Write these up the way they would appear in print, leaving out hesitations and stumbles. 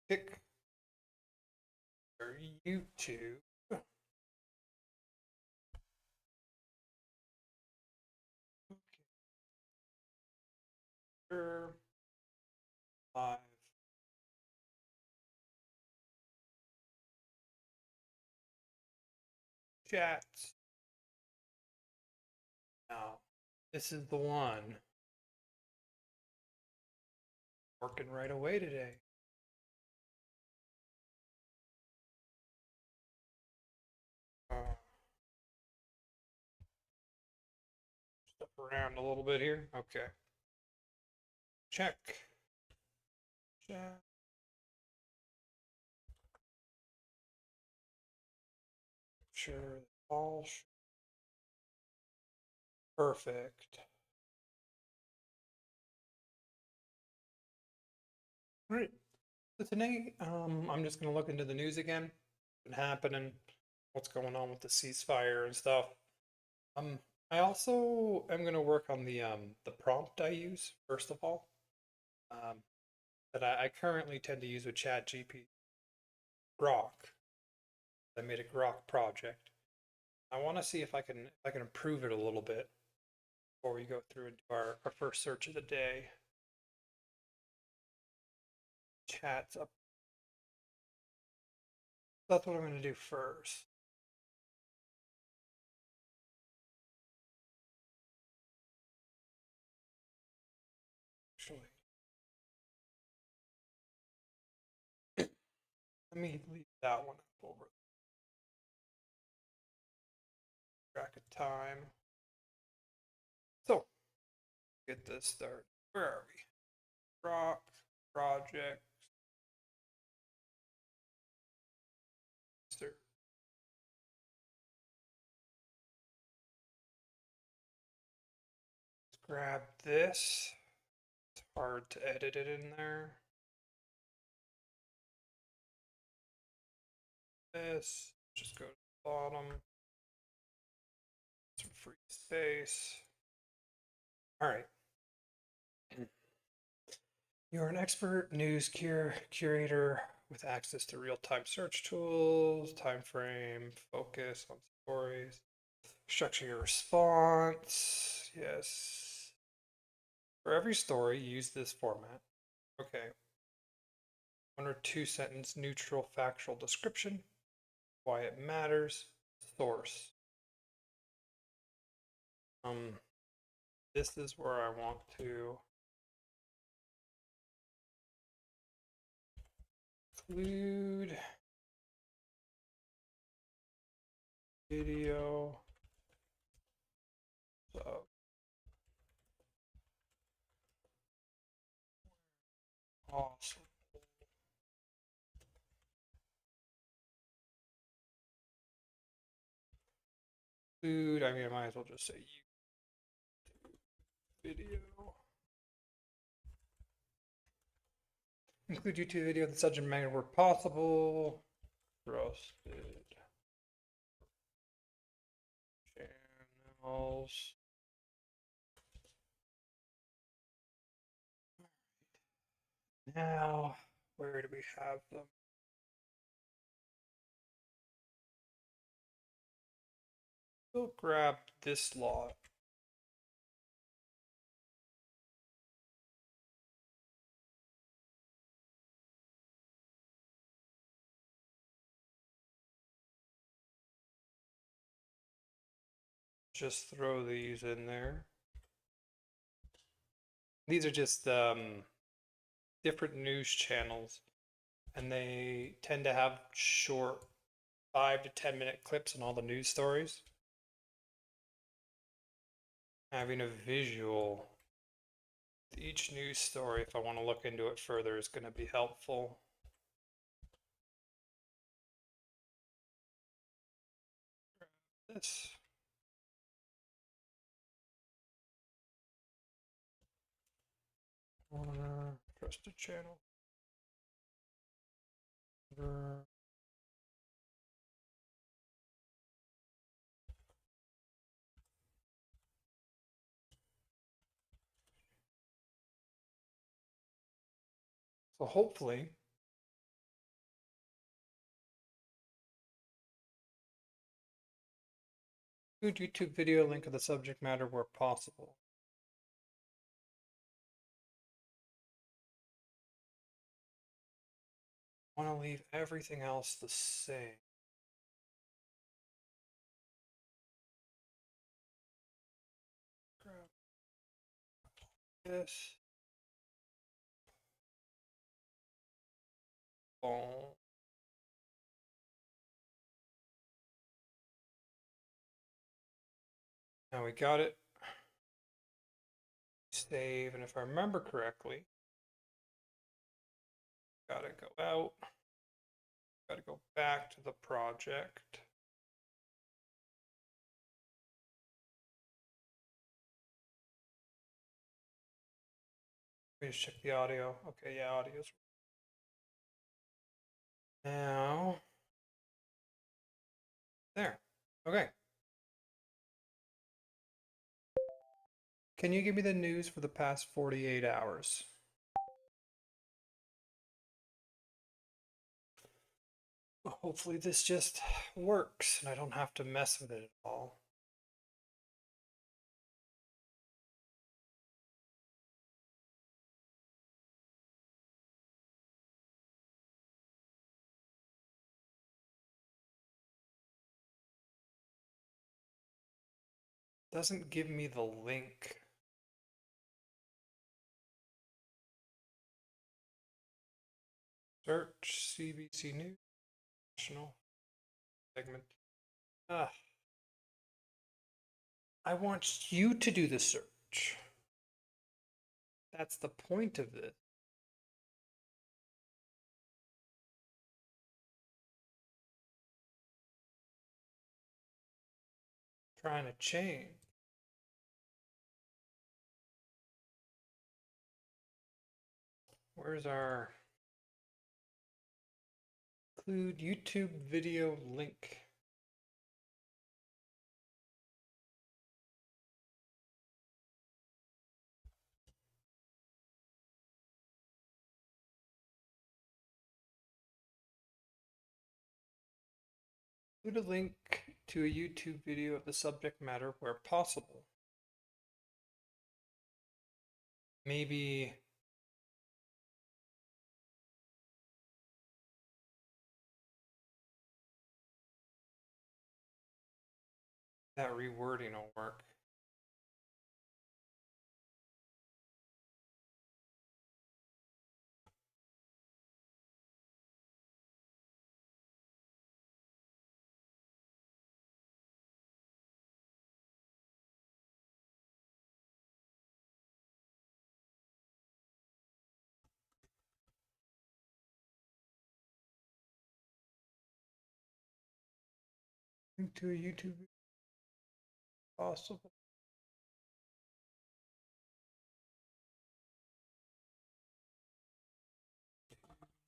Pick your YouTube. Okay. Live. Chats. Now, this is the one. Working right away today. Step around a little bit here. Okay. Check. Check. Sure. All perfect. All right. So today, I'm just gonna look into the news again. What's been happening? What's going on with the ceasefire and stuff? Um, I also am gonna work on the prompt I use first of all. Um, that I currently tend to use with ChatGPT Grok. I made a Grok project. I want to see if I can improve it a little bit before we go through and do our first search of the day. Chats up. That's what I'm going to do first. Actually, let me leave that one up over. Track of time. So, get this started. Where are we? Grok project. Start. Let's grab this. It's hard to edit it in there. This. Just go to the bottom. Some free space. All right. You're an expert news curator with access to real-time search tools, time frame, focus on stories, structure your response. Yes. For every story, use this format. Okay. 1 or 2 sentence neutral factual description, why it matters, source. This is where I want to include video. So awesome. Include, I mean, I might as well just say video. Include YouTube video of the subject matter where possible. Trusted channels. Now, where do we have them? We'll grab this lot. Just throw these in there. These are just different news channels, and they tend to have short 5 to 10 minute clips on all the news stories. Having a visual each news story, if I want to look into it further, is going to be helpful. This. Trusted channel. So hopefully Include YouTube video link of the subject matter where possible. I want to leave everything else the same. Grab this. Boom. Now we got it. Save, and if I remember correctly, gotta go out. Gotta go back to the project. Let me just check the audio. Okay, yeah, audio's. Now, there. Okay. Can you give me the news for the past 48 hours? Hopefully this just works and I don't have to mess with it at all. Doesn't give me the link. Search CBC News National segment. I want you to do the search. That's the point of this. Trying to change. Where's our include YouTube video link? Include a link to a YouTube video of the subject matter where possible. Maybe that rewording will work. Link to a YouTube video possible.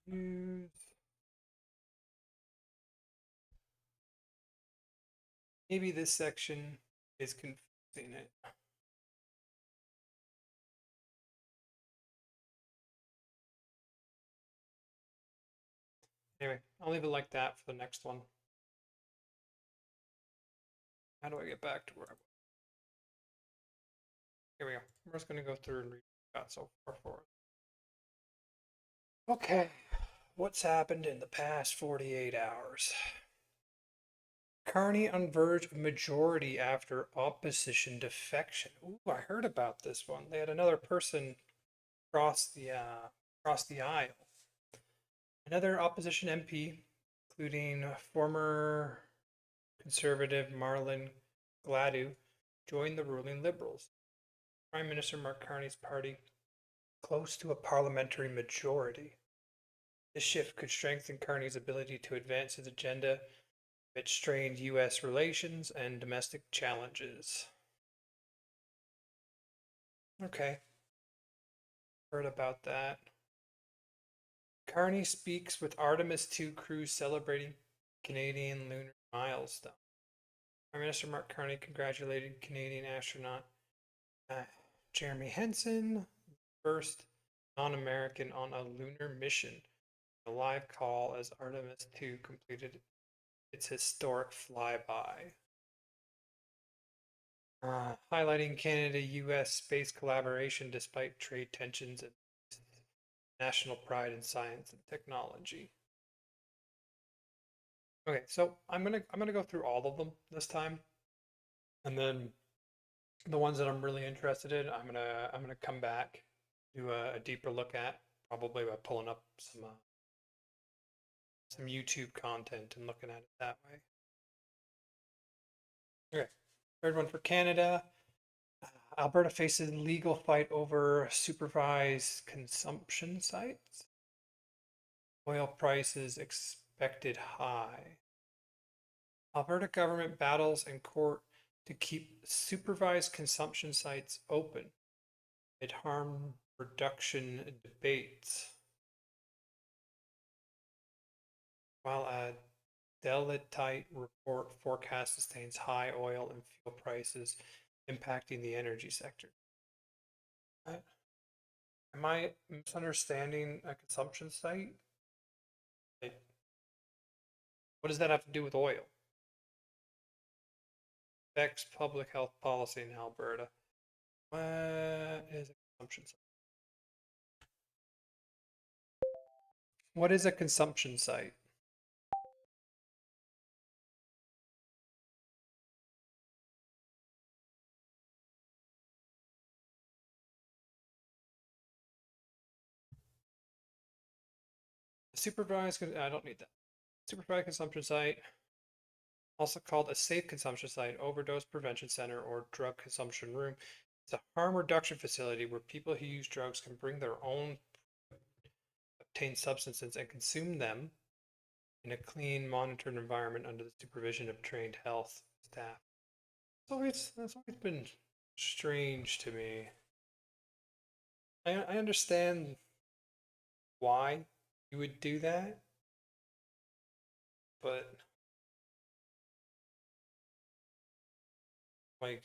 Use. Maybe this section is confusing it. Anyway, I'll leave it like that for the next one. How do I get back to where I was? Here we go. I'm just going to go through and read what got so far for us. Okay, what's happened in the past 48 hours? Carney on verge of majority after opposition defection. Ooh, I heard about this one. They had another person cross the aisle. Another opposition MP, including former Conservative Marlon Gladue, joined the ruling Liberals. Prime Minister Mark Carney's party close to a parliamentary majority. This shift could strengthen Carney's ability to advance his agenda amid strained U.S. relations and domestic challenges. Okay. Heard about that. Carney speaks with Artemis II crew celebrating Canadian lunar milestone. Prime Minister Mark Carney congratulated Canadian astronaut Jeremy Henson, first non-American on a lunar mission, a live call as Artemis II completed its historic flyby. Highlighting Canada-U.S. space collaboration despite trade tensions and national pride in science and technology. Okay, so I'm gonna go through all of them this time, and then the ones that I'm really interested in, I'm gonna come back, do a deeper look at, probably by pulling up some YouTube content and looking at it that way. Okay, third one for Canada. Alberta faces legal fight over supervised consumption sites. Oil prices expected high. Alberta government battles in court to keep supervised consumption sites open. It harm reduction debates. While a Deloitte report forecast sustains high oil and fuel prices impacting the energy sector. Am I misunderstanding a consumption site? Like, what does that have to do with oil? Affects public health policy in Alberta. What is a consumption site? What is a consumption site? Supervised, I don't need that. Supervised consumption site, also called a safe consumption site, overdose prevention center, or drug consumption room. It's a harm reduction facility where people who use drugs can bring their own obtained substances and consume them in a clean, monitored environment under the supervision of trained health staff. That's always been strange to me. I understand why you would do that, but like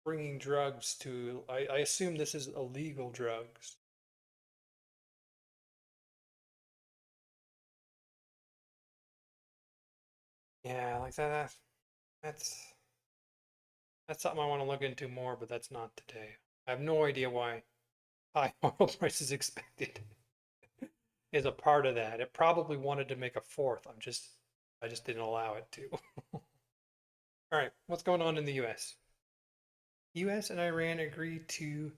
bringing drugs to, I assume this is illegal drugs. Yeah, like that's that's something I want to look into more, but that's not today. I have no idea why high oil prices expected is a part of that. It probably wanted to make a fourth. I just didn't allow it to. All right, what's going on in the US? US and Iran agreed to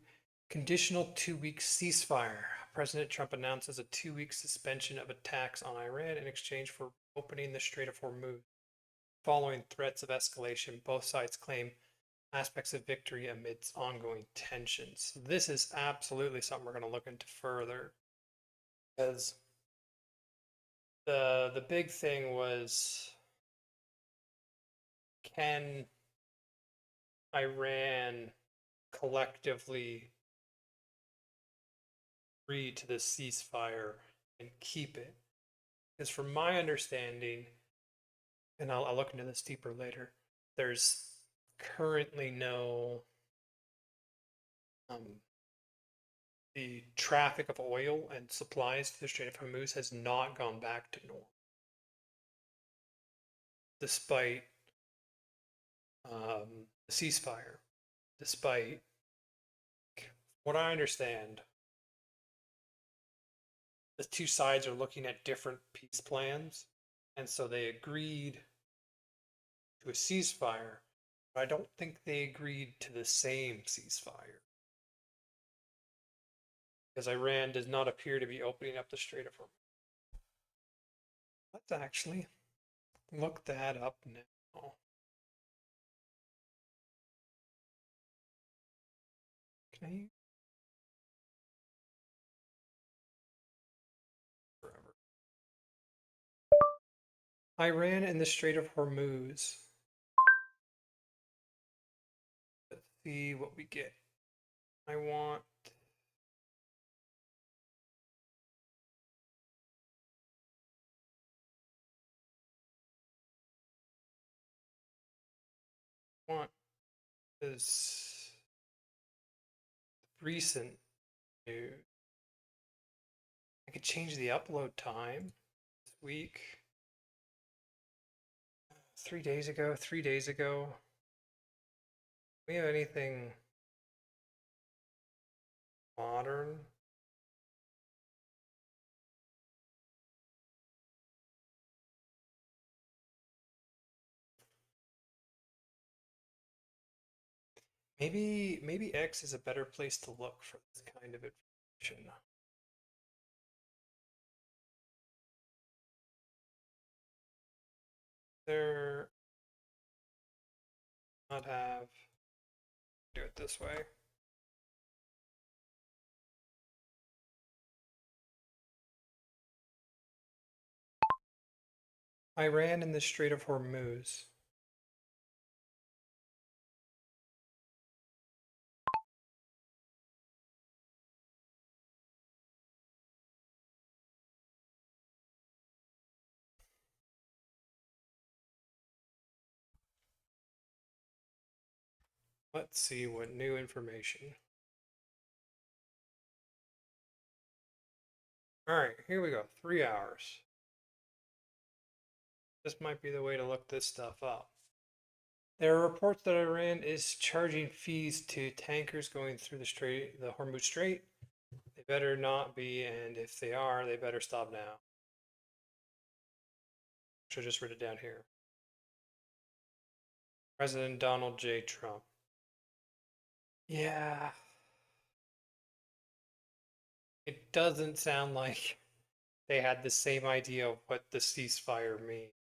conditional 2-week ceasefire. President Trump announces a 2-week suspension of attacks on Iran in exchange for opening the Strait of Hormuz. Following threats of escalation, both sides claim aspects of victory amidst ongoing tensions. This is absolutely something we're going to look into further, because the big thing was, can Iran collectively agree to the ceasefire and keep it? Because from my understanding, and I'll look into this deeper later, there's currently no the traffic of oil and supplies to the Strait of Hormuz has not gone back to normal, despite the ceasefire, despite what I understand, the two sides are looking at different peace plans, and so they agreed to a ceasefire, but I don't think they agreed to the same ceasefire. Because Iran does not appear to be opening up the Strait of Hormuz. Let's actually look that up now. Can I? Forever. Iran and the Strait of Hormuz. Let's see what we get. I want is recent news. I could change the upload time this week. 3 days ago, 3 days ago. we have anything modern? Maybe X is a better place to look for this kind of information. There not have do it this way. Iran in the Strait of Hormuz. Let's see what new information. All right, here we go. 3 hours. This might be the way to look this stuff up. There are reports that Iran is charging fees to tankers going through the Hormuz Strait. They better not be, and if they are, they better stop now. Should just write it down here. President Donald J. Trump. Yeah. It doesn't sound like they had the same idea of what the ceasefire means.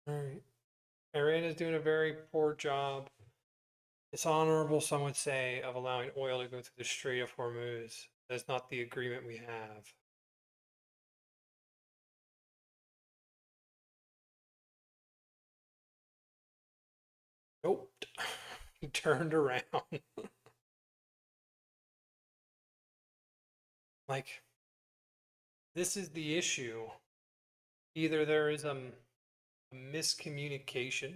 All right. Iran is doing a very poor job. Dishonorable, some would say, of allowing oil to go through the Strait of Hormuz. That's not the agreement we have. Nope. Turned around. Like, this is the issue. Either there is a miscommunication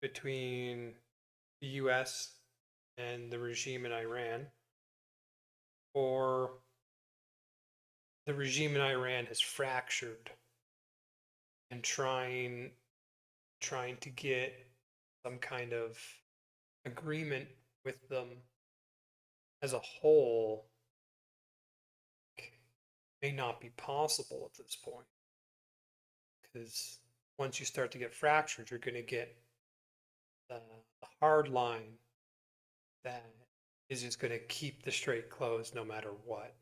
between the US and the regime in Iran, or the regime in Iran has fractured and trying to get some kind of agreement with them as a whole may not be possible at this point. Because once you start to get fractured, you're going to get the hard line that is just going to keep the strait closed no matter what.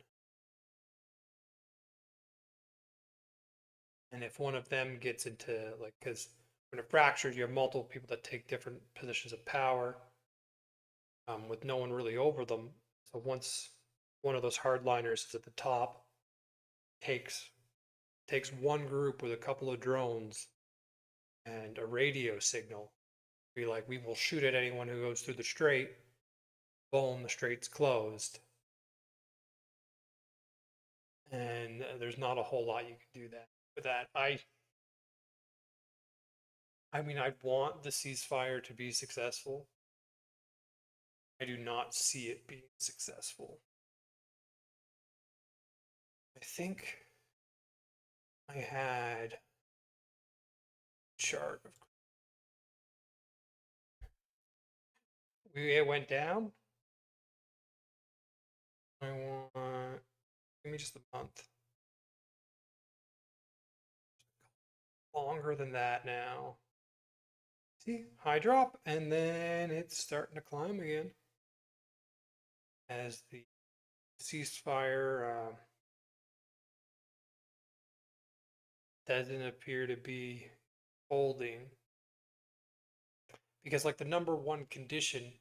And if one of them gets into, like, because when it fractures, you have multiple people that take different positions of power with no one really over them. So once one of those hardliners is at the top, takes one group with a couple of drones and a radio signal, be like, we will shoot at anyone who goes through the strait. Boom, the strait's closed. And there's not a whole lot you can do that with that. I mean, I want the ceasefire to be successful. I do not see it being successful. I think I had a chart of it went down. I want give me just a month. Longer than that now. See, high drop, and then it's starting to climb again as the ceasefire doesn't appear to be holding. Because, like, the number one condition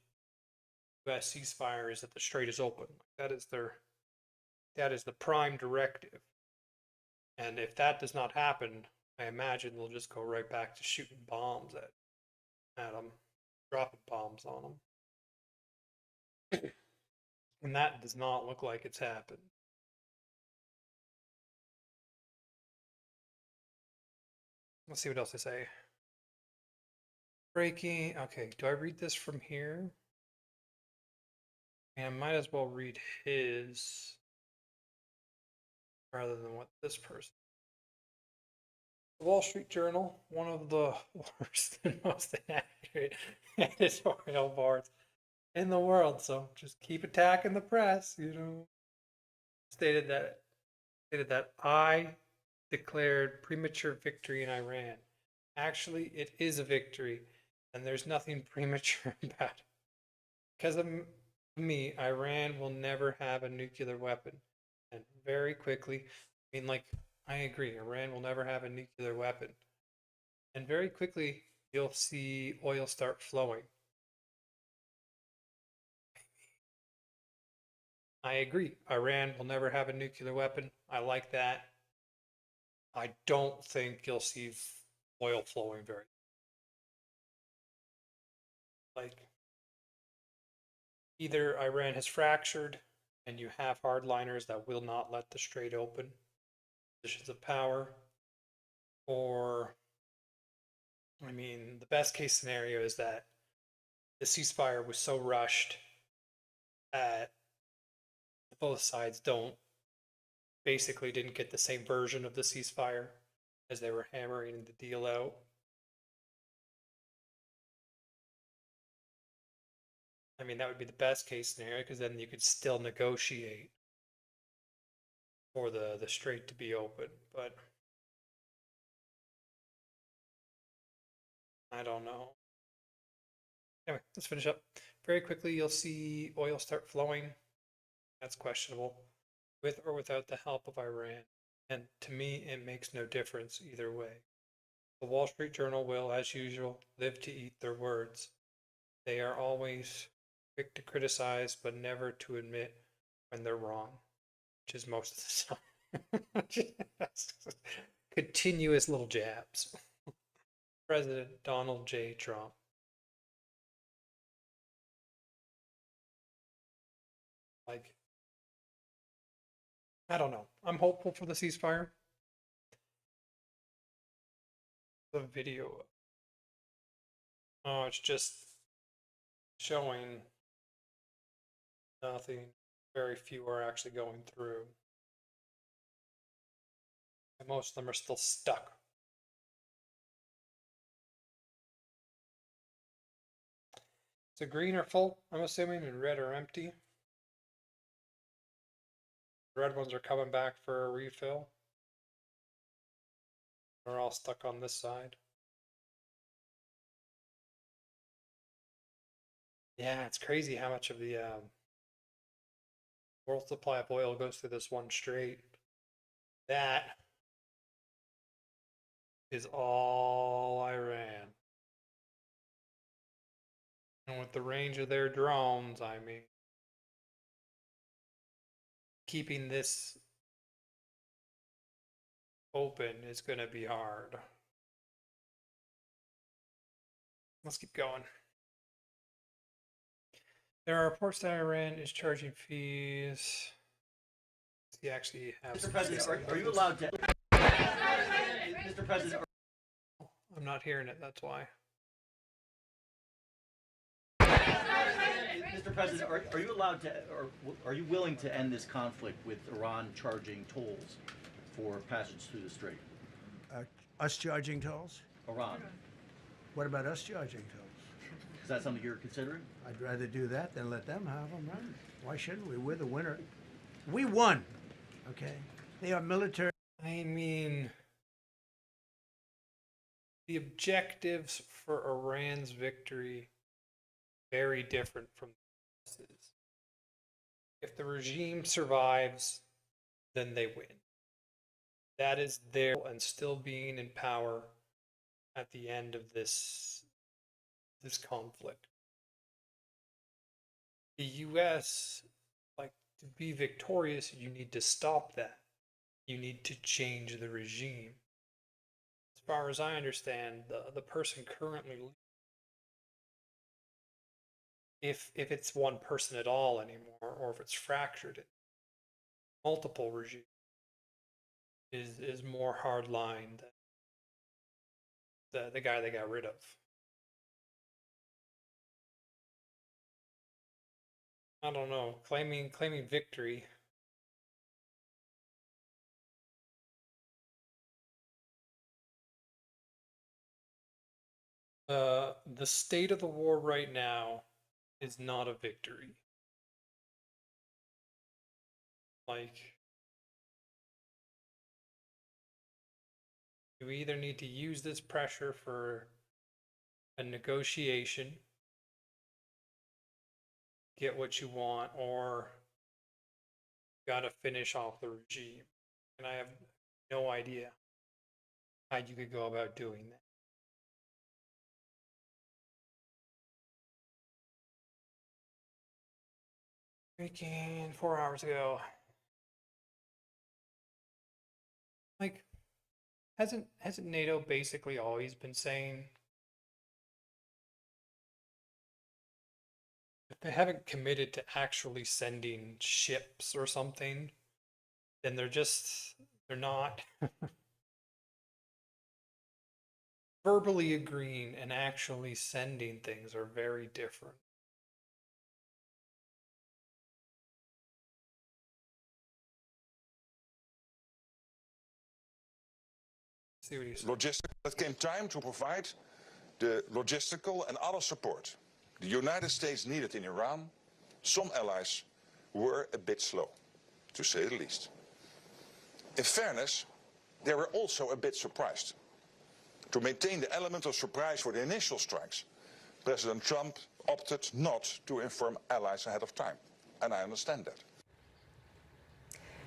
U.S. ceasefire is that the strait is open. That is the prime directive. And if that does not happen, I imagine they'll just go right back to shooting bombs at them, dropping bombs on them. And that does not look like it's happened. Let's see what else they say. Breaking. Okay, do I read this from here? And I might as well read his rather than what this person. The Wall Street Journal, one of the worst and most inaccurate editorial boards in the world. So just keep attacking the press, stated that I declared premature victory in Iran. Actually, it is a victory, and there's nothing premature about it. Because of me, Iran will never have a nuclear weapon. And very quickly, I agree, Iran will never have a nuclear weapon. And very quickly, you'll see oil start flowing. I agree, Iran will never have a nuclear weapon. I like that. I don't think you'll see oil flowing very. Like, either Iran has fractured and you have hardliners that will not let the strait open, positions of power, or the best case scenario is that the ceasefire was so rushed that both sides didn't get the same version of the ceasefire as they were hammering the deal out. That would be the best case scenario because then you could still negotiate for the strait to be open. But I don't know. Anyway, let's finish up. Very quickly, you'll see oil start flowing. That's questionable, with or without the help of Iran. And to me, it makes no difference either way. The Wall Street Journal will, as usual, live to eat their words. They are always quick to criticize, but never to admit when they're wrong, which is most of the time. Continuous little jabs. President Donald J. Trump. I don't know. I'm hopeful for the ceasefire. The video. Oh, it's just showing nothing. Very few are actually going through. And most of them are still stuck. So green are full, I'm assuming, and red are empty. The red ones are coming back for a refill. We're all stuck on this side. Yeah, it's crazy how much of the world supply of oil goes through this one strait. That is all Iran. And with the range of their drones, keeping this open is going to be hard. Let's keep going. There are reports that Iran is charging fees. He actually has. Mr. President, are you allowed to? Mr. President, I'm not hearing it. That's why. Mr. President, are you allowed to, or are you willing to end this conflict with Iran charging tolls for passage through the strait? Us charging tolls? Iran. What about us charging tolls? Is that something you're considering? I'd rather do that than let them have them, right? Why shouldn't we? We're the winner. We won, okay? They are military. The objectives for Iran's victory very different from the US's. If the regime survives, then they win. That is there and still being in power at the end of this conflict. The US, to be victorious, you need to stop that. You need to change the regime. As far as I understand, the person currently, if it's one person at all anymore, or if it's fractured, multiple regimes, is more hardline than the guy they got rid of. I don't know. Claiming victory. The state of the war right now is not a victory. Like, you either need to use this pressure for a negotiation, get what you want, or gotta finish off the regime. And I have no idea how you could go about doing that. Freaking 4 hours ago. Like, hasn't NATO basically always been saying if they haven't committed to actually sending ships or something, then they're not verbally agreeing and actually sending things are very different. See what you say. It came time to provide the logistical and other support the United States needed in Iran. Some allies were a bit slow, to say the least. In fairness, they were also a bit surprised. To maintain the element of surprise for the initial strikes, President Trump opted not to inform allies ahead of time, and I understand that.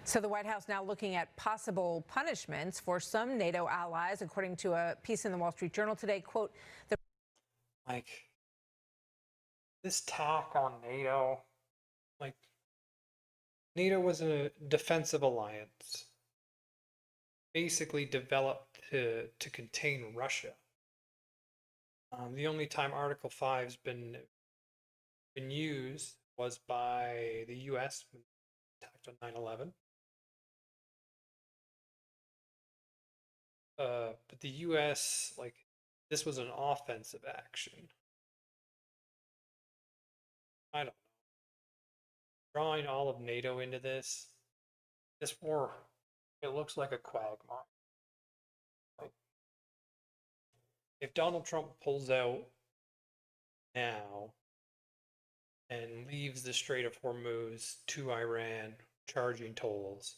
So the White House now looking at possible punishments for some NATO allies, according to a piece in the Wall Street Journal today. Quote, Like, this tack on NATO, like, NATO was a defensive alliance, basically developed to contain Russia. The only time Article 5's been used was by the U.S. when they attacked on 9/11. But the U.S., like, this was an offensive action. I don't know. Drawing all of NATO into this war, it looks like a quagmire. Like, if Donald Trump pulls out now and leaves the Strait of Hormuz to Iran, charging tolls,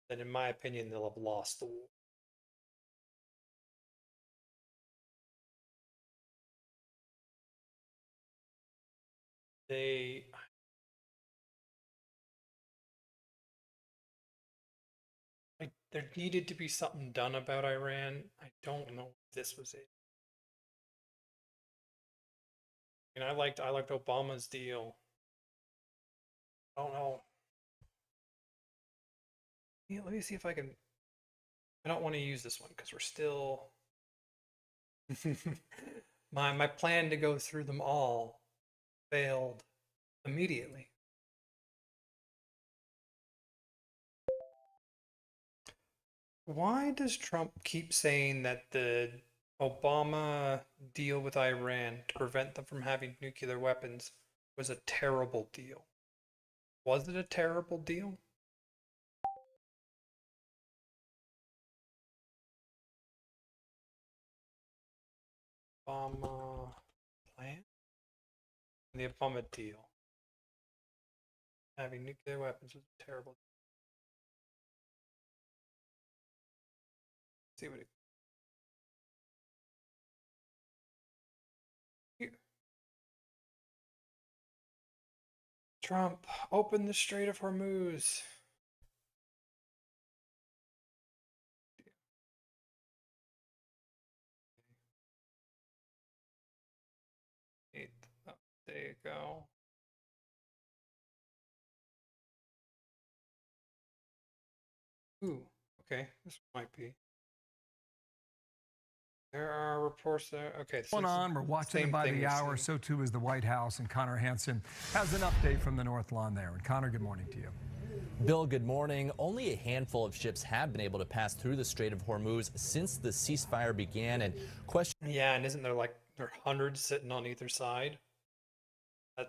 then in my opinion, they'll have lost the war. There needed to be something done about Iran. I don't know if this was it. And I liked Obama's deal. I don't know. Yeah, let me see if I can. I don't want to use this one because we're still. my plan to go through them all failed immediately. Why does Trump keep saying that the Obama deal with Iran to prevent them from having nuclear weapons was a terrible deal? Was it a terrible deal? Obama plan? The Obama deal. Having nuclear weapons was a terrible deal. See what it. Here. Trump, open the Strait of Hormuz. Oh, there you go. Ooh, okay, this might be. There are reports there. Okay, Going on, we're watching it by the hour. So too is the White House, and Connor Hansen has an update from the North Lawn there. And Connor, good morning to you. Bill, good morning. Only a handful of ships have been able to pass through the Strait of Hormuz since the ceasefire began. And Yeah, and isn't there like there are hundreds sitting on either side?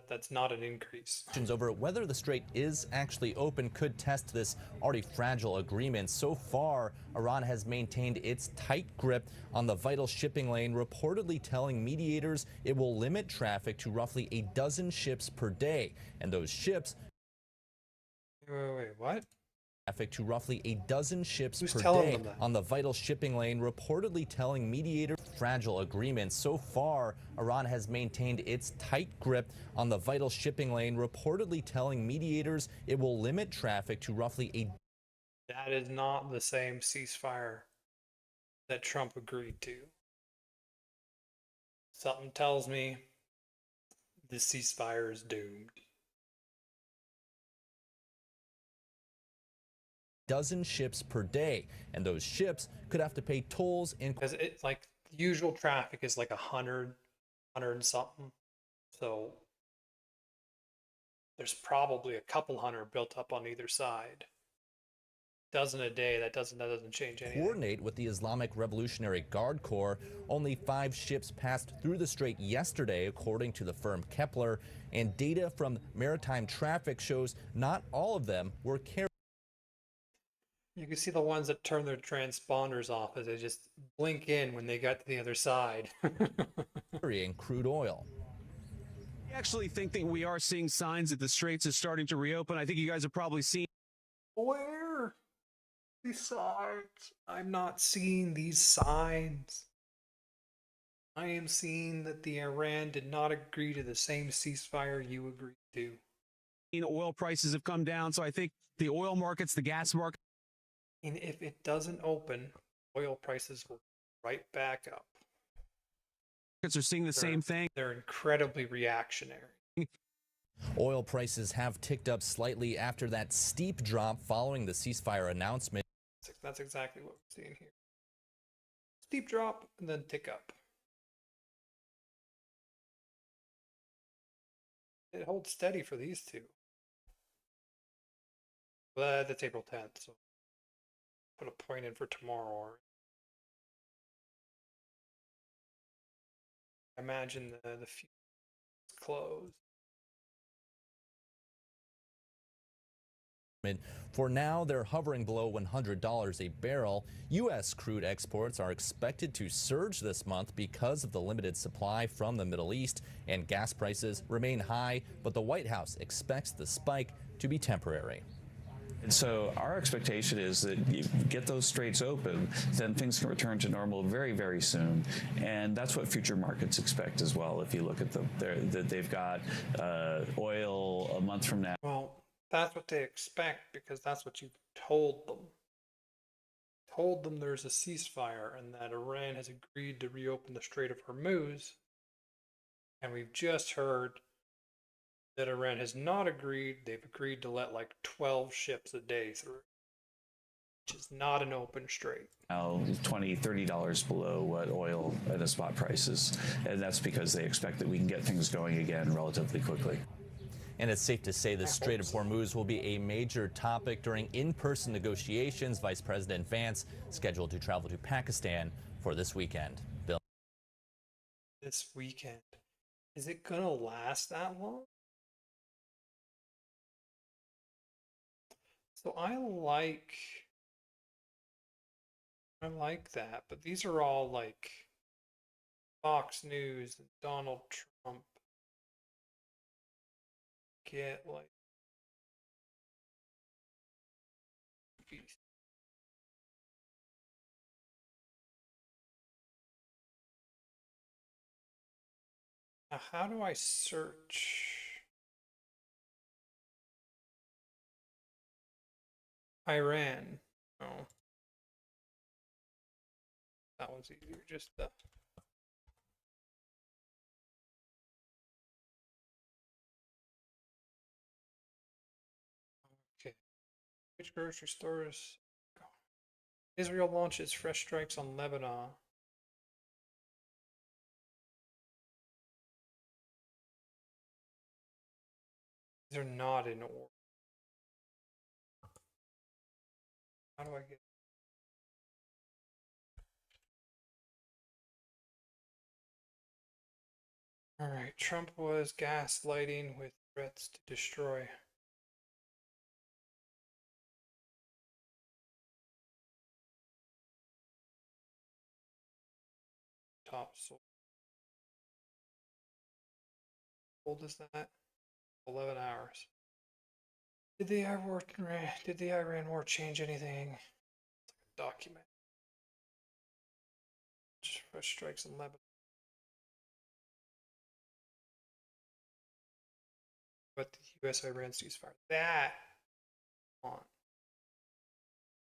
That's not an increase. Questions over whether the strait is actually open could test this already fragile agreement. So far, Iran has maintained its tight grip on the vital shipping lane, reportedly telling mediators it will limit traffic to roughly a dozen ships per day. And those ships Wait, what? traffic to roughly a dozen ships Who's per telling day them that? on the vital shipping lane, reportedly telling mediators fragile agreement. So far, Iran has maintained its tight grip on the vital shipping lane, reportedly telling mediators it will limit traffic to roughly a That is not the same ceasefire that Trump agreed to. Something tells me this ceasefire is doomed. dozen ships per day, and those ships could have to pay tolls and Because it's like the usual traffic is like 100 and something. So there's probably a couple hundred built up on either side. Dozen a day, that doesn't change anything. coordinate with the Islamic Revolutionary Guard Corps. Only 5 ships passed through the strait yesterday, according to the firm Kepler, and data from maritime traffic shows not all of them were You can see the ones that turn their transponders off as they just blink in when they got to the other side. carrying crude oil. I actually think that we are seeing signs that the straits is starting to reopen. I think you guys have probably seen. Where? These signs? I'm not seeing these signs. I am seeing that the Iran did not agree to the same ceasefire you agreed to. Oil prices have come down, so I think the oil markets, the gas market. And if it doesn't open, oil prices will right back up. Are seeing the same thing. They're incredibly reactionary. Oil prices have ticked up slightly after that steep drop following the ceasefire announcement. That's exactly what we're seeing here. Steep drop and then tick up. It holds steady for these two. But that's April 10th, so put a point in for tomorrow. I imagine the future is closed. For now, they're hovering below $100 a barrel. U.S. crude exports are expected to surge this month because of the limited supply from the Middle East, and gas prices remain high, but the White House expects the spike to be temporary. And so our expectation is that you get those straits open, then things can return to normal very, very soon. And that's what future markets expect as well. If you look at them, they've got oil a month from now. Well, that's what they expect because that's what you told them. Told them there's a ceasefire and that Iran has agreed to reopen the Strait of Hormuz. And we've just heard that Iran has not agreed. They've agreed to let like 12 ships a day through, which is not an open strait. Now $20, $30 below what oil at a spot price is. And that's because they expect that we can get things going again relatively quickly. And it's safe to say the Strait of Hormuz will be a major topic during in-person negotiations. Vice President Vance scheduled to travel to Pakistan for this weekend. Bill. This weekend. Is it going to last that long? So I like that, but these are all like Fox News and Donald Trump get like now how do I search Iran? Oh, that one's easier. Just the okay. Which grocery stores? Israel launches fresh strikes on Lebanon. These are not in order. How do I get? All right, Trump was gaslighting with threats to destroy. Top source. How old is that? 11 hours. Did the Iran war change anything? It's like a document. Just first strikes in Lebanon. But the U.S.-Iran ceasefire. That I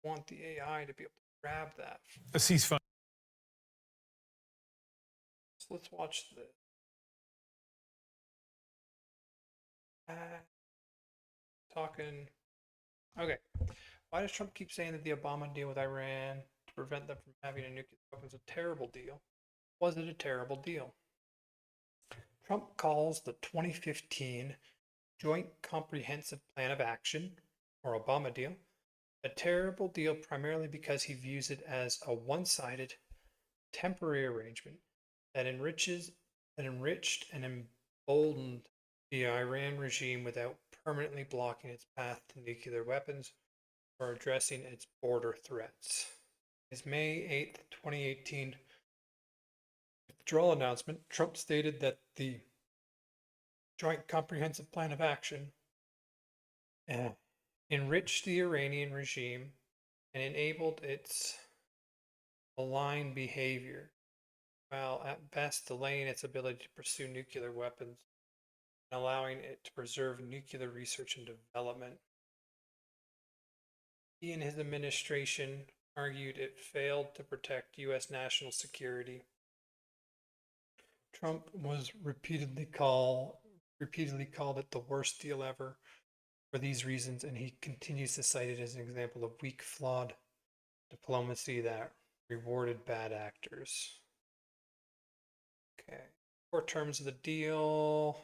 want the AI to be able to grab that. A ceasefire. So let's watch this. Talking. Okay. Why does Trump keep saying that the Obama deal with Iran to prevent them from having a nuclear weapon was a terrible deal? Was it a terrible deal? Trump calls the 2015 Joint Comprehensive Plan of Action, or Obama deal, a terrible deal primarily because he views it as a one-sided, temporary arrangement that enriched and emboldened the Iran regime without permanently blocking its path to nuclear weapons or addressing its border threats. His May 8, 2018 withdrawal announcement, Trump stated that the Joint Comprehensive Plan of Action enriched the Iranian regime and enabled its malign behavior, while at best delaying its ability to pursue nuclear weapons and allowing it to preserve nuclear research and development. He and his administration argued it failed to protect U.S. national security. Trump was repeatedly called it the worst deal ever for these reasons, and he continues to cite it as an example of weak, flawed diplomacy that rewarded bad actors. Okay, core terms of the deal.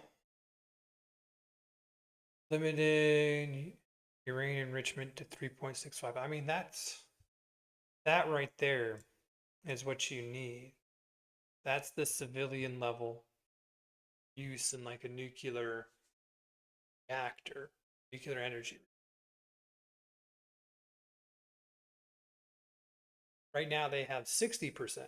Limiting uranium enrichment to 3.65. I mean, that right there is what you need. That's the civilian level use in like a nuclear reactor, nuclear energy. Right now they have 60%.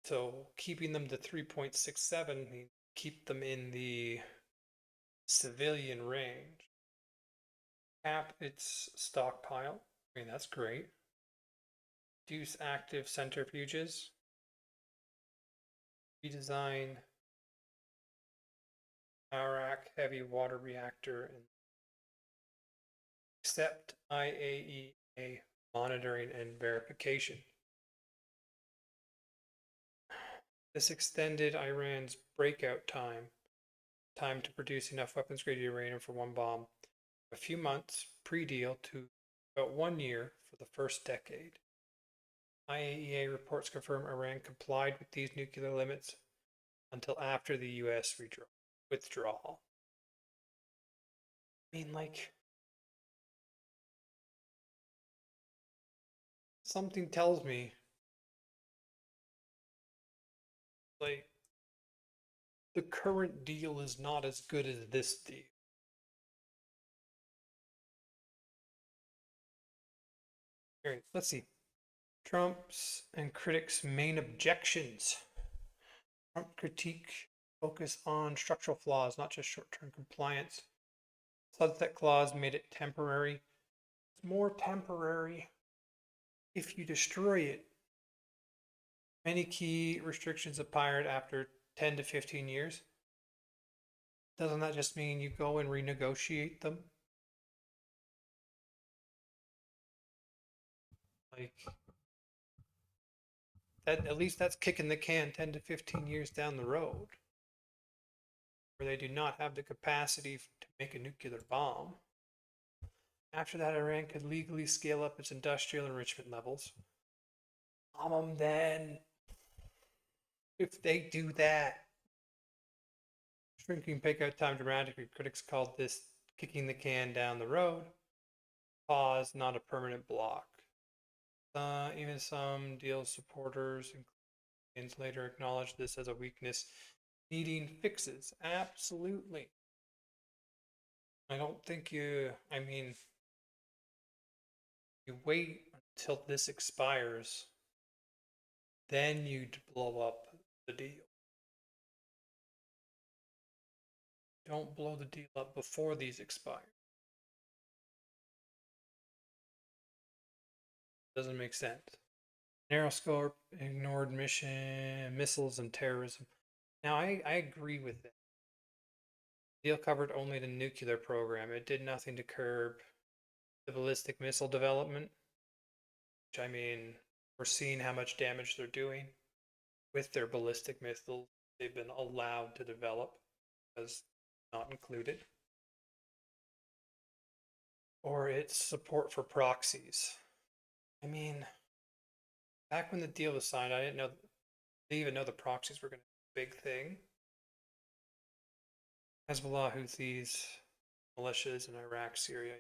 So keeping them to 3.67 means keep them in the civilian range. Cap its stockpile. I mean, that's great. Reduce active centrifuges. Redesign Arak heavy water reactor and accept IAEA monitoring and verification. This extended Iran's breakout time to produce enough weapons-grade uranium for one bomb, a few months pre-deal to about 1 year for the first decade. IAEA reports confirm Iran complied with these nuclear limits until after the U.S. withdrawal. I mean, like, something tells me, like, the current deal is not as good as this deal. All right, let's see. Trump's and critics' main objections. Trump critique focus on structural flaws, not just short-term compliance. Sunset clause made it temporary. It's more temporary if you destroy it. Many key restrictions expired after 10 to 15 years. Doesn't that just mean you go and renegotiate them? Like, that, at least that's kicking the can 10 to 15 years down the road, where they do not have the capacity to make a nuclear bomb. After that, Iran could legally scale up its industrial enrichment levels. Then, if they do that, shrinking breakout time dramatically, critics called this kicking the can down the road. Pause, not a permanent block. Even some deal supporters, Republicans later acknowledged this as a weakness needing fixes. Absolutely. I don't think you wait until this expires, then you'd blow up the deal. Don't blow the deal up before these expire. Doesn't make sense. Narrow scope, ignored mission, missiles, and terrorism. Now, I agree with that. The deal covered only the nuclear program. It did nothing to curb the ballistic missile development. Which, we're seeing how much damage they're doing with their ballistic missiles they've been allowed to develop, as not included. Or its support for proxies. Back when the deal was signed, I didn't even know the proxies were going to be a big thing. Hezbollah, Houthis, militias in Iraq, Syria.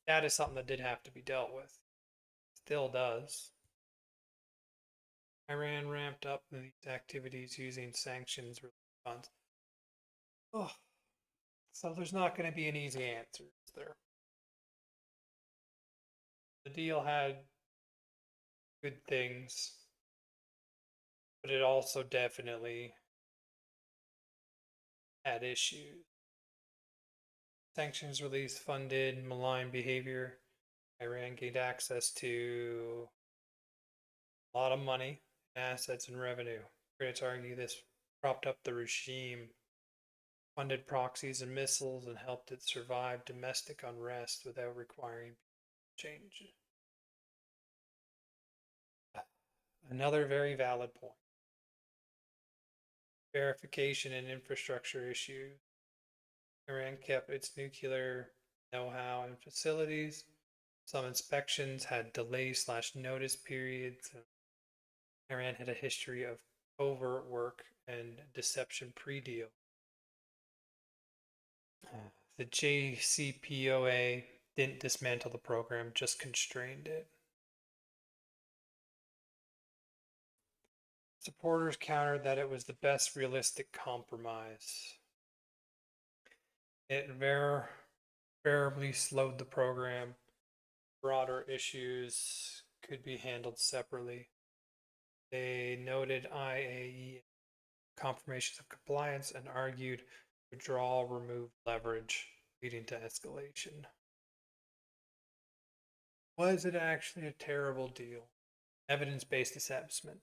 That is something that did have to be dealt with. Still does. Iran ramped up these activities using sanctions relief funds. Oh, so there's not going to be an easy answer, is there? The deal had good things, but it also definitely had issues. Sanctions release funded malign behavior. Iran gained access to a lot of money, assets, and revenue. Critics argue this propped up the regime, funded proxies and missiles, and helped it survive domestic unrest without requiring change. Another very valid point. Verification and infrastructure issues. Iran kept its nuclear know-how and facilities. Some inspections had delay/notice periods. Iran had a history of covert work and deception pre-deal. The JCPOA didn't dismantle the program, just constrained it. Supporters countered that it was the best realistic compromise. It variably slowed the program. Broader issues could be handled separately. They noted IAEA confirmations of compliance and argued withdrawal removed leverage, leading to escalation. Was it actually a terrible deal? Evidence-based assessment.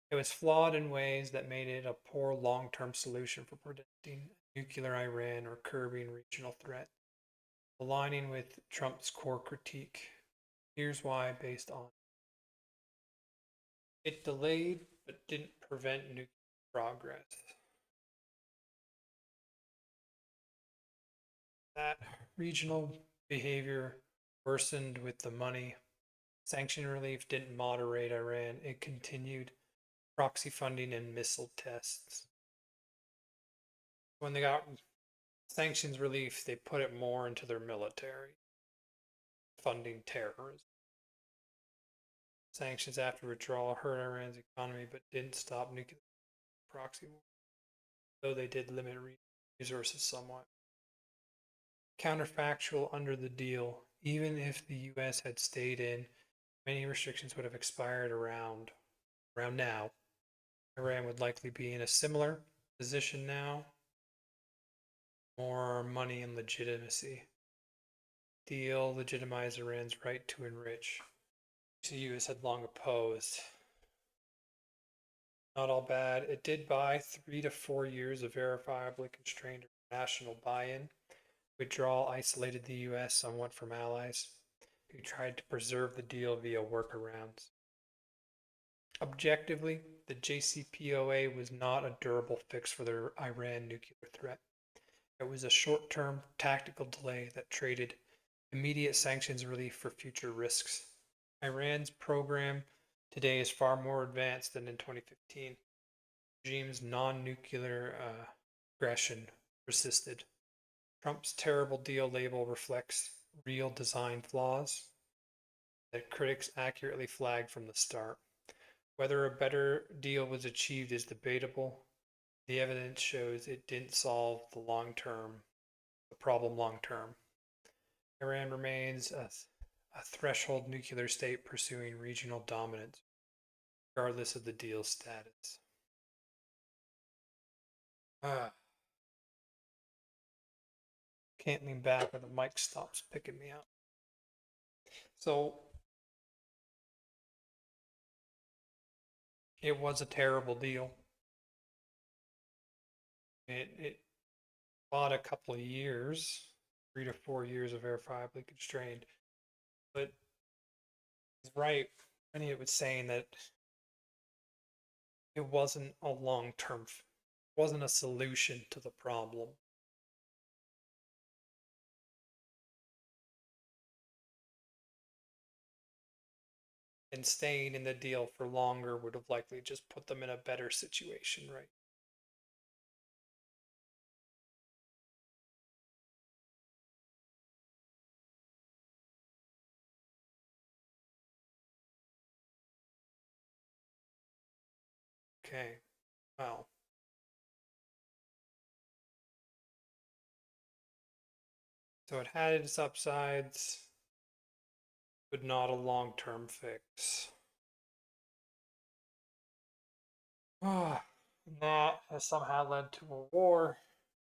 It was flawed in ways that made it a poor long-term solution for preventing nuclear Iran or curbing regional threats, aligning with Trump's core critique. Here's why, based on it delayed but didn't prevent nuclear progress. That regional behavior worsened with the money. Sanction relief didn't moderate Iran. It continued proxy funding and missile tests. When they got sanctions relief, they put it more into their military, funding terrorism. Sanctions after withdrawal hurt Iran's economy but didn't stop nuclear proxy war, though they did limit resources somewhat. Counterfactual under the deal, even if the US had stayed in, many restrictions would have expired around now. Iran would likely be in a similar position now. More money and legitimacy. Deal legitimized Iran's right to enrich, which the US had long opposed. Not all bad. It did buy 3 to 4 years of verifiably constrained national buy-in. Withdrawal isolated the US somewhat from allies who tried to preserve the deal via workarounds. Objectively, the JCPOA was not a durable fix for the Iran nuclear threat. It was a short-term tactical delay that traded immediate sanctions relief for future risks. Iran's program today is far more advanced than in 2015. The regime's non-nuclear aggression persisted. Trump's terrible deal label reflects real design flaws. that critics accurately flagged from the start. Whether a better deal was achieved is debatable. The evidence shows it didn't solve the problem long term. Iran remains a threshold nuclear state pursuing regional dominance, regardless of the deal's status. Can't lean back or the mic stops picking me up. So, it was a terrible deal. It bought a couple of years, 3 to 4 years of verifiably constrained. But he's right when he was saying that it wasn't a long-term, wasn't a solution to the problem. And staying in the deal for longer would have likely just put them in a better situation, right? Okay, well. So it had its upsides, but not a long-term fix. That has somehow led to a war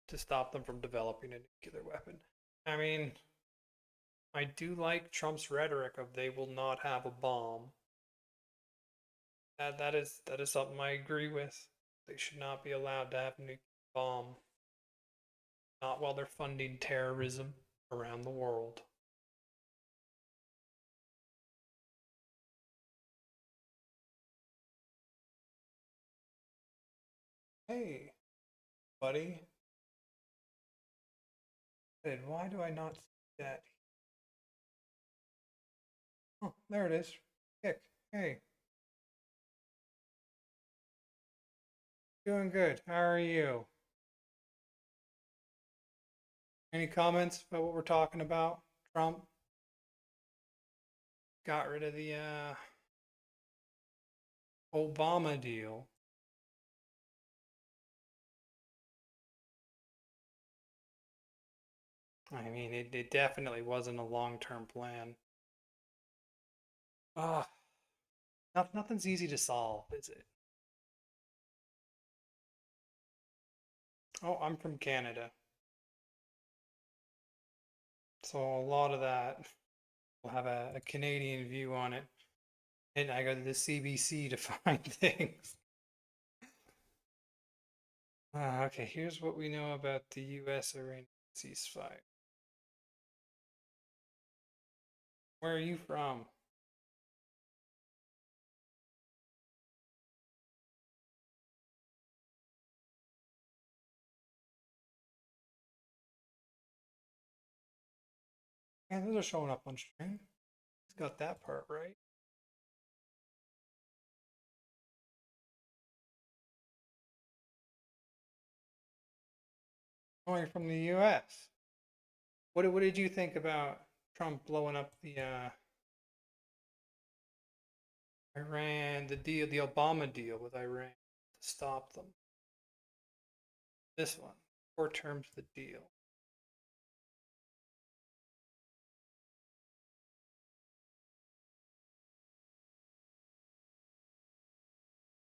to stop them from developing a nuclear weapon. I mean, I do like Trump's rhetoric of they will not have a bomb. That is something I agree with. They should not be allowed to have a nuclear bomb. Not while they're funding terrorism around the world. Hey, buddy. Then why do I not see that? Oh, there it is. Kick. Hey. Doing good. How are you? Any comments about what we're talking about? Trump got rid of the Obama deal. I mean, it definitely wasn't a long-term plan. Nothing's easy to solve, is it? Oh, I'm from Canada. So a lot of that will have a Canadian view on it. And I go to the CBC to find things. Okay, here's what we know about the US-Iran ceasefire. Where are you from? Yeah, those are showing up on stream. He's got that part right. Oh, you're from the US. What did you think about Trump blowing up the Iran, the Obama deal with Iran to stop them? This one, 4 terms of the deal.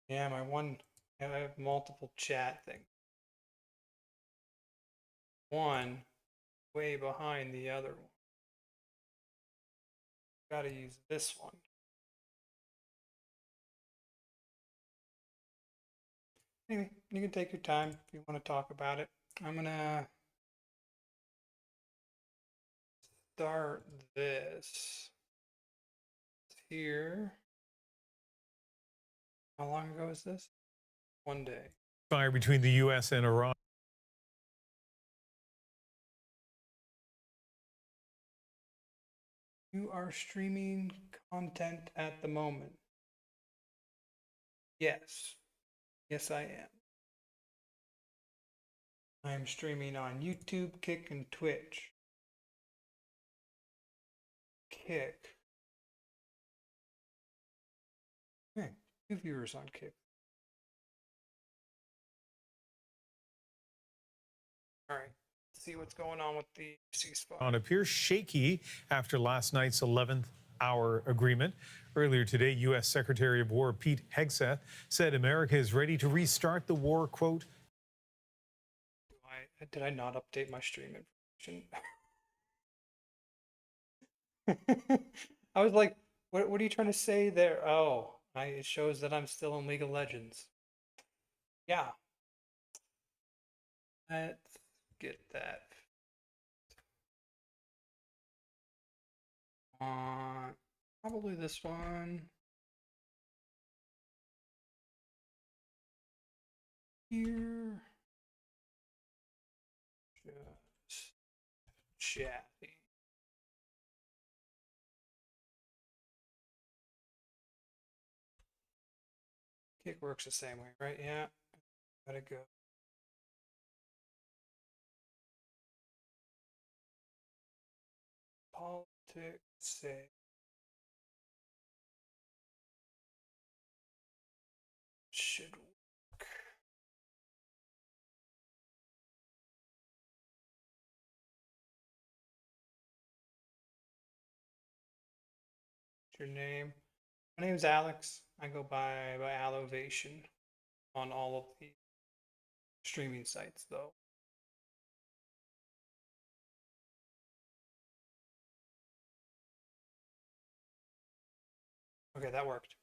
Yeah, I have multiple chat things. One way behind the other one. Gotta use this one. Anyway, you can take your time if you want to talk about it. I'm gonna start this here. How long ago is this? 1 day. Fire between the U.S. and Iran. You are streaming content at the moment. Yes. Yes, I am. I am streaming on YouTube, Kick, and Twitch. Kick. 2 viewers on Kick. All right, let's see what's going on with the ceasefire. appears shaky after last night's 11th hour agreement. Earlier today, U.S. Secretary of War Pete Hegseth said America is ready to restart the war, quote. Did I not update my stream information? I was like, what are you trying to say there? Oh, it shows that I'm still in League of Legends. Yeah. Let's get that. Probably this one. Here. Just chatting. Kick works the same way, right? Yeah. Gotta go. Politics, say. Should work. What's your name? My name's Alex. I go by Alovation on all of the streaming sites, though. Okay, that worked.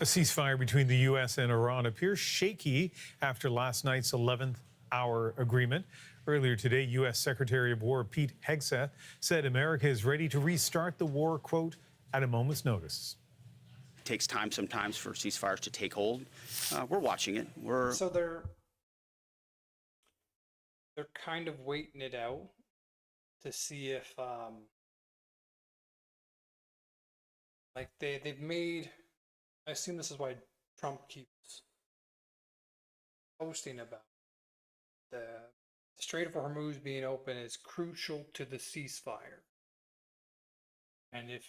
A ceasefire between the U.S. and Iran appears shaky after last night's 11th hour agreement. Earlier today, U.S. Secretary of War Pete Hegseth said America is ready to restart the war, quote, at a moment's notice. It takes time sometimes for ceasefires to take hold. We're watching it. So they're kind of waiting it out to see if like they've made. I assume this is why Trump keeps posting about the Strait of Hormuz being open is crucial to the ceasefire. And if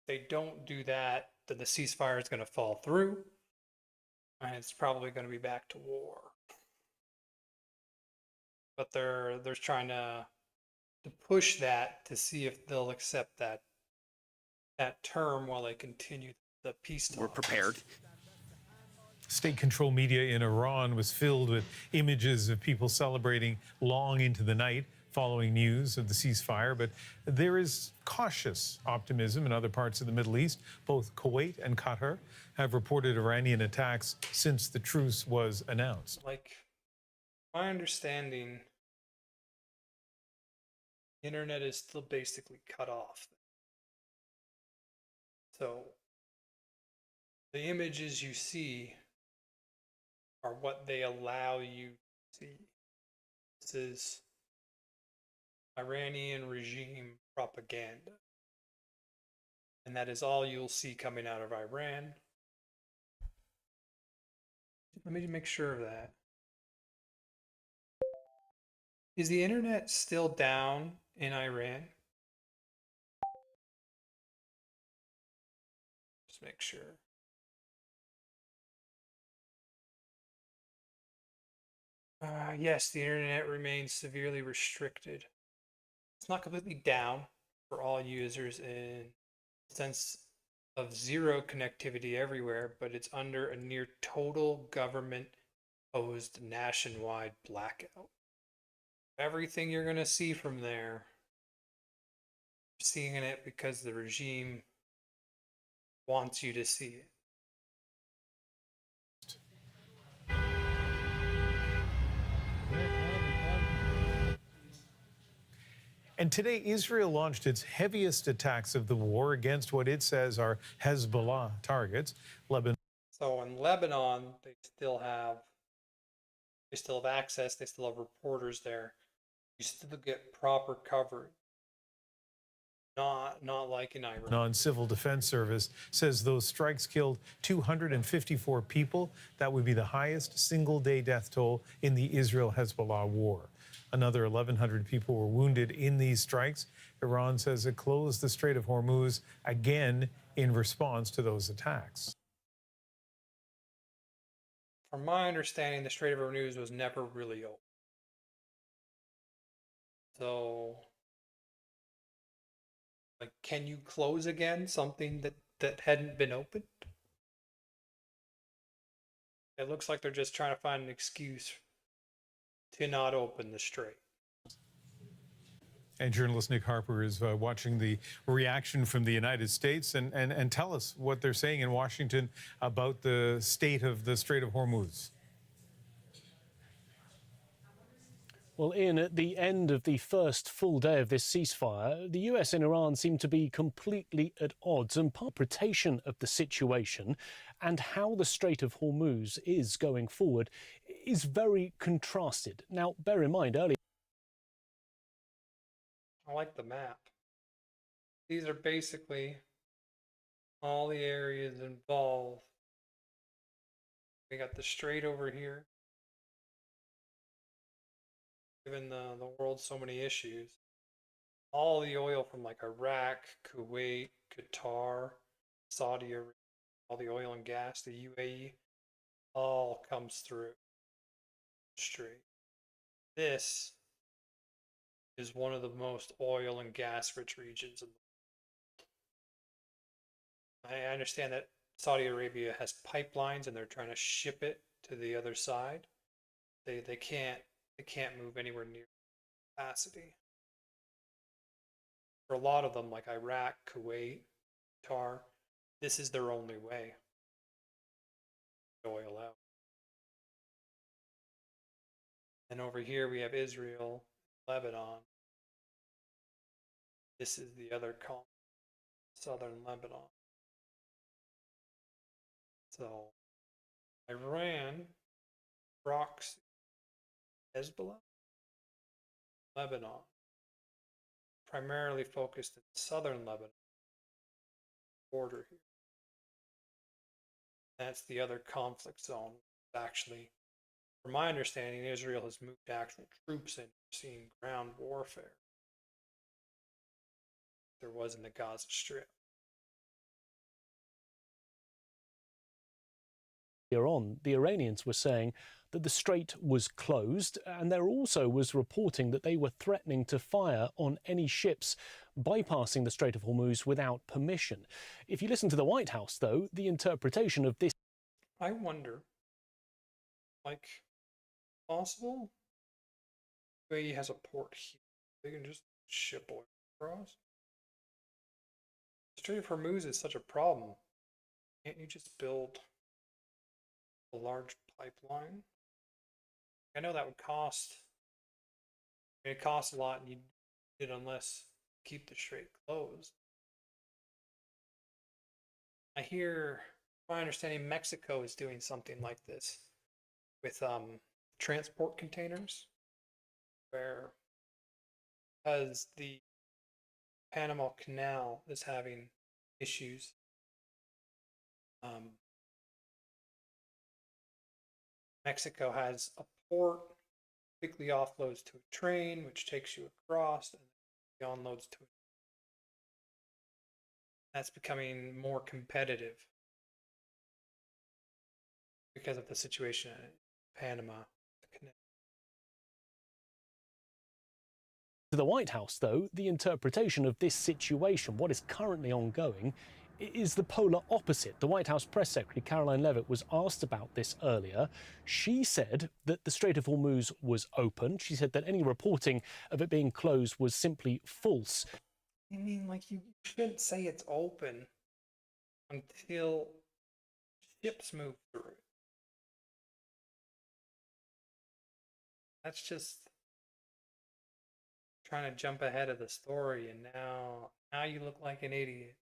they don't do that, then the ceasefire is going to fall through, and it's probably going to be back to war. But they're trying to push that to see if they'll accept that term while they continue the peace talks. We're prepared. State-controlled media in Iran was filled with images of people celebrating long into the night following news of the ceasefire, but there is cautious optimism in other parts of the Middle East. Both Kuwait and Qatar have reported Iranian attacks since the truce was announced. Like, my understanding, the internet is still basically cut off. So the images you see are what they allow you to see. This is Iranian regime propaganda. And that is all you'll see coming out of Iran. Let me make sure of that. Is the internet still down in Iran? Just make sure. Yes, the internet remains severely restricted. It's not completely down for all users in the sense of zero connectivity everywhere, but it's under a near total government-imposed nationwide blackout. Everything you're going to see from there, you're seeing it because the regime wants you to see it. And today, Israel launched its heaviest attacks of the war against what it says are Hezbollah targets. So in Lebanon, they still have access, they still have reporters there. You still get proper coverage. Not like in Iran. Non-Civil Defense Service says those strikes killed 254 people. That would be the highest single-day death toll in the Israel-Hezbollah war. Another 1,100 people were wounded in these strikes. Iran says it closed the Strait of Hormuz again in response to those attacks. From my understanding, the Strait of Hormuz was never really open. So, like, can you close again something that hadn't been opened? It looks like they're just trying to find an excuse to not open the strait. And journalist Nick Harper is watching the reaction from the United States and tell us what they're saying in Washington about the state of the Strait of Hormuz. Well, Ian, at the end of the first full day of this ceasefire, the US and Iran seem to be completely at odds, and interpretation of the situation and how the Strait of Hormuz is going forward is very contrasted. Now, bear in mind, earlier I like the map. These are basically all the areas involved. We got the strait over here. Given the world so many issues, all the oil from like Iraq, Kuwait, Qatar, Saudi Arabia, all the oil and gas, the UAE, all comes through the strait. This is one of the most oil and gas rich regions in the world. I understand that Saudi Arabia has pipelines and they're trying to ship it to the other side. They can't move anywhere near capacity. For a lot of them, like Iraq, Kuwait, Qatar, this is their only way to oil out. And over here we have Israel, Lebanon. This is the other column, southern Lebanon. So Iran, proxy, Hezbollah, Lebanon, primarily focused in southern Lebanon, border here. That's the other conflict zone. Actually, from my understanding, Israel has moved actual troops in, seeing ground warfare. There was in the Gaza Strip. on, the Iranians were saying that the strait was closed, and there also was reporting that they were threatening to fire on any ships bypassing the Strait of Hormuz without permission. If you listen to the White House, though, the interpretation of this... I wonder, like, possible? UAE has a port here. They can just ship oil across. The Strait of Hormuz is such a problem. Can't you just build a large pipeline? I know that would cost. I mean, it costs a lot, and you did unless you keep the strait closed. I hear, my understanding, Mexico is doing something like this with transport containers, where because the Panama Canal is having issues, Mexico has a port, quickly offloads to a train, which takes you across, and onloads to it. That's becoming more competitive because of the situation in Panama. To the White House, though, the interpretation of this situation, what is currently ongoing, is the polar opposite. The White House press secretary, Caroline Leavitt, was asked about this earlier. She said that the Strait of Hormuz was open. She said that any reporting of it being closed was simply false. I mean, like, you shouldn't say it's open until ships move through it. That's just trying to jump ahead of the story, and now you look like an idiot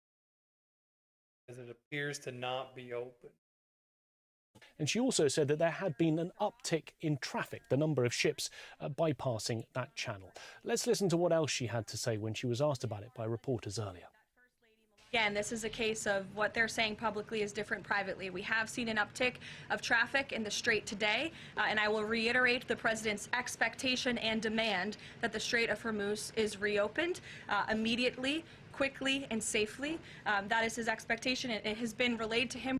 because it appears to not be open. And she also said that there had been an uptick in traffic, the number of ships bypassing that channel. Let's listen to what else she had to say when she was asked about it by reporters earlier. Again, this is a case of what they're saying publicly is different privately. We have seen an uptick of traffic in the Strait today, and I will reiterate the president's expectation and demand that the Strait of Hormuz is reopened immediately, quickly, and safely. That is his expectation. It has been relayed to him.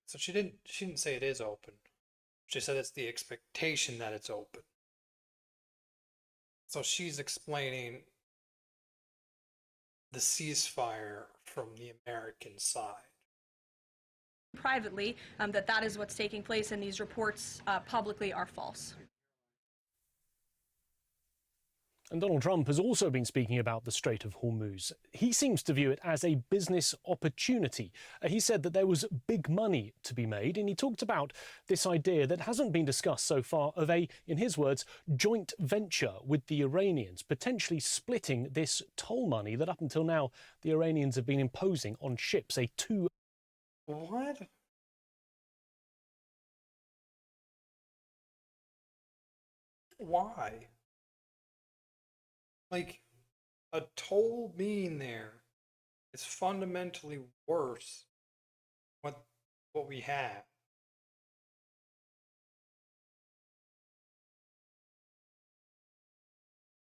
So she didn't say it is open. She said it's the expectation that it's open. So she's explaining the ceasefire from the American side. Privately, that is what's taking place, and these reports publicly are false. And Donald Trump has also been speaking about the Strait of Hormuz. He seems to view it as a business opportunity. He said that there was big money to be made, and he talked about this idea that hasn't been discussed so far of a, in his words, joint venture with the Iranians, potentially splitting this toll money that up until now the Iranians have been imposing on ships, a two... What? Why? Like, a toll being there is fundamentally worse than what we have.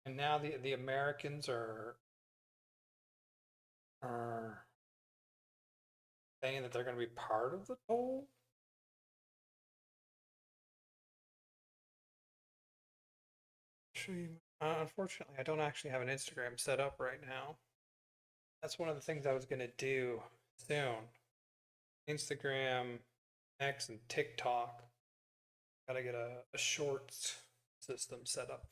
And now the Americans are saying that they're going to be part of the toll? Show you. Unfortunately, I don't actually have an Instagram set up right now. That's one of the things I was going to do soon. Instagram, X, and TikTok. Gotta get a shorts system set up.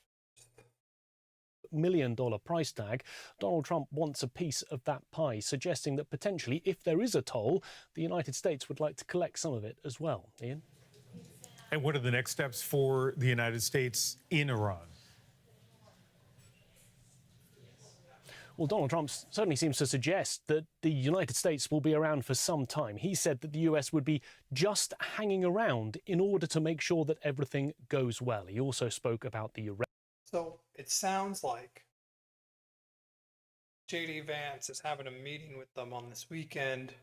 $1 million price tag. Donald Trump wants a piece of that pie, suggesting that potentially, if there is a toll, the United States would like to collect some of it as well. Ian? And what are the next steps for the United States in Iran? Well, Donald Trump certainly seems to suggest that the United States will be around for some time. He said that the US would be just hanging around in order to make sure that everything goes well. He also spoke about the... So it sounds like J.D. Vance is having a meeting with them on this weekend,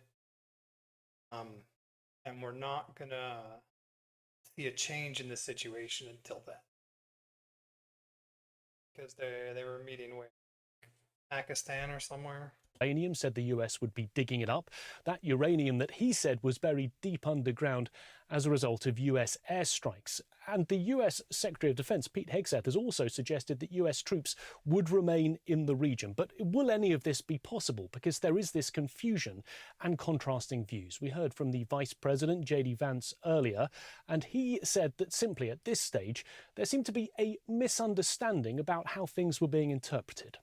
and we're not going to see a change in the situation until then. Because they were meeting with Pakistan or somewhere. Uranium, said the US would be digging it up. That uranium that he said was buried deep underground as a result of US airstrikes. And the US Secretary of Defense, Pete Hegseth, has also suggested that US troops would remain in the region. But will any of this be possible? Because there is this confusion and contrasting views. We heard from the Vice President, J.D. Vance, earlier, and he said that simply at this stage, there seemed to be a misunderstanding about how things were being interpreted.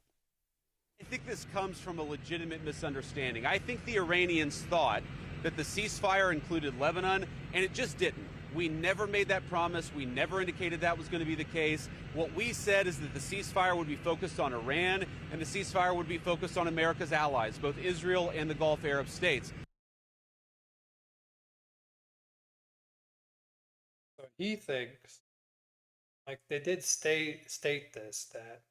I think this comes from a legitimate misunderstanding. I think the Iranians thought that the ceasefire included Lebanon, and it just didn't. We never made that promise. We never indicated that was going to be the case. What we said is that the ceasefire would be focused on Iran, and the ceasefire would be focused on America's allies, both Israel and the Gulf Arab states. So he thinks, like they did state this, that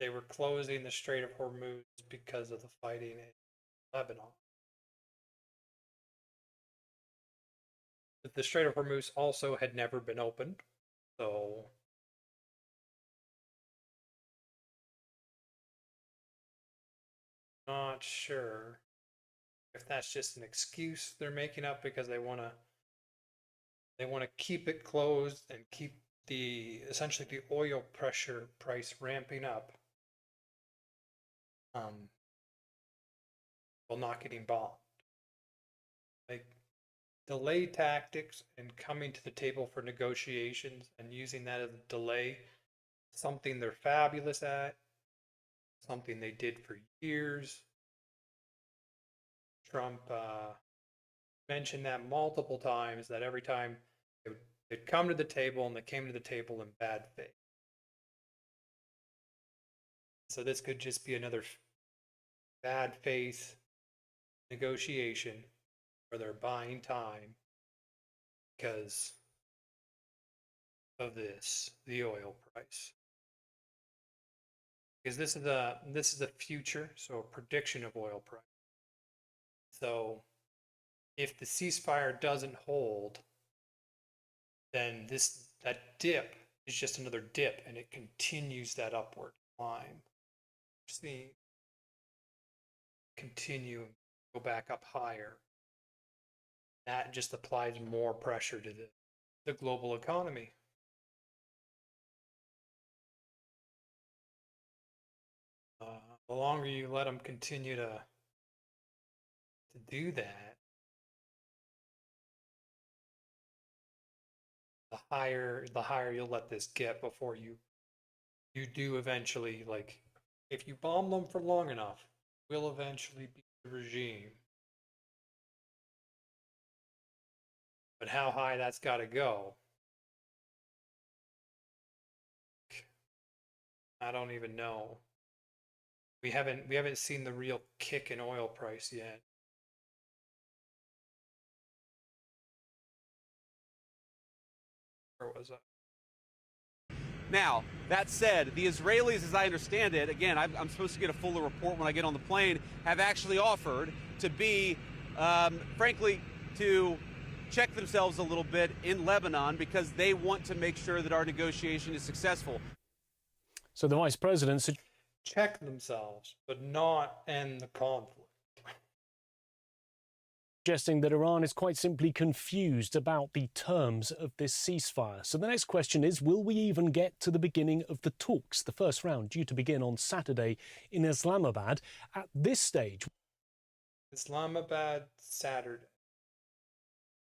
they were closing the Strait of Hormuz because of the fighting in Lebanon. The Strait of Hormuz also had never been opened, so not sure if that's just an excuse they're making up because they want to keep it closed and keep essentially the oil price ramping up. While not getting bombed. Like delay tactics and coming to the table for negotiations and using that as a delay, something they're fabulous at, something they did for years. Trump mentioned that multiple times, that every time they'd come to the table and they came to the table in bad faith. So this could just be another bad faith negotiation where they're buying time because of the oil price. because this is a future, so a prediction of oil price. So if the ceasefire doesn't hold, then that dip is just another dip, and it continues that upward climb. See, continue, go back up higher. That just applies more pressure to the global economy. The longer you let them continue to do that, the higher you'll let this get before you do eventually, like, if you bomb them for long enough, will eventually be the regime. But how high that's got to go, I don't even know. We haven't seen the real kick in oil price yet. Where was I? Now, that said, the Israelis, as I understand it, again, I'm supposed to get a fuller report when I get on the plane, have actually offered to be, frankly, to check themselves a little bit in Lebanon because they want to make sure that our negotiation is successful. So the vice president check themselves, but not end the conflict. Suggesting that Iran is quite simply confused about the terms of this ceasefire. So the next question is, will we even get to the beginning of the talks? The first round due to begin on Saturday in Islamabad. At this stage, Islamabad, Saturday.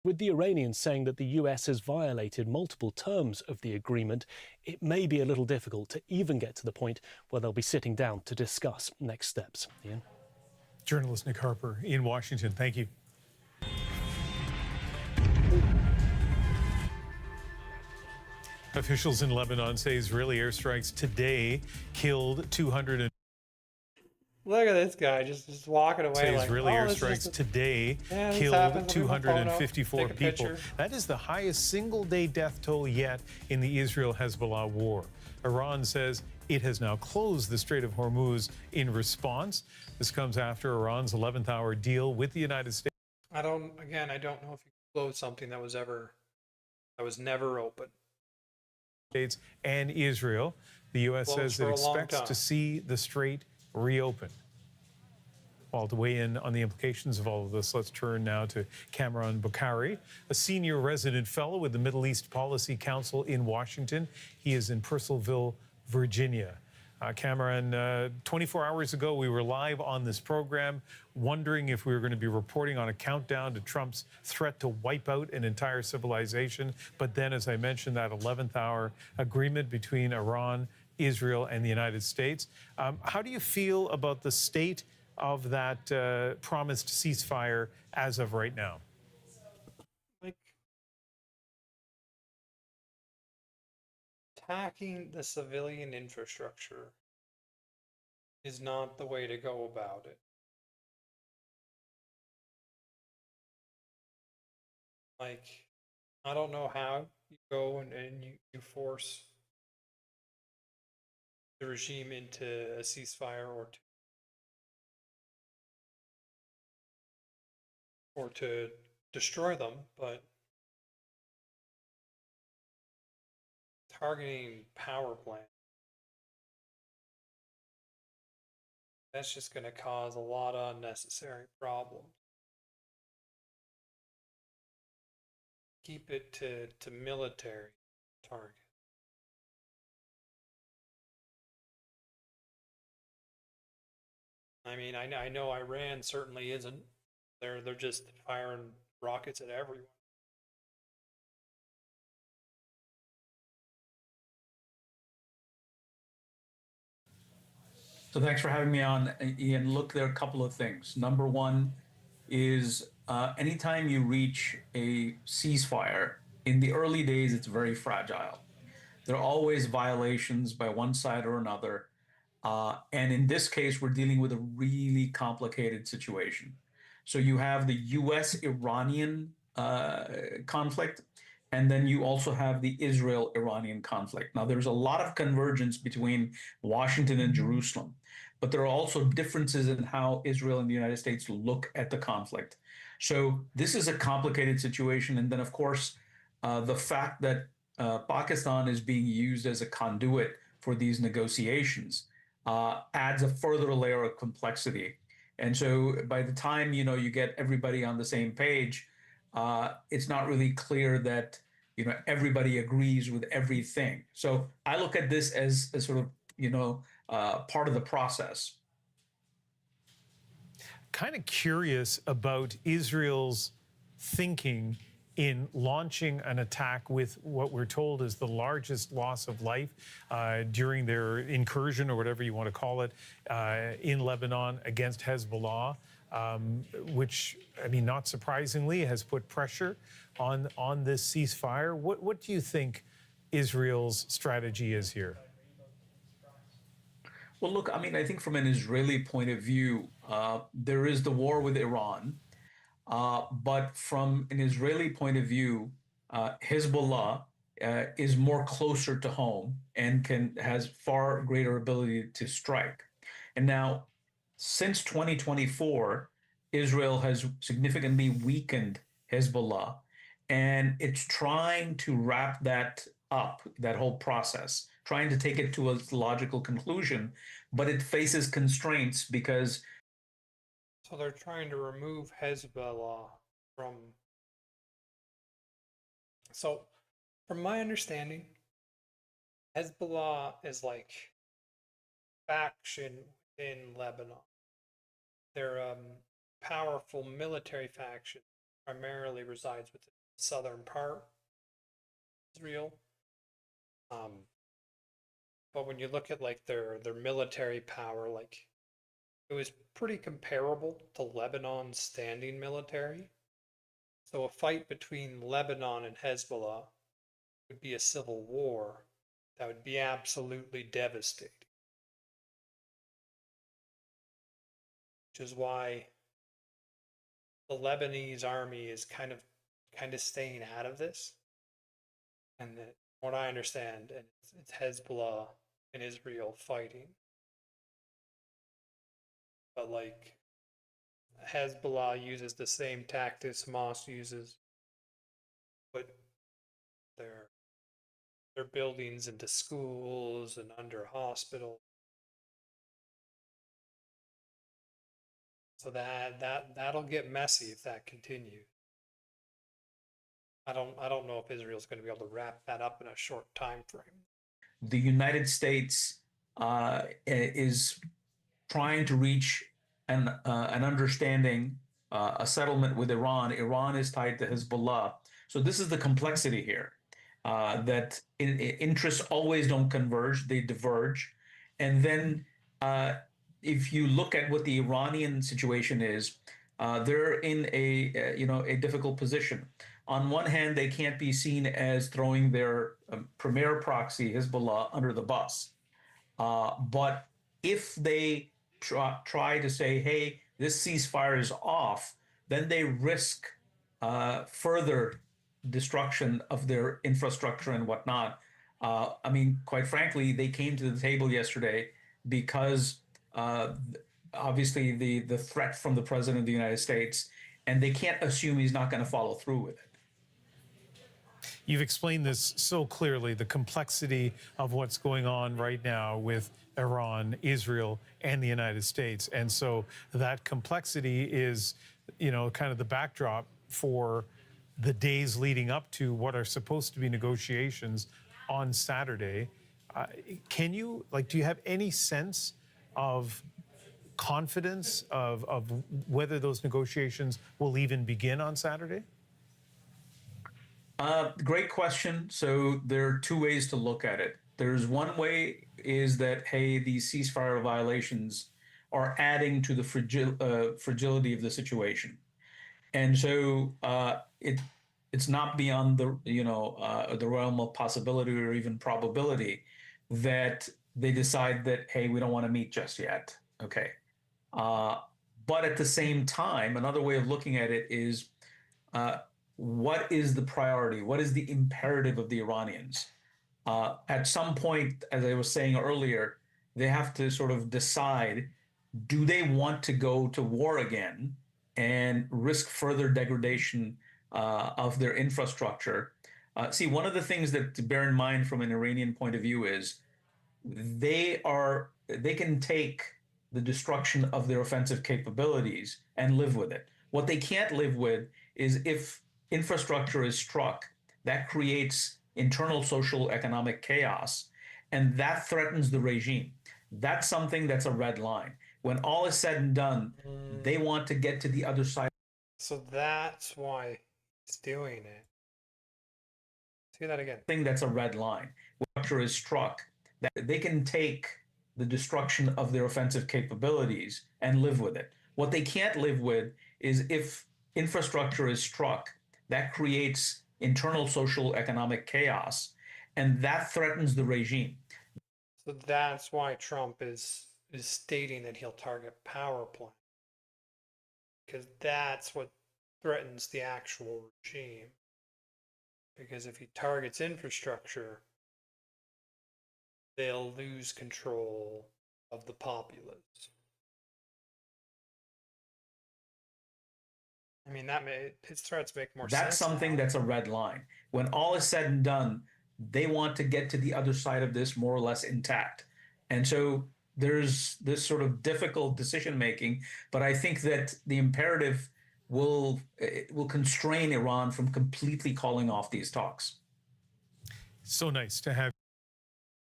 With the Iranians saying that the US has violated multiple terms of the agreement, it may be a little difficult to even get to the point where they'll be sitting down to discuss next steps. Ian? Journalist Nick Harper in Washington. Thank you. Officials in Lebanon say Israeli airstrikes today killed 200. Look at this guy just walking away. Say like, Israeli oh, airstrikes today happens. killed Let me have a 254 photo, take a people. picture. That is the highest single-day death toll yet in the Israel-Hezbollah war. Iran says it has now closed the Strait of Hormuz in response. This comes after Iran's 11th hour deal with the United States. I don't know if you close something that was never open. States and Israel. The U.S. Closed says for it a long expects time. to see the strait reopen. Well, to weigh in on the implications of all of this, let's turn now to Kamran Bokhari, a senior resident fellow with the Middle East Policy Council in Washington. He is in Purcellville, Virginia. Cameron, 24 hours ago, we were live on this program, wondering if we were going to be reporting on a countdown to Trump's threat to wipe out an entire civilization. But then, as I mentioned, that 11th hour agreement between Iran, Israel, and the United States. How do you feel about the state of that promised ceasefire as of right now? Attacking the civilian infrastructure is not the way to go about it. Like, I don't know how you go and you force the regime into a ceasefire or to destroy them, but targeting power plants, that's just going to cause a lot of unnecessary problems. Keep it to military targets. I mean, I know Iran certainly isn't. They're just firing rockets at everyone. So thanks for having me on, Ian. Look, there are a couple of things. Number one is anytime you reach a ceasefire, in the early days, it's very fragile. There are always violations by one side or another. And in this case, we're dealing with a really complicated situation. So you have the US-Iranian conflict, and then you also have the Israel-Iranian conflict. Now, there's a lot of convergence between Washington and Jerusalem, but there are also differences in how Israel and the United States look at the conflict. So this is a complicated situation. And then, of course, the fact that Pakistan is being used as a conduit for these negotiations adds a further layer of complexity. And so by the time, you get everybody on the same page, it's not really clear that, everybody agrees with everything. So I look at this as sort of, part of the process. Kind of curious about Israel's thinking in launching an attack with what we're told is the largest loss of life during their incursion, or whatever you want to call it, in Lebanon against Hezbollah, which, I mean, not surprisingly, has put pressure on this ceasefire. What do you think Israel's strategy is here? Well, look, I mean, I think from an Israeli point of view, there is the war with Iran. But from an Israeli point of view, Hezbollah is more closer to home and has far greater ability to strike. And now, since 2024, Israel has significantly weakened Hezbollah, and it's trying to wrap that up, that whole process, trying to take it to a logical conclusion, but it faces constraints because. So they're trying to remove Hezbollah from. So, from my understanding, Hezbollah is like faction in Lebanon. They're powerful military faction, primarily resides within the southern part of Israel. But when you look at like their military power, like it was pretty comparable to Lebanon's standing military. So a fight between Lebanon and Hezbollah would be a civil war that would be absolutely devastating. Which is why the Lebanese army is kind of staying out of this. And that, what I understand, and it's Hezbollah and Israel fighting. But like Hezbollah uses the same tactics Hamas uses, put their buildings into schools and under hospitals. So that'll get messy if that continues. I don't know if Israel's going to be able to wrap that up in a short time frame. The United States is trying to reach an understanding, a settlement with Iran. Iran is tied to Hezbollah. So this is the complexity here, that interests always don't converge, they diverge. And then if you look at what the Iranian situation is, they're in a difficult position. On one hand, they can't be seen as throwing their premier proxy, Hezbollah, under the bus. But if they try to say, hey, this ceasefire is off, then they risk further destruction of their infrastructure and whatnot. I mean, quite frankly, they came to the table yesterday because obviously the threat from the President of the United States, and they can't assume he's not going to follow through with it. You've explained this so clearly, the complexity of what's going on right now with Iran, Israel, and the United States. And so that complexity is, kind of the backdrop for the days leading up to what are supposed to be negotiations on Saturday. Do you have any sense of confidence of whether those negotiations will even begin on Saturday? Great question. So there are two ways to look at it. There's one way is that, hey, these ceasefire violations are adding to the fragility of the situation. And so it's not beyond the realm of possibility or even probability that they decide that, hey, we don't want to meet just yet. Okay. But at the same time, another way of looking at it is what is the priority? What is the imperative of the Iranians? At some point, as I was saying earlier, they have to sort of decide, do they want to go to war again and risk further degradation of their infrastructure? See, one of the things that to bear in mind from an Iranian point of view is they can take the destruction of their offensive capabilities and live with it. What they can't live with is if infrastructure is struck, that creates internal social economic chaos, and that threatens the regime. That's something that's a red line. When all is said and done, they want to get to the other side. So that's why he's doing it. Say that again. Thing that's a red line. When structure is struck, that they can take the destruction of their offensive capabilities and live with it. What they can't live with is if infrastructure is struck, that creates internal social economic chaos, and that threatens the regime. So that's why Trump is stating that he'll target power plants, because that's what threatens the actual regime. Because if he targets infrastructure, they'll lose control of the populace. I mean, his threats make more sense. That's something that's a red line. When all is said and done, they want to get to the other side of this more or less intact. And so there's this sort of difficult decision making, but I think that the imperative will constrain Iran from completely calling off these talks. So nice to have.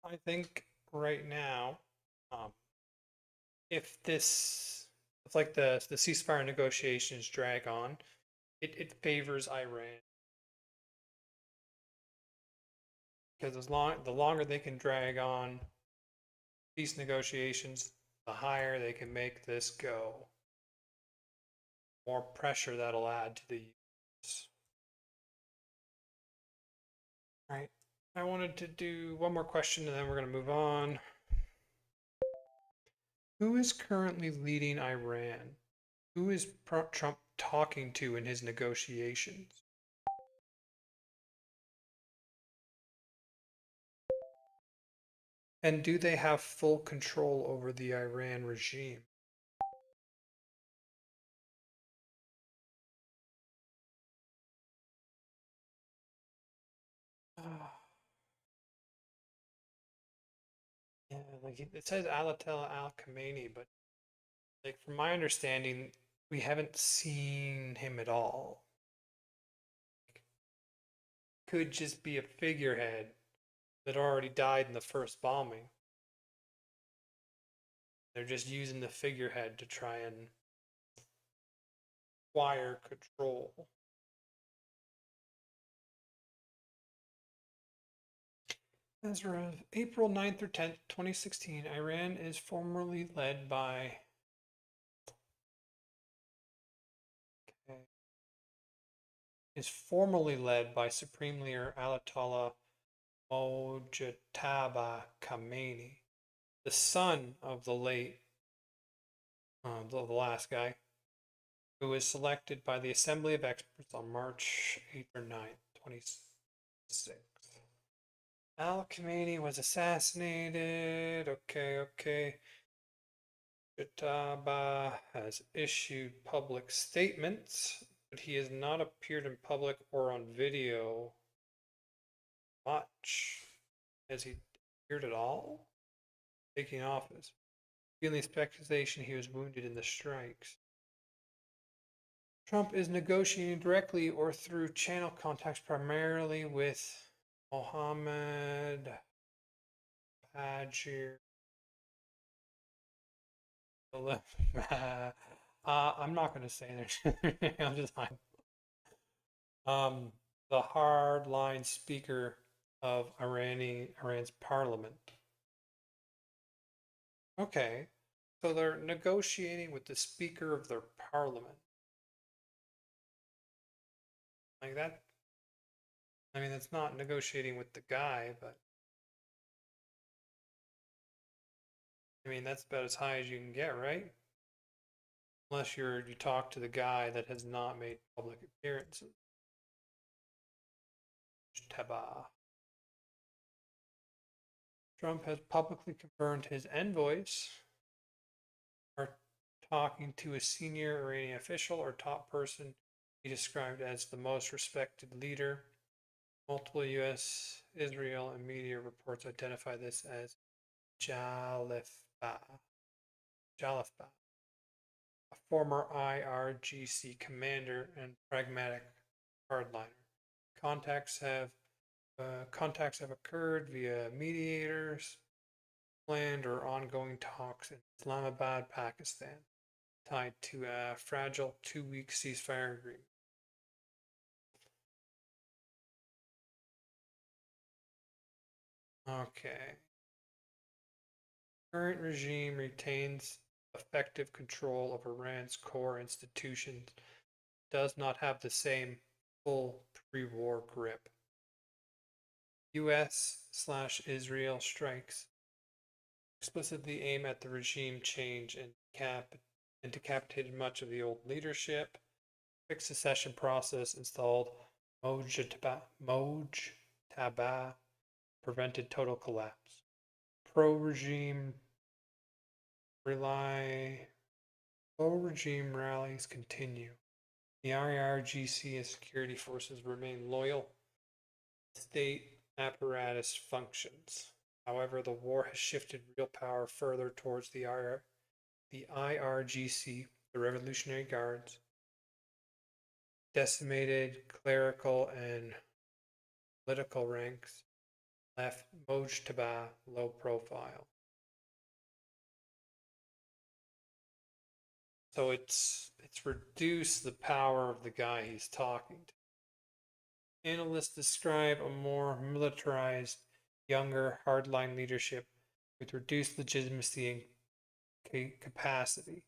I think right now, if like the ceasefire negotiations drag on, it favors Iran. Because the longer they can drag on peace negotiations, the higher they can make this go. More pressure that'll add to the US. All right. I wanted to do one more question and then we're going to move on. Who is currently leading Iran? Who is Trump talking to in his negotiations? And do they have full control over the Iran regime? Yeah, like it says Ayatollah al-Khamenei, but like from my understanding, we haven't seen him at all. Could just be a figurehead that already died in the first bombing. They're just using the figurehead to try and acquire control. As of April 9th or 10th, 2016, Iran is formerly led by Supreme Leader Ayatollah Mojtaba Khamenei, the son of the late, the last guy, who was selected by the Assembly of Experts on March 8th or 9th, 2006. Al-Khamenei was assassinated. Okay. Mojtaba has issued public statements, but he has not appeared in public or on video much. Has he appeared at all? Taking office. Feeling speculation he was wounded in the strikes. Trump is negotiating directly or through channel contacts primarily with Mohammed Bajir. I'm not going to say their I'll just hide. The hardline speaker of Iran's parliament. Okay, so they're negotiating with the speaker of their parliament. Like that. I mean, it's not negotiating with the guy, but I mean, that's about as high as you can get, right? Unless you talk to the guy that has not made public appearances. Mojtaba. Trump has publicly confirmed his envoys are talking to a senior Iranian official or top person he described as the most respected leader. Multiple U.S., Israel, and media reports identify this as Jalifba, a former IRGC commander and pragmatic hardliner. Contacts have occurred via mediators, planned or ongoing talks in Islamabad, Pakistan, tied to a fragile 2-week ceasefire agreement. Okay. Current regime retains effective control of Iran's core institutions, does not have the same full pre-war grip. US/Israel strikes explicitly aim at the regime change and decapitated much of the old leadership. Quick succession process installed Mojtaba, prevented total collapse. Pro-regime rallies continue. The IRGC and security forces remain loyal. State apparatus functions. However, the war has shifted real power further towards the IRGC, the Revolutionary Guards, decimated clerical and political ranks, left Mojtaba low profile. So it's reduced the power of the guy he's talking to. Analysts describe a more militarized, younger, hardline leadership with reduced legitimacy and capacity.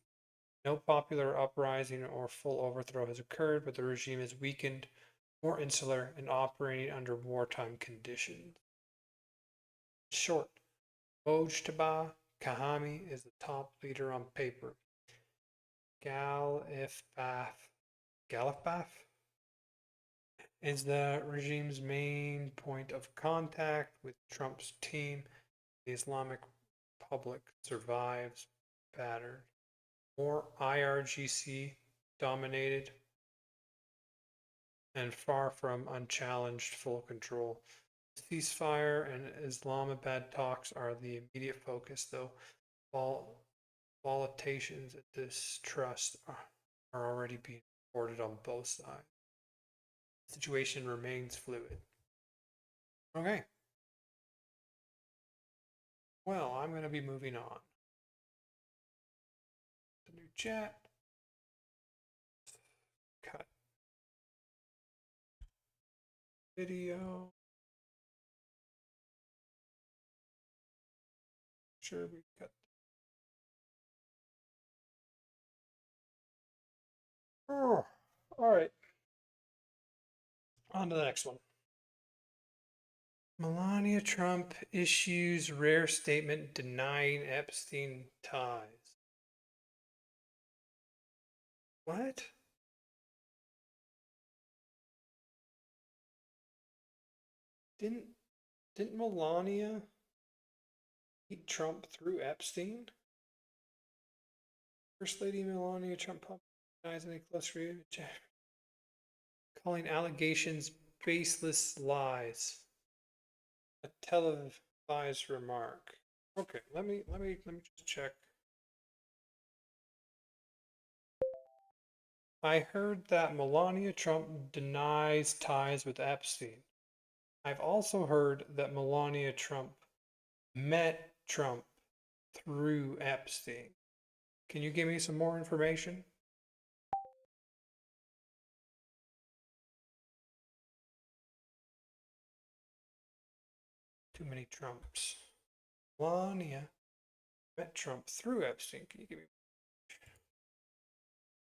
No popular uprising or full overthrow has occurred, but the regime is weakened, more insular, and operating under wartime conditions. In short, Mojtaba Kahami is the top leader on paper. Galifbaf is the regime's main point of contact with Trump's team. The Islamic Republic survives battered. More IRGC dominated and far from unchallenged full control. Ceasefire and Islamabad talks are the immediate focus, though volatiles and distrust are already being reported on both sides. The situation remains fluid. Okay. Well, I'm going to be moving on. The new chat. Cut. Video. Sure, we cut. Oh, all right. On to the next one. Melania Trump issues rare statement denying Epstein ties. What? Didn't Melania meet Trump through Epstein? First Lady Melania Trump denies any close relationship, calling allegations baseless lies. A televised remark. Okay, let me just check. I heard that Melania Trump denies ties with Epstein. I've also heard that Melania Trump met Trump through Epstein. Can you give me some more information? Too many Trumps. Melania met Trump through Epstein. Can you give me?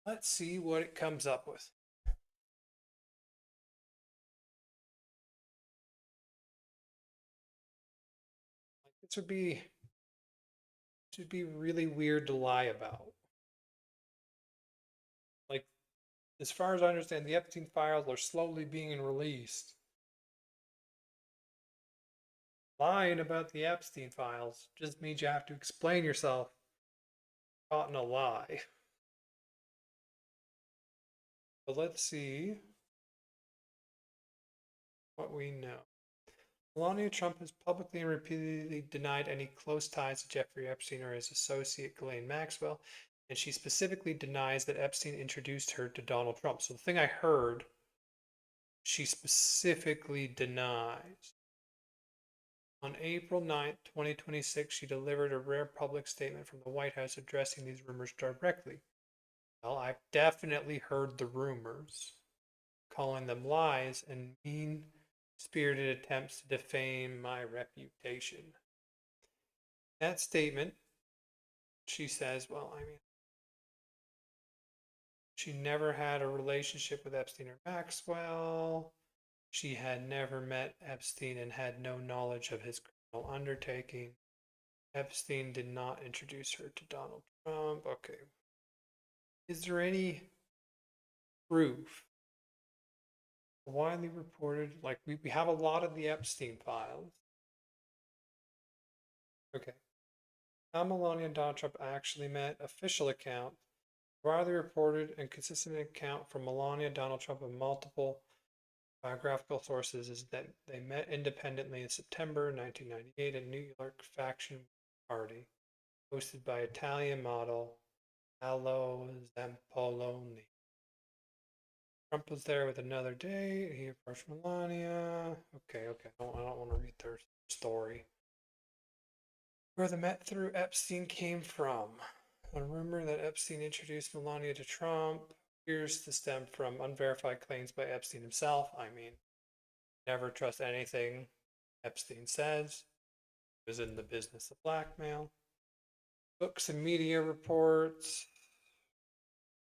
Let's see what it comes up with. This would be really weird to lie about. Like, as far as I understand, the Epstein files are slowly being released. lying about the Epstein files. Just means you have to explain yourself. Caught in a lie. But let's see what we know. Melania Trump has publicly and repeatedly denied any close ties to Jeffrey Epstein or his associate Ghislaine Maxwell, and she specifically denies that Epstein introduced her to Donald Trump. So the thing I heard, she specifically denies. On April 9th, 2026, she delivered a rare public statement from the White House addressing these rumors directly. Well, I've definitely heard the rumors, calling them lies and mean-spirited attempts to defame my reputation. That statement, she says, well, I mean, she never had a relationship with Epstein or Maxwell. She had never met Epstein and had no knowledge of his criminal undertaking. Epstein did not introduce her to Donald Trump. Okay. Is there any proof? Widely reported, like we have a lot of the Epstein files. Okay. How Melania and Donald Trump actually met, official account, widely reported and consistent account from Melania and Donald Trump and multiple biographical sources is that they met independently in September 1998 at New York faction party hosted by Italian model Paolo Zampoloni. Trump was there with another date. He approached Melania. Okay. I don't want to read their story. Where the met through Epstein came from. A rumor that Epstein introduced Melania to Trump appears to stem from unverified claims by Epstein himself. I mean, never trust anything Epstein says. He was in the business of blackmail. Books and media reports.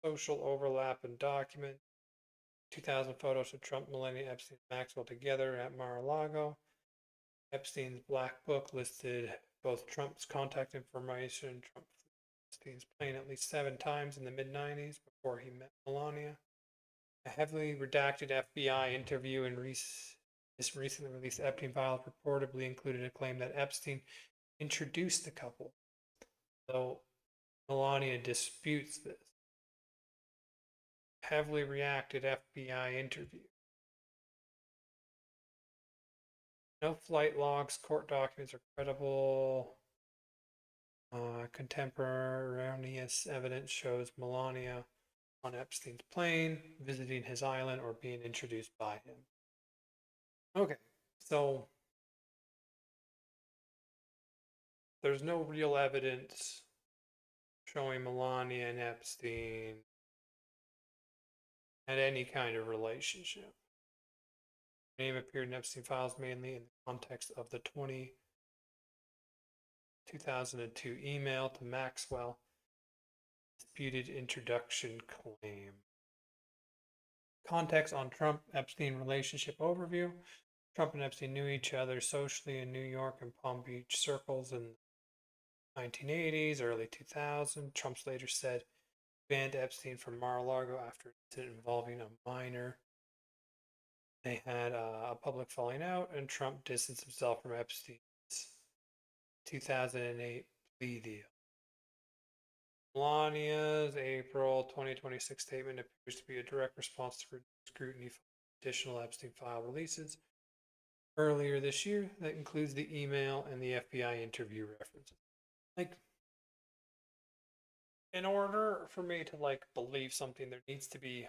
Social overlap in documents. 2000 photos of Trump, Melania, Epstein, and Maxwell together at Mar-a-Lago. Epstein's black book listed both Trump's contact information and Epstein's plane at least 7 times in the mid-90s before he met Melania. A heavily redacted FBI interview in this recently released Epstein files reportedly included a claim that Epstein introduced the couple, though Melania disputes this. Heavily reacted FBI interview. No flight logs, court documents are credible. Contemporaneous evidence shows Melania on Epstein's plane, visiting his island, or being introduced by him. Okay, so there's no real evidence showing Melania and Epstein had any kind of relationship. Her name appeared in Epstein files mainly in the context of the 2002 email to Maxwell disputed introduction claim. Context on Trump-Epstein relationship overview. Trump and Epstein knew each other socially in New York and Palm Beach circles in the 1980s, early 2000s. Trump later said banned Epstein from Mar-a-Lago after an incident involving a minor. They had a public falling out, and Trump distanced himself from Epstein's 2008 plea deal. Melania's April 2026 statement appears to be a direct response to scrutiny for additional Epstein file releases earlier this year that includes the email and the FBI interview references. Like, in order for me to believe something, there needs to be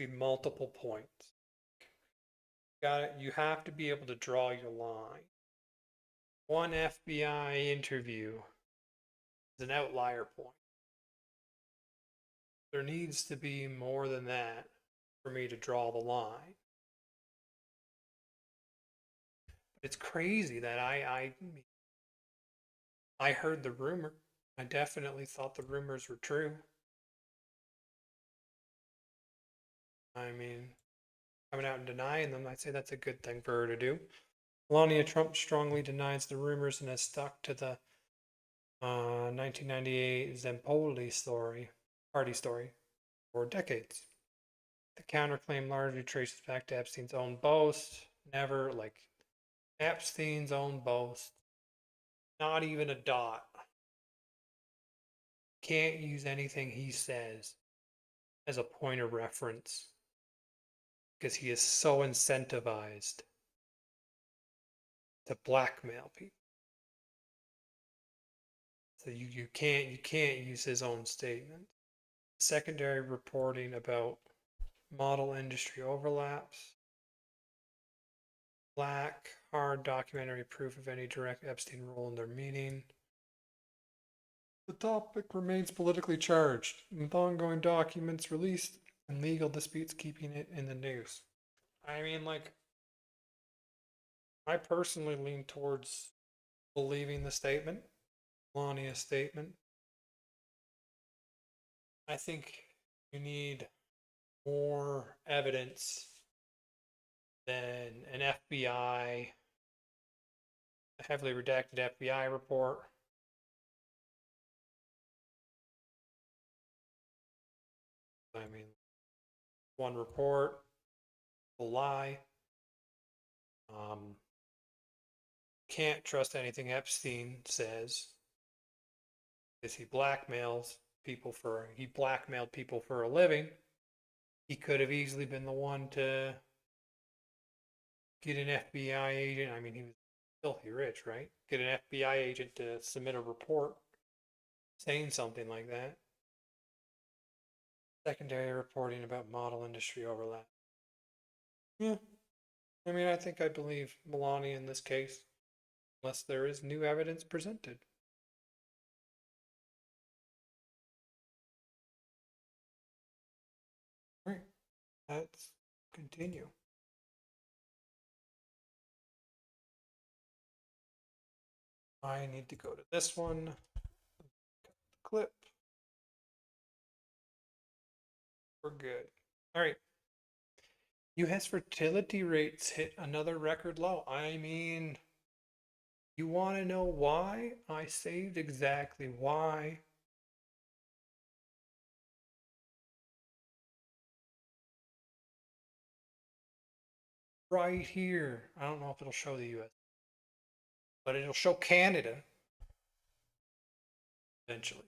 multiple points. You have to be able to draw your line. One FBI interview is an outlier point. There needs to be more than that for me to draw the line. But it's crazy that I heard the rumor. I definitely thought the rumors were true. I mean, coming out and denying them, I'd say that's a good thing for her to do. Melania Trump strongly denies the rumors and has stuck to the 1998 Zampoloni party story for decades. The counterclaim largely traces back to Epstein's own boast. Never, Epstein's own boast. Not even a dot. Can't use anything he says as a point of reference because he is so incentivized to blackmail people. So you can't use his own statement. Secondary reporting about model industry overlaps. Lack hard documentary proof of any direct Epstein role in their meeting. The topic remains politically charged, with ongoing documents released and legal disputes keeping it in the news. I mean, like, I personally lean towards believing the statement, Melania's statement. I think you need more evidence than an FBI, a heavily redacted FBI report. I mean, one report, a lie. Can't trust anything Epstein says because he blackmailed people for a living. He could have easily been the one to get an FBI agent. I mean, he was filthy rich, right? Get an FBI agent to submit a report saying something like that. Secondary reporting about model industry overlap. Yeah. I mean, I think I believe Melania in this case, unless there is new evidence presented. All right. Let's continue. I need to go to this one. Clip. We're good. All right. U.S. fertility rates hit another record low. I mean, you want to know why? I saved exactly why. Right here. I don't know if it'll show the U.S., but it'll show Canada eventually.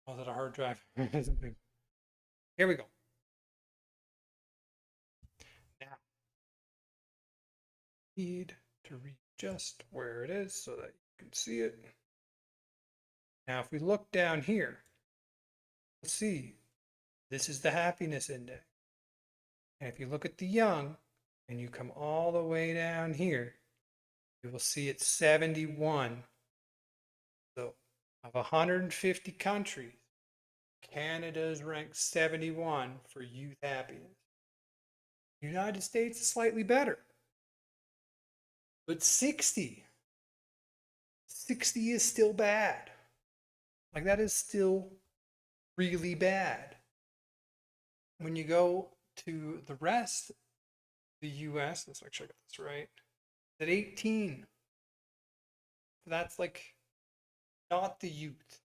Oh, is that a hard drive? Here we go. Now, need to readjust where it is so that you can see it. Now, if we look down here, we'll see this is the happiness index. And if you look at the young and you come all the way down here, you will see it's 71. So, of 150 countries, Canada is ranked 71 for youth happiness. The United States is slightly better. But 60 is still bad. Like, that is still really bad. When you go to the rest of the US, let's make sure I got this right, at 18. That's like not the youth.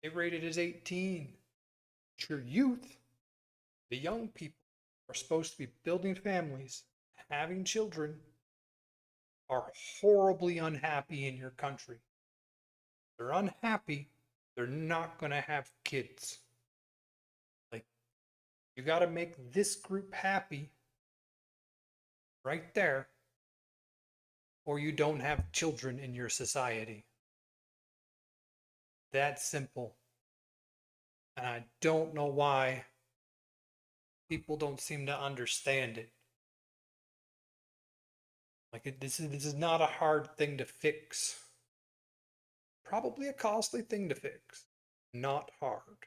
They rated as 18. It's your youth, the young people are supposed to be building families, having children, are horribly unhappy in your country. They're unhappy, they're not going to have kids. Like, you got to make this group happy right there, or you don't have children in your society. That simple. And I don't know why people don't seem to understand it. Like, this is not a hard thing to fix. Probably a costly thing to fix. Not hard.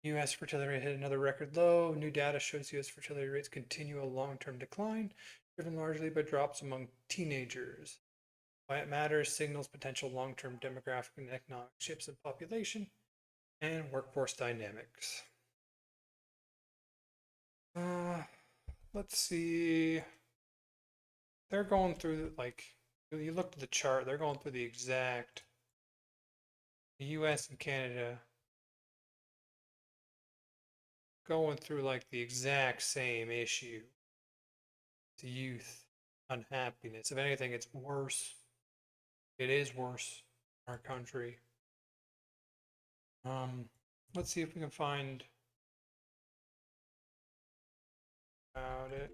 U.S. fertility rate hit another record low. New data shows U.S. fertility rates continue a long-term decline, driven largely by drops among teenagers. Why it matters signals potential long-term demographic and economic shifts in population and workforce dynamics. Let's see. They're going through, like, you look at the chart, they're going through the exact, the US and Canada going through like the exact same issue. youth unhappiness. If anything, it's worse. It is worse in our country. Let's see if we can find about it.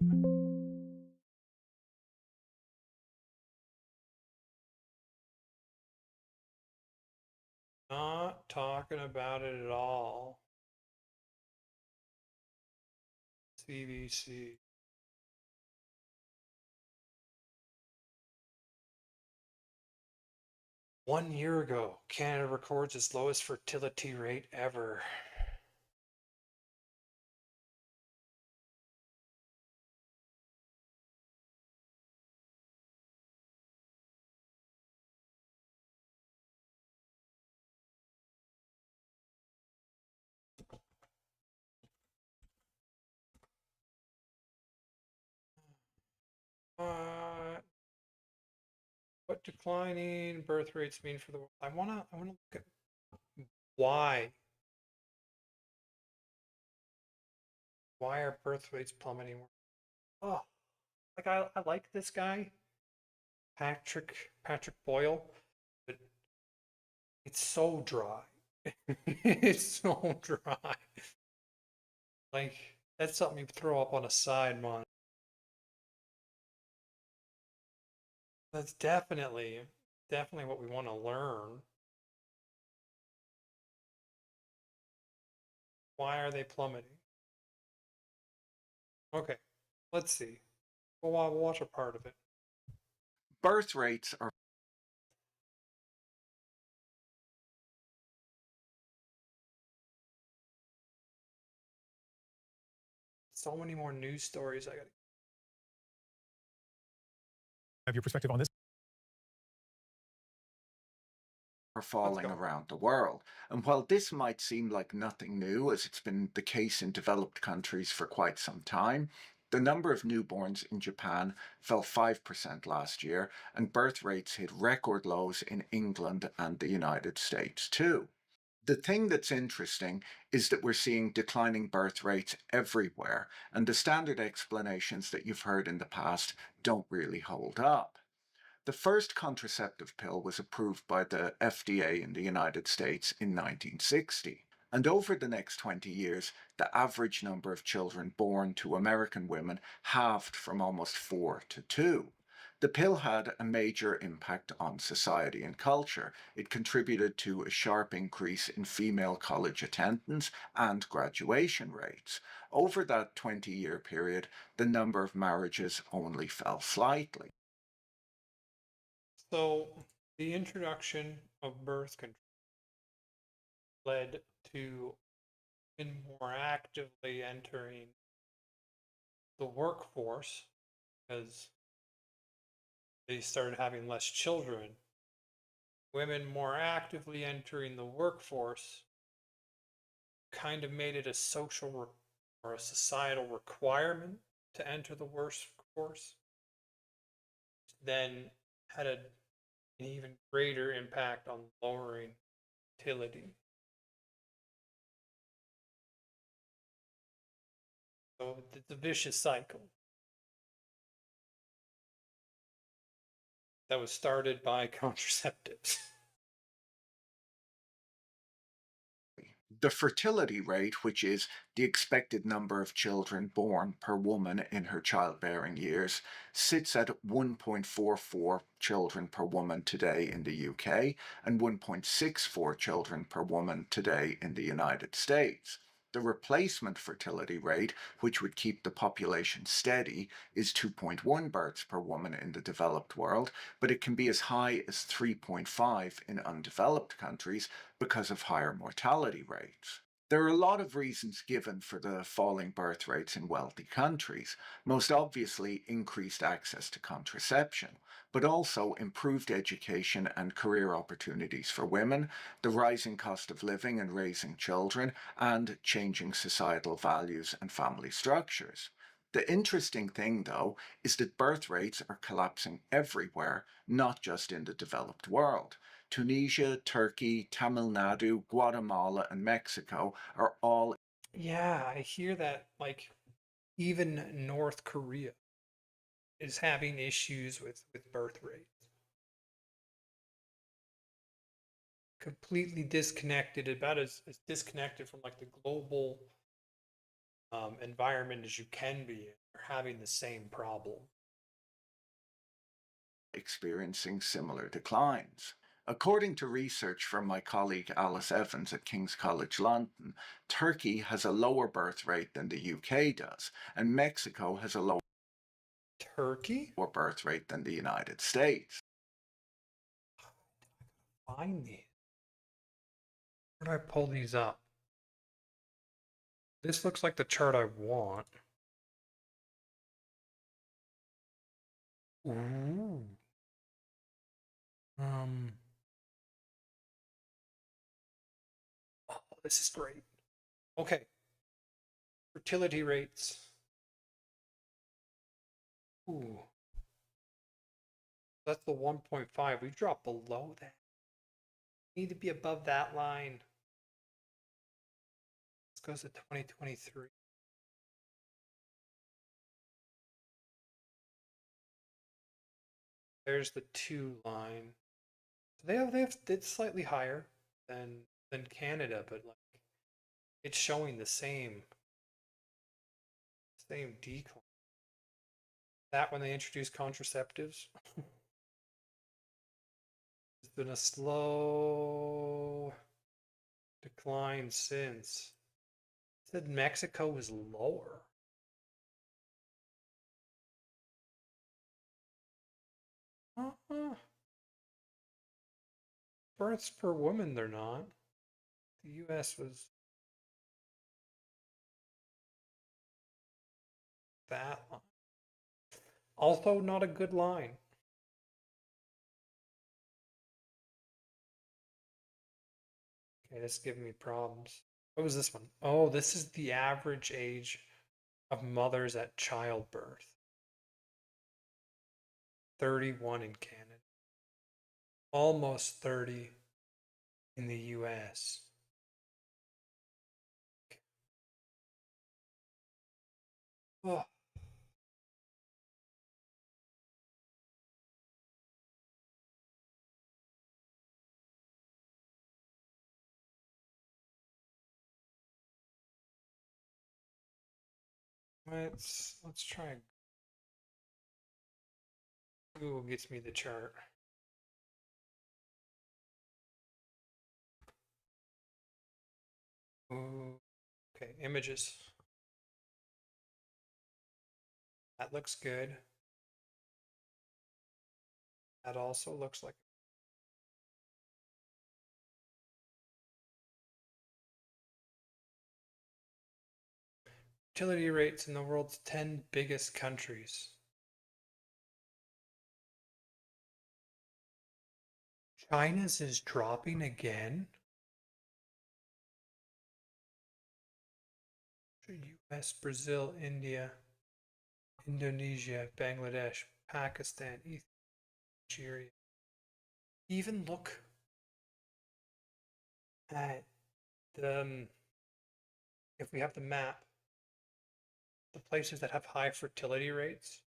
Not talking about it at all. CBC. One year ago, Canada records its lowest fertility rate ever. What declining birth rates mean for the world? I wanna look at why. Why are birth rates plummeting? Oh, like I like this guy, Patrick Boyle, but it's so dry. It's so dry. Like that's something you throw up on a side monitor. That's definitely what we want to learn. Why are they plummeting? Okay, let's see. Well, I'll watch a part of it. Birth rates are So many more news stories I got. Have your perspective on this? are falling around the world. And while this might seem like nothing new, as it's been the case in developed countries for quite some time, the number of newborns in Japan fell 5% last year, and birth rates hit record lows in England and the United States too. The thing that's interesting is that we're seeing declining birth rates everywhere, and the standard explanations that you've heard in the past don't really hold up. The first contraceptive pill was approved by the FDA in the United States in 1960. And over the next 20 years, the average number of children born to American women halved from almost 4 to 2. The pill had a major impact on society and culture. It contributed to a sharp increase in female college attendance and graduation rates. Over that 20-year period, the number of marriages only fell slightly. So the introduction of birth control led to women more actively entering the workforce because they started having less children. Women more actively entering the workforce kind of made it a social or a societal requirement to enter the workforce. Then had an even greater impact on lowering fertility. So it's a vicious cycle that was started by contraceptives. The fertility rate, which is the expected number of children born per woman in her childbearing years, sits at 1.44 children per woman today in the UK and 1.64 children per woman today in the United States. The replacement fertility rate, which would keep the population steady, is 2.1 births per woman in the developed world, but it can be as high as 3.5 in undeveloped countries because of higher mortality rates. There are a lot of reasons given for the falling birth rates in wealthy countries, most obviously increased access to contraception, but also improved education and career opportunities for women, the rising cost of living and raising children, and changing societal values and family structures. The interesting thing, though, is that birth rates are collapsing everywhere, not just in the developed world. Tunisia, Turkey, Tamil Nadu, Guatemala, and Mexico are all. Yeah, I hear that, like, even North Korea. is having issues with birth rates. Completely disconnected, about as disconnected from like the global environment as you can be. Are having the same problem. Experiencing similar declines. According to research from my colleague Alice Evans at King's College London, Turkey has a lower birth rate than the UK does, and Mexico has a lower birth rate than the United States. Find these. Where do I pull these up? This looks like the chart I want. Ooh. Oh, this is great. Okay. Fertility rates. Ooh. That's the 1.5. We've dropped below that. Need to be above that line. Let's go to 2023. There's the 2 line. So it's slightly higher than Canada, but like it's showing the same decline. That when they introduced contraceptives. It's been a slow decline since. It said Mexico was lower. Births per woman, they're not. The US was that line. Also, not a good line. Okay, that's giving me problems. What was this one? Oh, this is the average age of mothers at childbirth. 31 in Canada. Almost 30 in the US. Oh. Let's try. Google gets me the chart. Ooh, okay, images. That looks good. That also looks like. Fertility rates in the world's 10 biggest countries. China's is dropping again. US, Brazil, India, Indonesia, Bangladesh, Pakistan, Ethiopia, Nigeria. Even look at the, if we have the map, the places that have high fertility rates.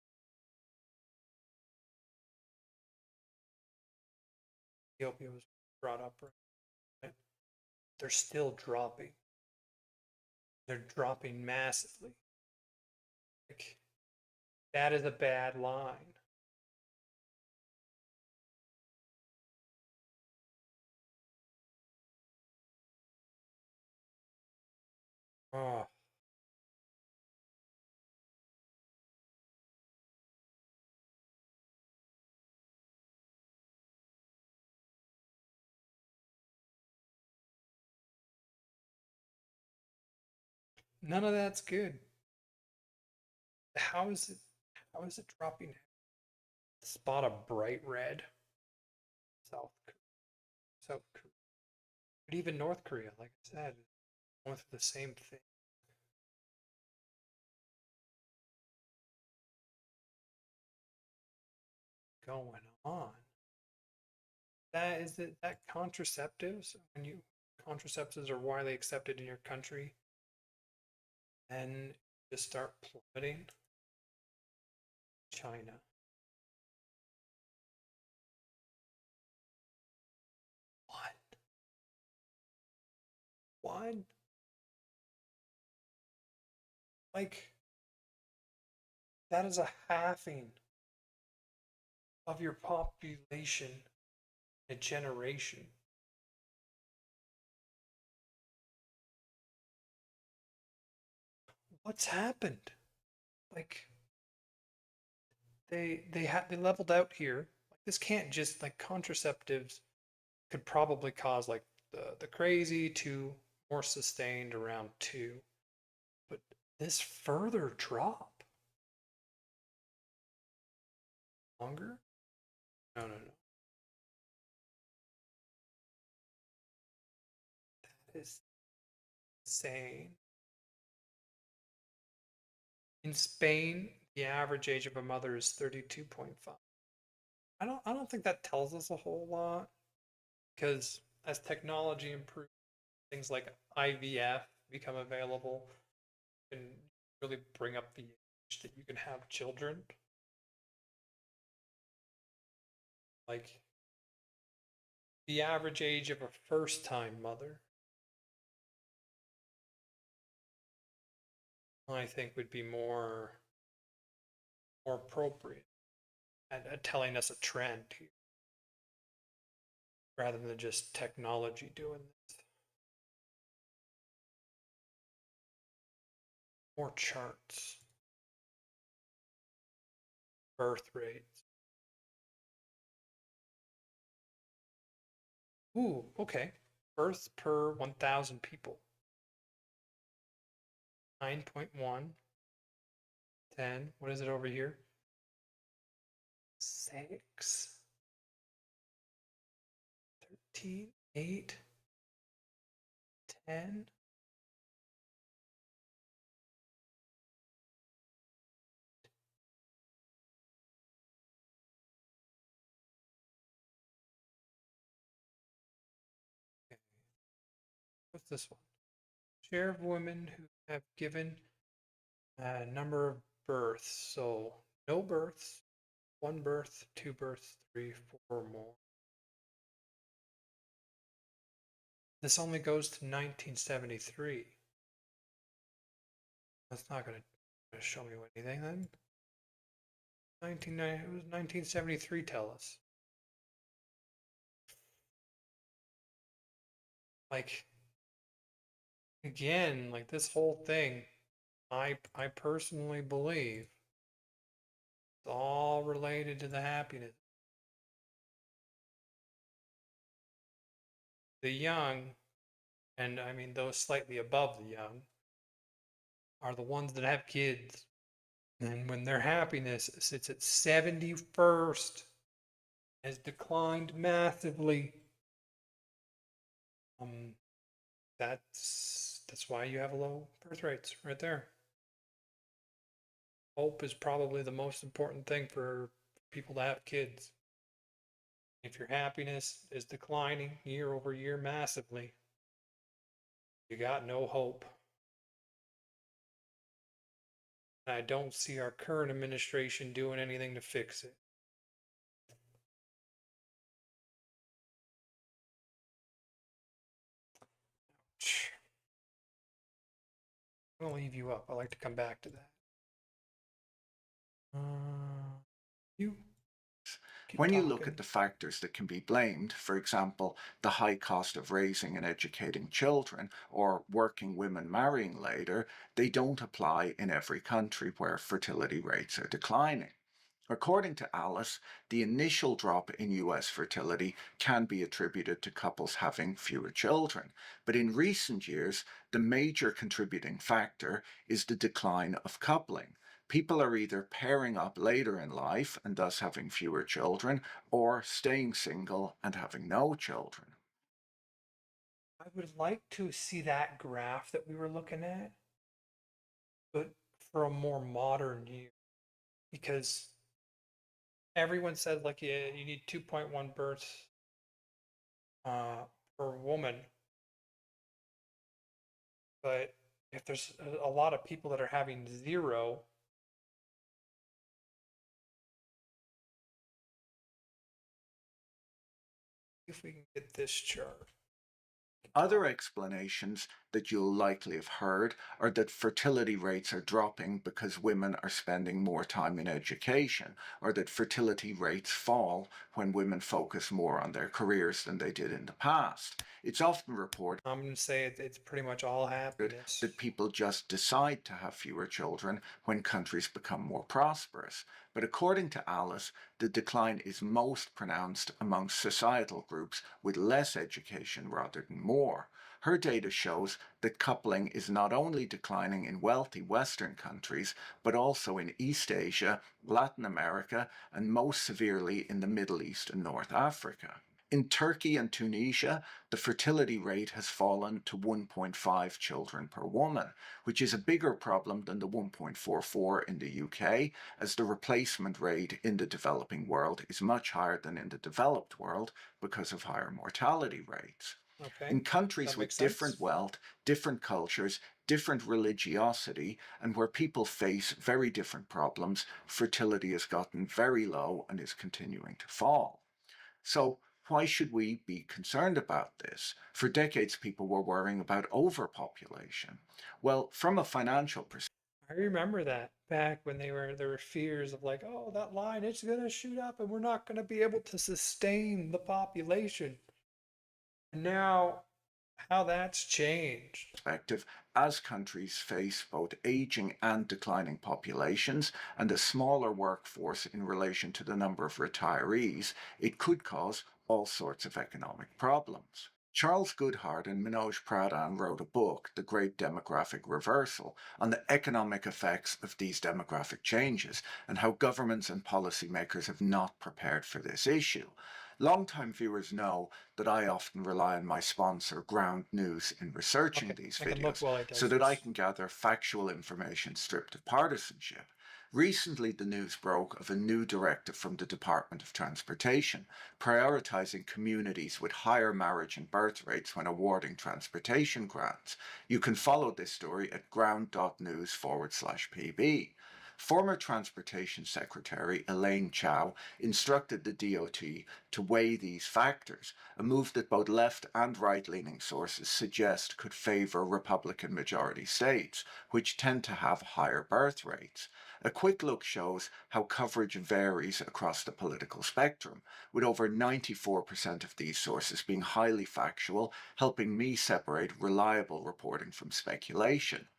Ethiopia was brought up, right? They're still dropping. They're dropping massively. Like, that is a bad line. Oh. None of that's good. How is it dropping? Spot of bright red. South Korea. But even North Korea, like I said, going through the same thing. Going on. That is it. That contraceptives, when contraceptives are widely accepted in your country, and just start plummeting. China. One. Like, that is a halving of your population in a generation. What's happened? Like, they leveled out here. Like, this can't just, like, contraceptives could probably cause like the crazy to more sustained around 2. But this further drop longer? No. That is insane. In Spain, the average age of a mother is 32.5. I don't think that tells us a whole lot, because as technology improves, things like IVF become available and really bring up the age that you can have children. Like, the average age of a first-time mother, I think, would be more appropriate at telling us a trend here, rather than just technology doing this. More charts. Birth rates. Ooh, okay. Births per 1,000 people. 9.1. 10. What is it over here? 6. 13. 8. 10. What's this one? Share of women who have given a number of births. So no births, 1 birth, 2 births, 3, 4 or more. This only goes to 1973. That's not going to show me anything then. What does 1973 tell us? Like, again, like this whole thing, I personally believe it's all related to the happiness. The young, and I mean those slightly above the young, are the ones that have kids. And when their happiness sits at 71st, has declined massively. That's why you have low birth rates right there. Hope is probably the most important thing for people to have kids. If your happiness is declining year over year massively, you got no hope. I don't see our current administration doing anything to fix it. I'm gonna leave you up. I like to come back to that. When you look at the factors that can be blamed, for example, the high cost of raising and educating children, or working women marrying later, they don't apply in every country where fertility rates are declining. According to Alice, the initial drop in US fertility can be attributed to couples having fewer children, but in recent years, the major contributing factor is the decline of coupling. People are either pairing up later in life and thus having fewer children, or staying single and having no children. I would like to see that graph that we were looking at, but for a more modern year, because everyone said like you need 2.1 births per woman, but if there's a lot of people that are having 0, if we can get this chart. Other explanations that you'll likely have heard are that fertility rates are dropping because women are spending more time in education, or that fertility rates fall when women focus more on their careers than they did in the past. It's often reported I'm going to say it's pretty much all happiness. that people just decide to have fewer children when countries become more prosperous. But according to Alice, the decline is most pronounced among societal groups with less education rather than more. Her data shows that coupling is not only declining in wealthy Western countries, but also in East Asia, Latin America, and most severely in the Middle East and North Africa. In Turkey and Tunisia, the fertility rate has fallen to 1.5 children per woman, which is a bigger problem than the 1.44 in the UK, as the replacement rate in the developing world is much higher than in the developed world because of higher mortality rates. Okay. In countries That with makes different sense. wealth, different cultures, different religiosity, and where people face very different problems, fertility has gotten very low and is continuing to fall. So, why should we be concerned about this? For decades, people were worrying about overpopulation. Well, from a financial perspective, I remember that back when there were fears of like, oh, that line, it's gonna shoot up and we're not gonna be able to sustain the population. And now how that's changed. as countries face both aging and declining populations and a smaller workforce in relation to the number of retirees, it could cause all sorts of economic problems. Charles Goodhart and Manoj Pradhan wrote a book, The Great Demographic Reversal, on the economic effects of these demographic changes and how governments and policymakers have not prepared for this issue. Longtime viewers know that I often rely on my sponsor, Ground News, in researching these I can look videos while it does so that I this. can gather factual information stripped of partisanship. Recently, the news broke of a new directive from the Department of Transportation, prioritizing communities with higher marriage and birth rates when awarding transportation grants. You can follow this story at ground.news/PB. Former Transportation Secretary Elaine Chao instructed the DOT to weigh these factors, a move that both left and right-leaning sources suggest could favor Republican majority states, which tend to have higher birth rates. A quick look shows how coverage varies across the political spectrum, with over 94% of these sources being highly factual, helping me separate reliable reporting from speculation.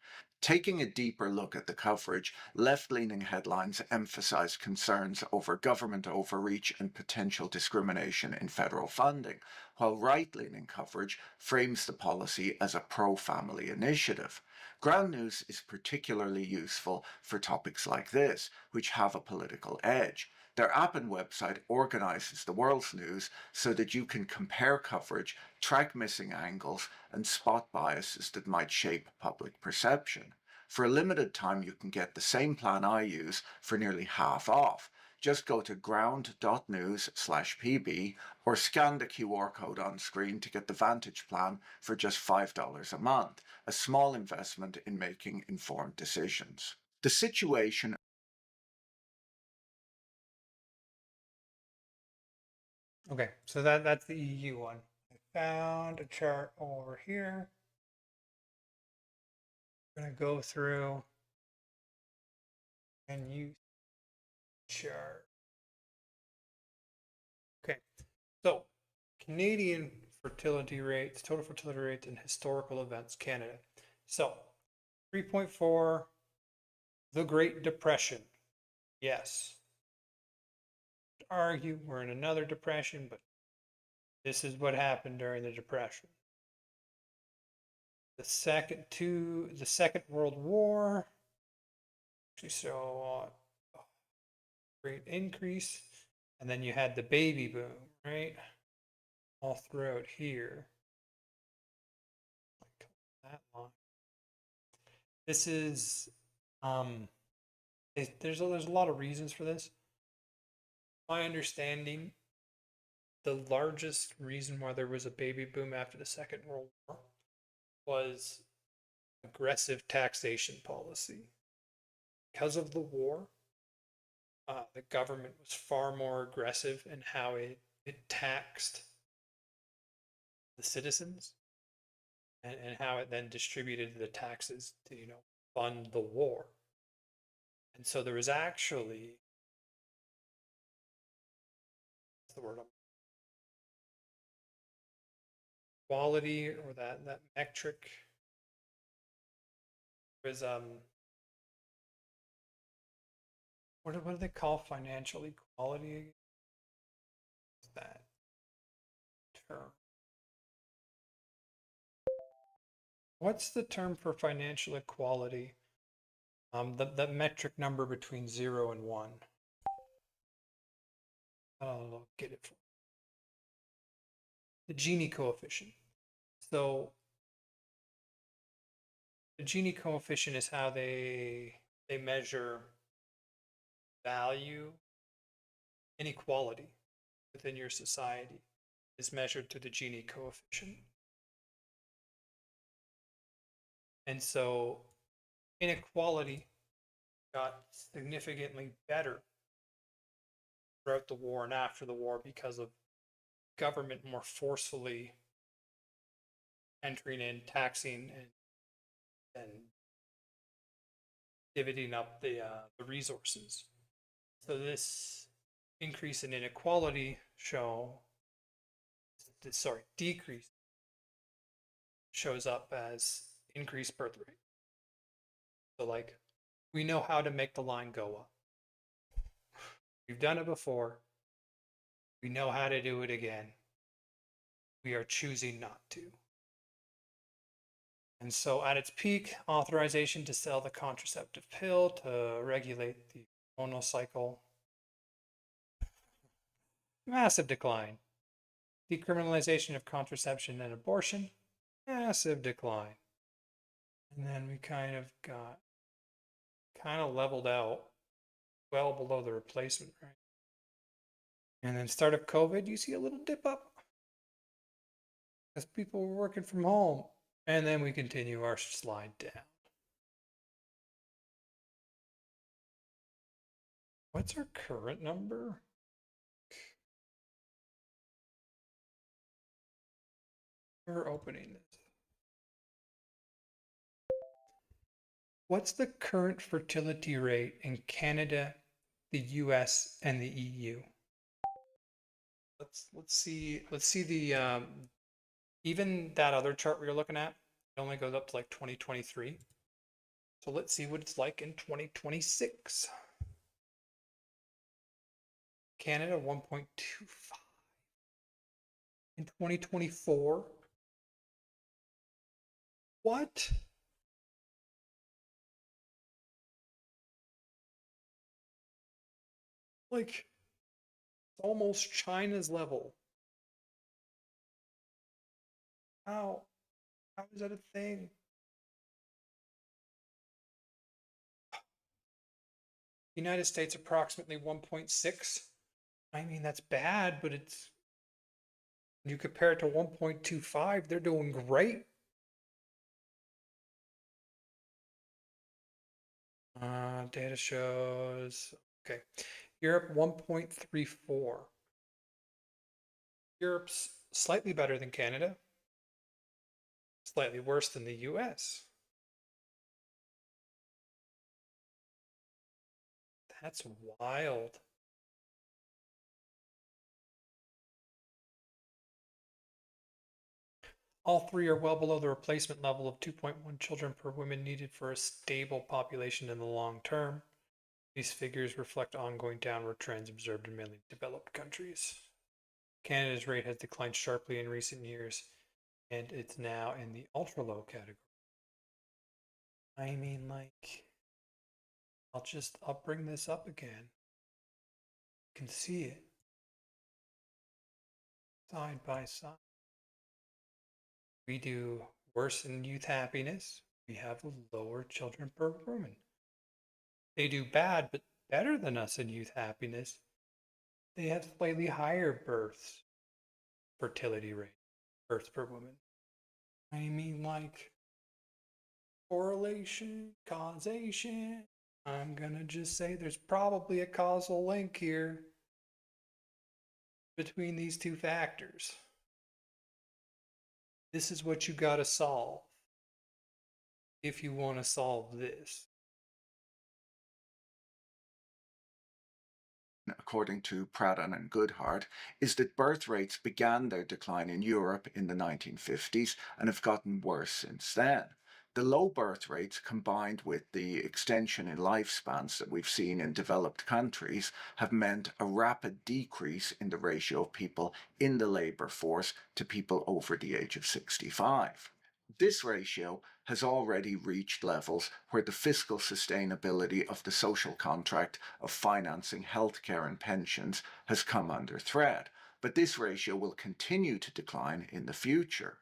Taking a deeper look at the coverage, left-leaning headlines emphasize concerns over government overreach and potential discrimination in federal funding, while right-leaning coverage frames the policy as a pro-family initiative. Ground News is particularly useful for topics like this, which have a political edge. Their app and website organizes the world's news so that you can compare coverage, track missing angles, and spot biases that might shape public perception. For a limited time, you can get the same plan I use for nearly half off. Just go to ground.news/PB or scan the QR code on screen to get the Vantage plan for just $5 a month, a small investment in making informed decisions. The situation Okay, so that's the EU one. I found a chart over here. I'm gonna go through and use chart. Okay, so Canadian fertility rates, total fertility rates, and historical events, Canada. So 3.4, the Great Depression. Yes. Argue we're in another depression, but this is what happened during the Depression. The Second World War. Actually, so great increase, and then you had the baby boom, right? All throughout here. That line. This is there's a lot of reasons for this. My understanding, the largest reason why there was a baby boom after the Second World War was aggressive taxation policy. Because of the war, the government was far more aggressive in how it taxed the citizens, and how it then distributed the taxes to, fund the war. And so there was actually, what's the word? Quality, or that metric was what do they call financial equality again? What's that term? What's the term for financial equality? The metric number between 0 and 1. I'll get it for the Gini coefficient. So the Gini coefficient is how they measure value. Inequality within your society is measured through the Gini coefficient. And so inequality got significantly better throughout the war and after the war because of government more forcefully entering in, taxing, and divvying up the resources. So this increase in inequality decrease shows up as increased birth rate. So like, we know how to make the line go up. We've done it before. We know how to do it again. We are choosing not to. And so at its peak, authorization to sell the contraceptive pill to regulate the hormonal cycle. Massive decline. Decriminalization of contraception and abortion. Massive decline. And then we kind of leveled out well below the replacement rate. And then start of COVID, you see a little dip up as people were working from home. And then we continue our slide down. What's our current number? We're opening this. What's the current fertility rate in Canada, the US, and the EU? Let's see the even that other chart we were looking at, it only goes up to like 2023. So let's see what it's like in 2026. Canada 1.25. In 2024. What? Like, almost China's level. How is that a thing? United States approximately 1.6. I mean, that's bad, but it's, when you compare it to 1.25, they're doing great. Data shows, okay. Europe 1.34. Europe's slightly better than Canada. Slightly worse than the US. That's wild. All three are well below the replacement level of 2.1 children per woman needed for a stable population in the long term. These figures reflect ongoing downward trends observed in many developed countries. Canada's rate has declined sharply in recent years, and it's now in the ultra-low category. I mean, like, I'll bring this up again. You can see it. Side by side. We do worse in youth happiness. We have lower children per woman. They do bad, but better than us in youth happiness. They have slightly higher fertility rate, births per woman. I mean, like, correlation, causation. I'm gonna just say there's probably a causal link here between these two factors. this is what you got to solve if you want to solve this. According to Pradhan and Goodhart, is that birth rates began their decline in Europe in the 1950s and have gotten worse since then. The low birth rates, combined with the extension in lifespans that we've seen in developed countries, have meant a rapid decrease in the ratio of people in the labour force to people over the age of 65. This ratio has already reached levels where the fiscal sustainability of the social contract of financing healthcare and pensions has come under threat, but this ratio will continue to decline in the future.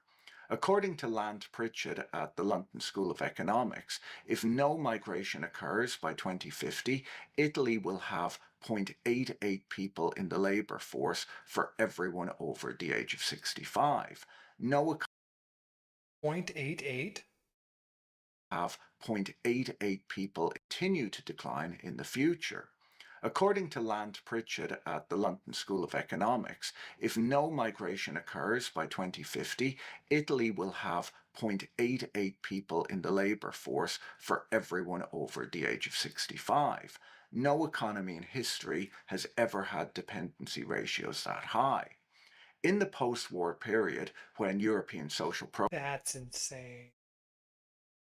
According to Lant Pritchett at the London School of Economics, if no migration occurs by 2050, Italy will have 0.88 people in the labour force for everyone over the age of 65. No 0.88? Have 0.88 people continue to decline in the future. According to Lant Pritchett at the London School of Economics, if no migration occurs by 2050, Italy will have 0.88 people in the labour force for everyone over the age of 65. No economy in history has ever had dependency ratios that high. In the post-war period, when European social That's insane.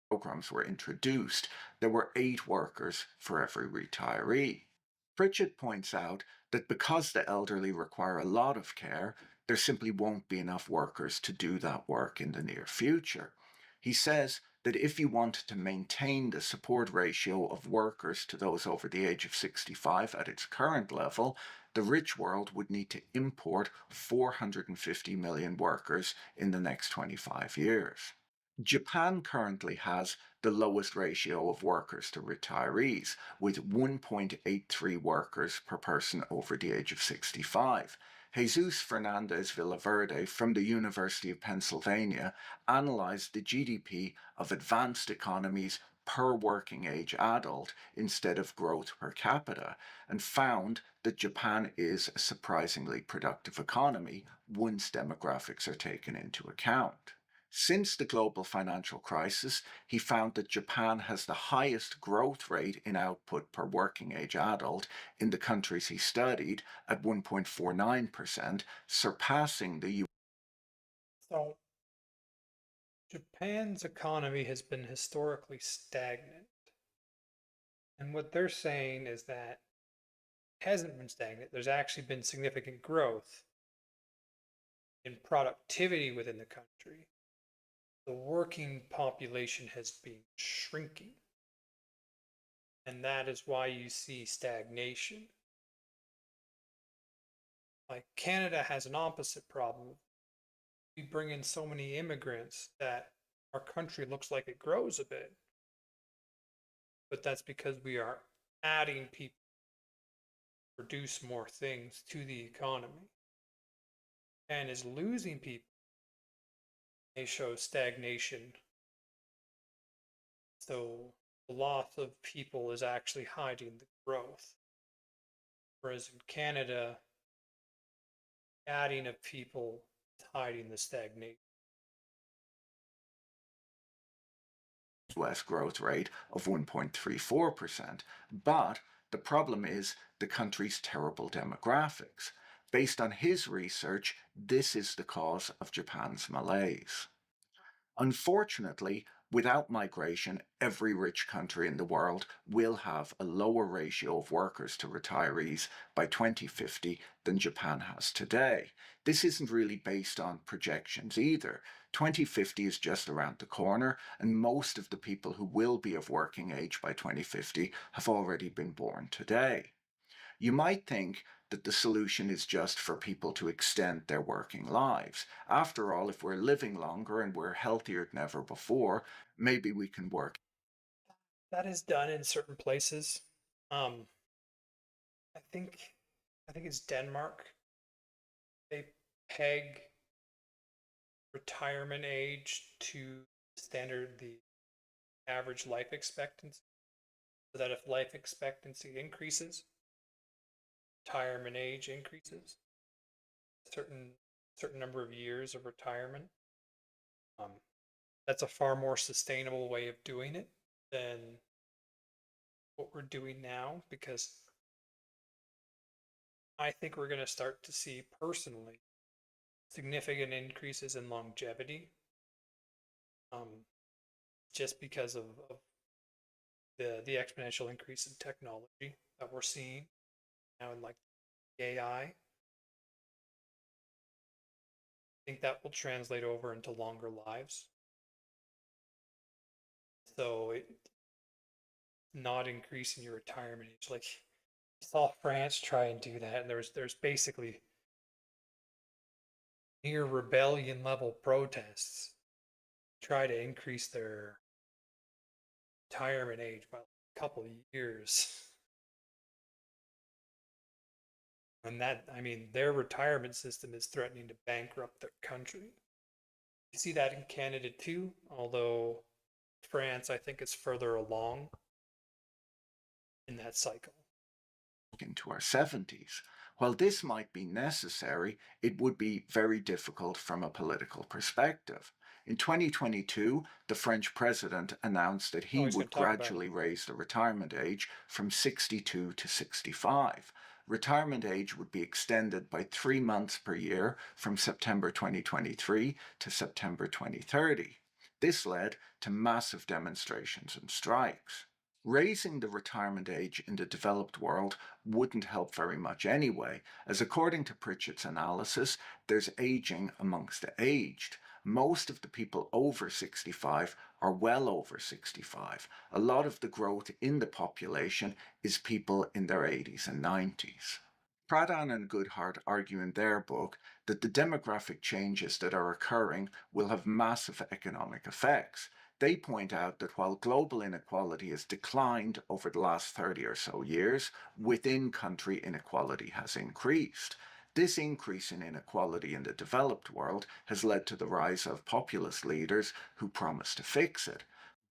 programs were introduced, there were 8 workers for every retiree. Pritchett points out that because the elderly require a lot of care, there simply won't be enough workers to do that work in the near future. He says that if you want to maintain the support ratio of workers to those over the age of 65 at its current level, the rich world would need to import 450 million workers in the next 25 years. Japan currently has the lowest ratio of workers to retirees, with 1.83 workers per person over the age of 65. Jesus Fernandez Villaverde from the University of Pennsylvania analyzed the GDP of advanced economies per working age adult instead of growth per capita, and found that Japan is a surprisingly productive economy once demographics are taken into account. Since the global financial crisis, he found that Japan has the highest growth rate in output per working age adult in the countries he studied at 1.49%, surpassing the US. So, Japan's economy has been historically stagnant. And what they're saying is that it hasn't been stagnant. There's actually been significant growth in productivity within the country. The working population has been shrinking. And that is why you see stagnation. Like Canada has an opposite problem. We bring in so many immigrants that our country looks like it grows a bit. But that's because we are adding people to produce more things to the economy. And is losing people. They show stagnation. So the loss of people is actually hiding the growth. Whereas in Canada, adding of people is hiding the stagnation. US growth rate of 1.34%, but the problem is the country's terrible demographics. Based on his research, this is the cause of Japan's malaise. Unfortunately, without migration, every rich country in the world will have a lower ratio of workers to retirees by 2050 than Japan has today. This isn't really based on projections either. 2050 is just around the corner, and most of the people who will be of working age by 2050 have already been born today. You might think that the solution is just for people to extend their working lives. After all, if we're living longer and we're healthier than ever before, maybe we can work. That is done in certain places. I think it's Denmark. They peg retirement age to the average life expectancy, so that if life expectancy increases, retirement age increases. Certain number of years of retirement. That's a far more sustainable way of doing it than what we're doing now, because I think we're going to start to see personally significant increases in longevity, just because of the exponential increase in technology that we're seeing now in like AI. I think that will translate over into longer lives. So it not increasing your retirement age. Like you saw France try and do that, and there's basically near rebellion level protests try to increase their retirement age by a couple of years. And that, I mean, their retirement system is threatening to bankrupt their country. You see that in Canada too, although France, I think, is further along in that cycle. Into our 70s. While this might be necessary, it would be very difficult from a political perspective. In 2022, the French president announced that he would gradually raise the retirement age from 62 to 65. Retirement age would be extended by 3 months per year from September 2023 to September 2030. This led to massive demonstrations and strikes. Raising the retirement age in the developed world wouldn't help very much anyway, as according to Pritchett's analysis, there's aging amongst the aged. Most of the people over 65 are well over 65. A lot of the growth in the population is people in their 80s and 90s. Pradhan and Goodhart argue in their book that the demographic changes that are occurring will have massive economic effects. They point out that while global inequality has declined over the last 30 or so years, within country inequality has increased. This increase in inequality in the developed world has led to the rise of populist leaders who promise to fix it.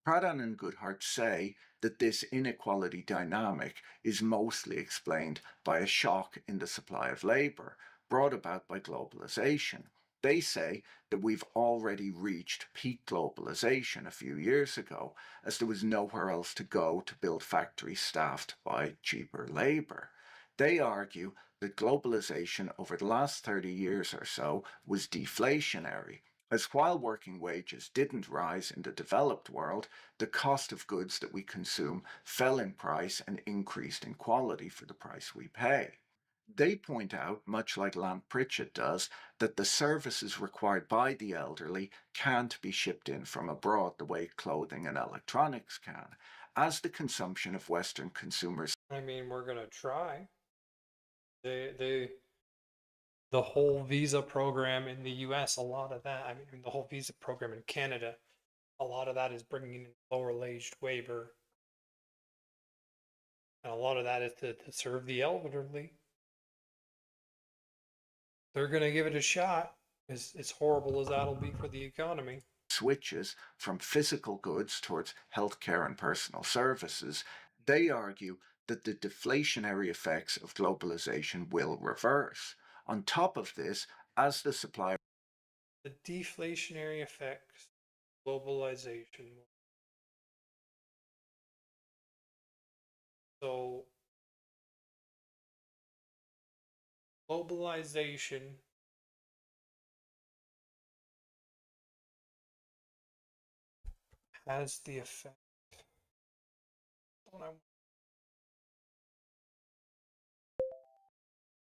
Pradhan and Goodhart say that this inequality dynamic is mostly explained by a shock in the supply of labor, brought about by globalization. They say that we've already reached peak globalization a few years ago, as there was nowhere else to go to build factories staffed by cheaper labor. They argue that globalization over the last 30 years or so was deflationary, as while working wages didn't rise in the developed world, the cost of goods that we consume fell in price and increased in quality for the price we pay. They point out, much like Lant Pritchett does, that the services required by the elderly can't be shipped in from abroad the way clothing and electronics can, as the consumption of Western consumers. I mean, we're gonna try. The whole visa program in the US, a lot of that, I mean, the whole visa program in Canada, a lot of that is bringing in lower aged labor. And a lot of that is to serve the elderly. They're going to give it a shot, as horrible as that'll be for the economy. Switches from physical goods towards healthcare and personal services, they argue that the deflationary effects of globalization will reverse. On top of this, as the supply... The deflationary effects of globalization. So, globalization has the effect.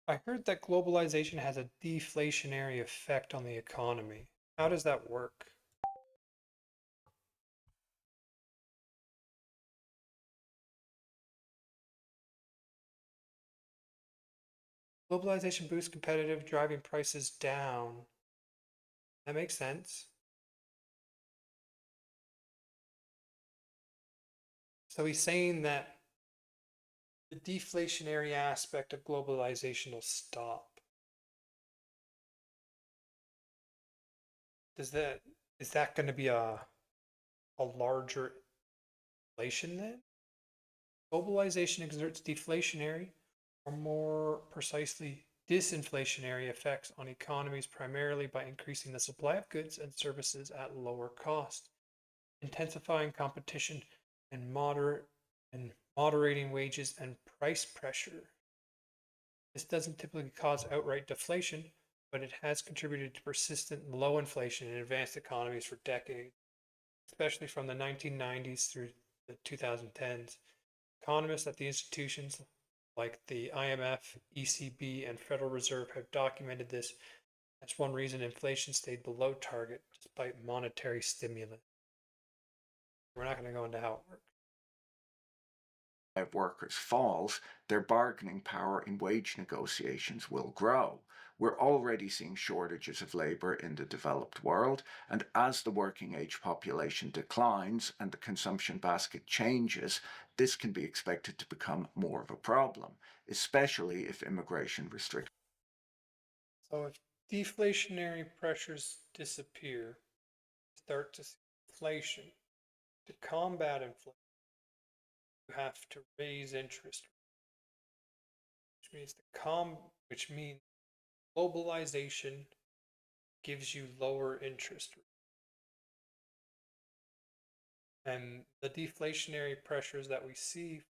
I heard that globalization has a deflationary effect on the economy. How does that work? Globalization boosts competitive, driving prices down. That makes sense. So he's saying that the deflationary aspect of globalization will stop. Is that going to be a larger inflation then? Globalization exerts deflationary, or more precisely, disinflationary effects on economies primarily by increasing the supply of goods and services at lower cost, intensifying competition and moderating wages and price pressure. This doesn't typically cause outright deflation, but it has contributed to persistent low inflation in advanced economies for decades, especially from the 1990s through the 2010s. Economists at the institutions like the IMF, ECB, and Federal Reserve have documented this as one reason inflation stayed below target despite monetary stimulus. We're not going to go into how it works. If workers falls, their bargaining power in wage negotiations will grow. We're already seeing shortages of labor in the developed world, and as the working age population declines and the consumption basket changes, this can be expected to become more of a problem, especially if immigration restrictions. So if deflationary pressures disappear, start to see inflation. To combat inflation, you have to raise interest rates, which means globalization gives you lower interest rates. And the deflationary pressures that we see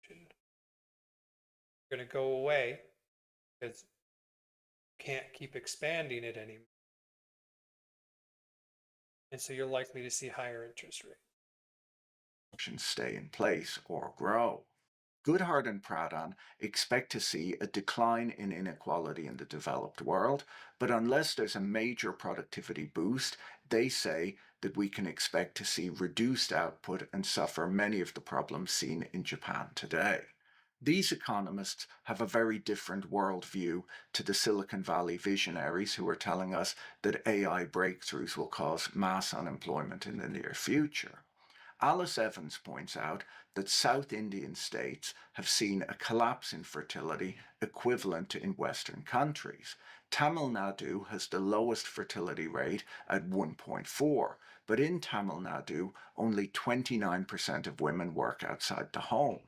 are going to go away because you can't keep expanding it anymore. And so you're likely to see higher interest rates. Stay in place or grow. Goodhart and Pradhan expect to see a decline in inequality in the developed world, but unless there's a major productivity boost, they say that we can expect to see reduced output and suffer many of the problems seen in Japan today. These economists have a very different worldview to the Silicon Valley visionaries who are telling us that AI breakthroughs will cause mass unemployment in the near future. Alice Evans points out that South Indian states have seen a collapse in fertility equivalent to in Western countries. Tamil Nadu has the lowest fertility rate at 1.4, but in Tamil Nadu, only 29% of women work outside the home.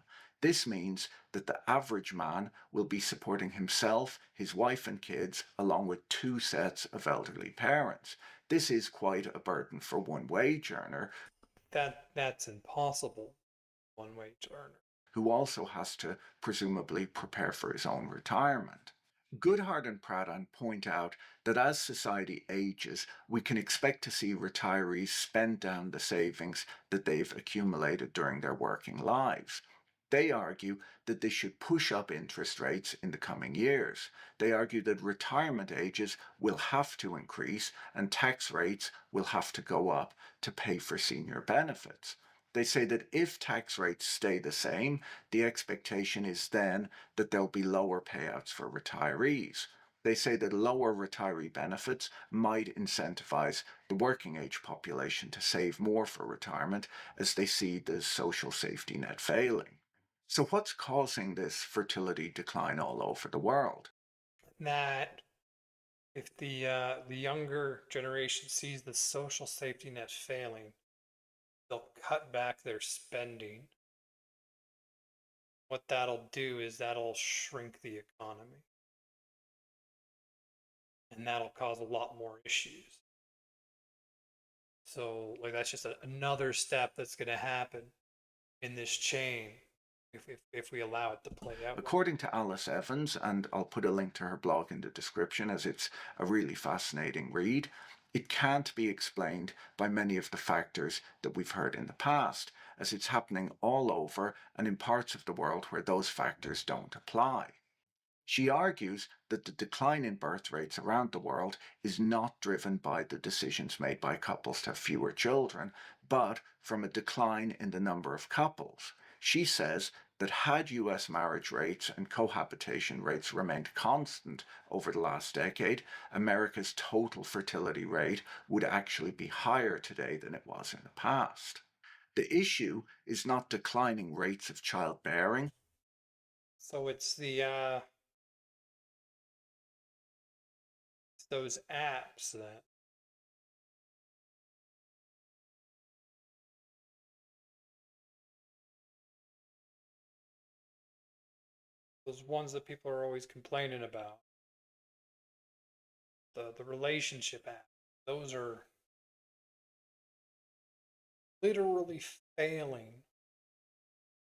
This means that the average man will be supporting himself, his wife and kids, along with 2 sets of elderly parents. This is quite a burden for one wage earner. That's impossible, one wage earner. Who also has to presumably prepare for his own retirement. Goodhart and Pradhan point out that as society ages, we can expect to see retirees spend down the savings that they've accumulated during their working lives. They argue that this should push up interest rates in the coming years. They argue that retirement ages will have to increase and tax rates will have to go up to pay for senior benefits. They say that if tax rates stay the same, the expectation is then that there'll be lower payouts for retirees. They say that lower retiree benefits might incentivize the working age population to save more for retirement as they see the social safety net failing. So what's causing this fertility decline all over the world? That if the younger generation sees the social safety net failing, they'll cut back their spending. What that'll do is that'll shrink the economy. And that'll cause a lot more issues. So like that's just another step that's going to happen in this chain. If we allow it to play out. According to Alice Evans, and I'll put a link to her blog in the description as it's a really fascinating read, it can't be explained by many of the factors that we've heard in the past, as it's happening all over and in parts of the world where those factors don't apply. She argues that the decline in birth rates around the world is not driven by the decisions made by couples to have fewer children, but from a decline in the number of couples. She says that had US marriage rates and cohabitation rates remained constant over the last decade, America's total fertility rate would actually be higher today than it was in the past. The issue is not declining rates of childbearing. So it's those apps that those ones that people are always complaining about. The relationship app. Those are literally failing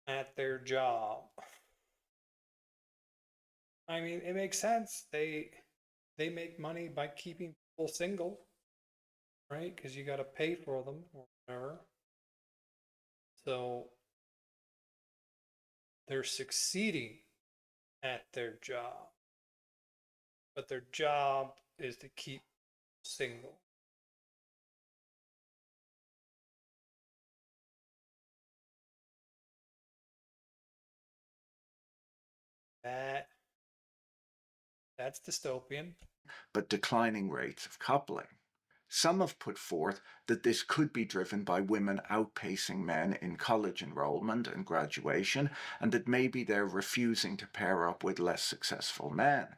at their job. I mean, it makes sense. They make money by keeping people single, right? Because you got to pay for them or whatever. So they're succeeding at their job, but their job is to keep single. That's dystopian. But declining rates of coupling. Some have put forth that this could be driven by women outpacing men in college enrollment and graduation, and that maybe they're refusing to pair up with less successful men.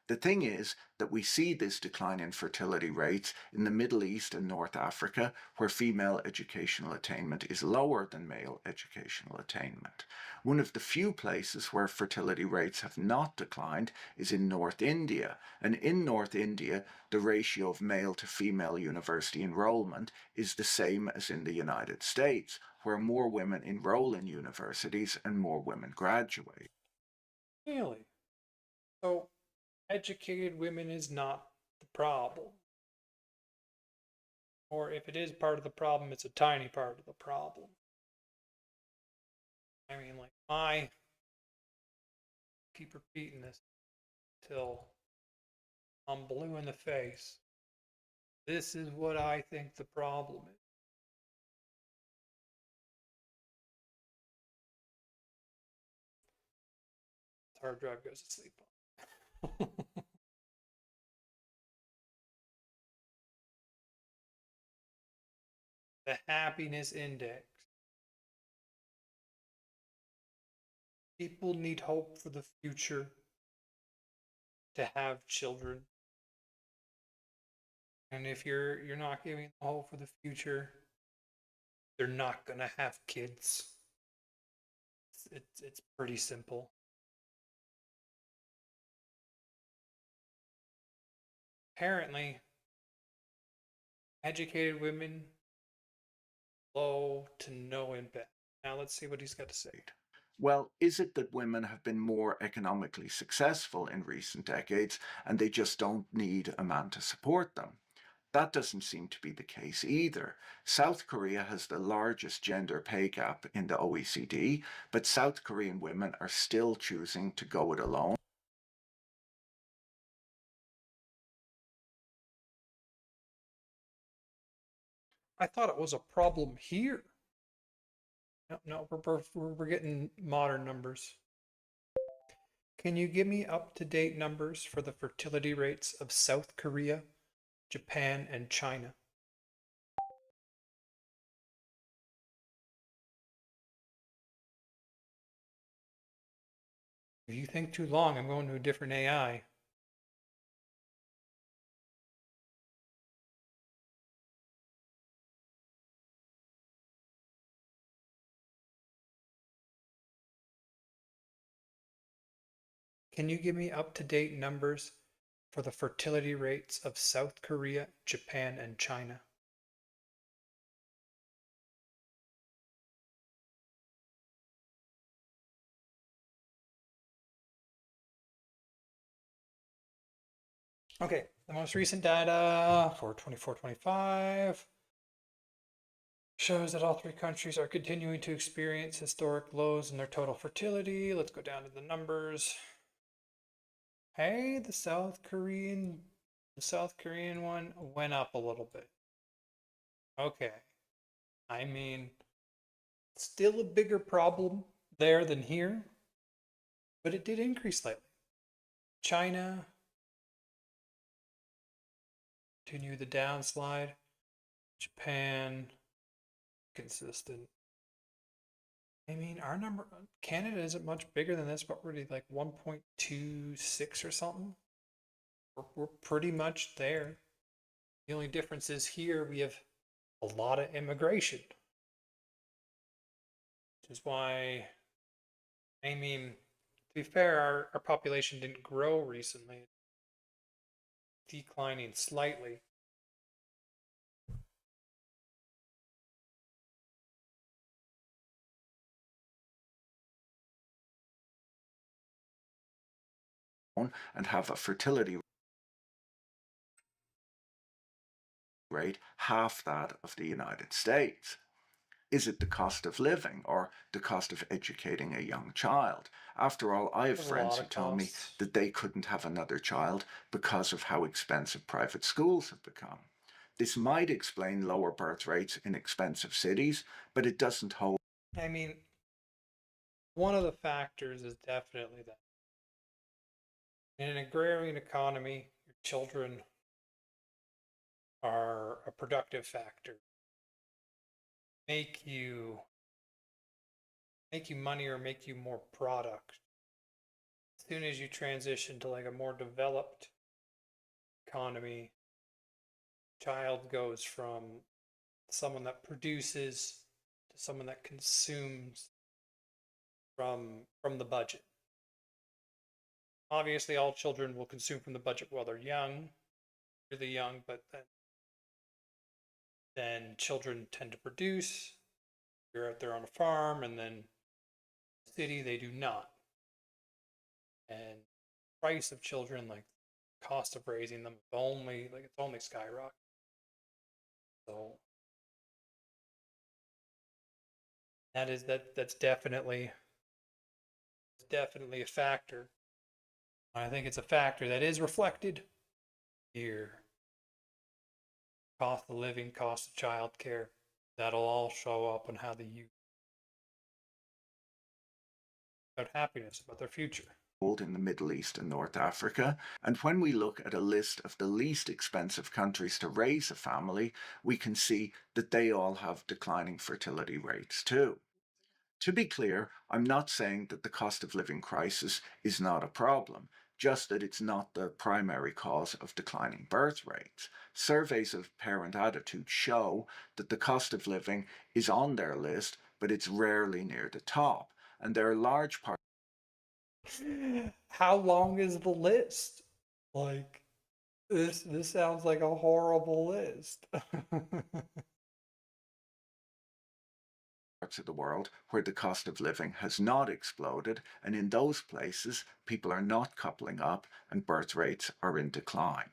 The thing is that we see this decline in fertility rates in the Middle East and North Africa, where female educational attainment is lower than male educational attainment. One of the few places where fertility rates have not declined is in North India, and in North India, the ratio of male to female university enrollment is the same as in the United States, where more women enroll in universities and more women graduate. Really? So educated women is not the problem. Or if it is part of the problem, it's a tiny part of the problem. I mean, like, I keep repeating this till I'm blue in the face. This is what I think the problem is. Hard drive goes to sleep on. The happiness index. People need hope for the future to have children. And if you're not giving hope for the future, they're not gonna have kids. It's pretty simple. Apparently, educated women, low to no impact. Now let's see what he's got to say. Well, is it that women have been more economically successful in recent decades and they just don't need a man to support them? That doesn't seem to be the case either. South Korea has the largest gender pay gap in the OECD, but South Korean women are still choosing to go it alone. I thought it was a problem here. No, we're getting modern numbers. Can you give me up-to-date numbers for the fertility rates of South Korea, Japan, and China? If you think too long, I'm going to a different AI. Can you give me up-to-date numbers for the fertility rates of South Korea, Japan, and China? Okay, the most recent data for 24-25 shows that all three countries are continuing to experience historic lows in their total fertility. Let's go down to the numbers. Hey, the South Korean one went up a little bit. Okay. I mean, still a bigger problem there than here, but it did increase slightly. China, continue the downslide. Japan, consistent. I mean, our number, Canada isn't much bigger than this, but we're like 1.26 or something. We're pretty much there. The only difference is here we have a lot of immigration. Which is why, I mean, be fair, our population didn't grow recently, declining slightly. and have a fertility rate half that of the United States. Is it the cost of living or the cost of educating a young child? After all, I have There's a friends lot who of tell me costs. that they couldn't have another child because of how expensive private schools have become. This might explain lower birth rates in expensive cities, but it doesn't hold. I mean, one of the factors is definitely that in an agrarian economy, your children are a productive factor. Make you money or make you more product. As soon as you transition to like a more developed economy, child goes from someone that produces to someone that consumes from the budget. Obviously, all children will consume from the budget while they're young, really young, but then children tend to produce. You're out there on a farm, and then city they do not. And price of children, like cost of raising them, it's only skyrocketing. So that's definitely a factor. I think it's a factor that is reflected here. Cost of living, cost of childcare, that'll all show up on how the youth about happiness, about their future. In the Middle East and North Africa, and when we look at a list of the least expensive countries to raise a family, we can see that they all have declining fertility rates too. To be clear, I'm not saying that the cost of living crisis is not a problem, just that it's not the primary cause of declining birth rates. Surveys of parent attitudes show that the cost of living is on their list, but it's rarely near the top, and there are large parts. How long is the list? Like, this sounds like a horrible list. Parts of the world where the cost of living has not exploded, and in those places, people are not coupling up and birth rates are in decline.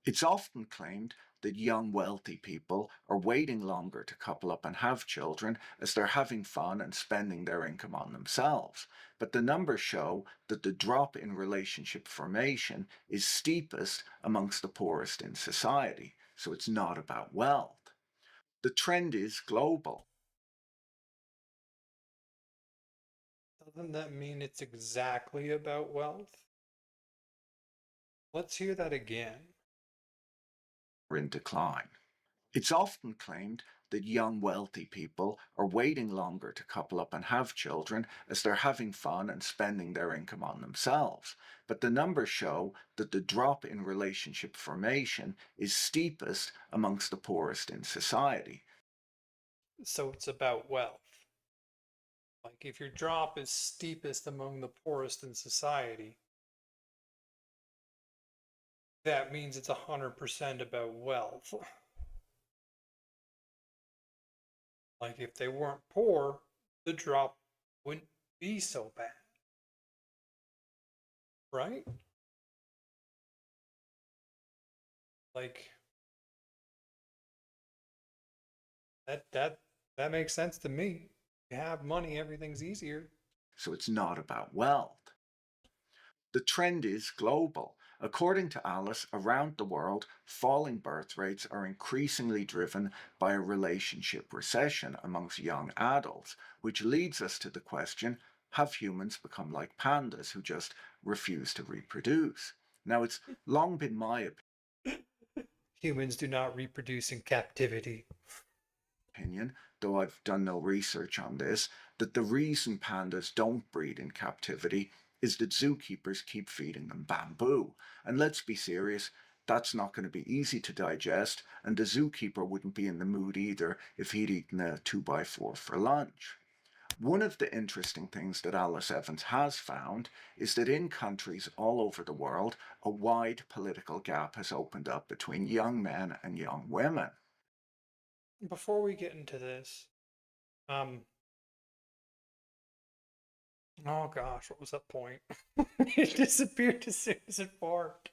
It's often claimed that young wealthy people are waiting longer to couple up and have children as they're having fun and spending their income on themselves. But the numbers show that the drop in relationship formation is steepest amongst the poorest in society, so it's not about wealth. The trend is global. Doesn't that mean it's exactly about wealth? Let's hear that again. In decline. It's often claimed that young wealthy people are waiting longer to couple up and have children as they're having fun and spending their income on themselves. But the numbers show that the drop in relationship formation is steepest amongst the poorest in society. So it's about wealth. Like if your drop is steepest among the poorest in society, that means it's 100% about wealth. Like if they weren't poor, the drop wouldn't be so bad. Right? Like that makes sense to me. You have money, everything's easier. So it's not about wealth. The trend is global. According to Alice, around the world, falling birth rates are increasingly driven by a relationship recession amongst young adults, which leads us to the question, have humans become like pandas who just refuse to reproduce? Now, it's long been my Humans do not reproduce in captivity. Opinion, though I've done no research on this, that the reason pandas don't breed in captivity is that zookeepers keep feeding them bamboo. And let's be serious, that's not going to be easy to digest, and the zookeeper wouldn't be in the mood either if he'd eaten a 2x4 for lunch. One of the interesting things that Alice Evans has found is that in countries all over the world, a wide political gap has opened up between young men and young women. Before we get into this, oh gosh, what was that point? It disappeared as soon as it formed.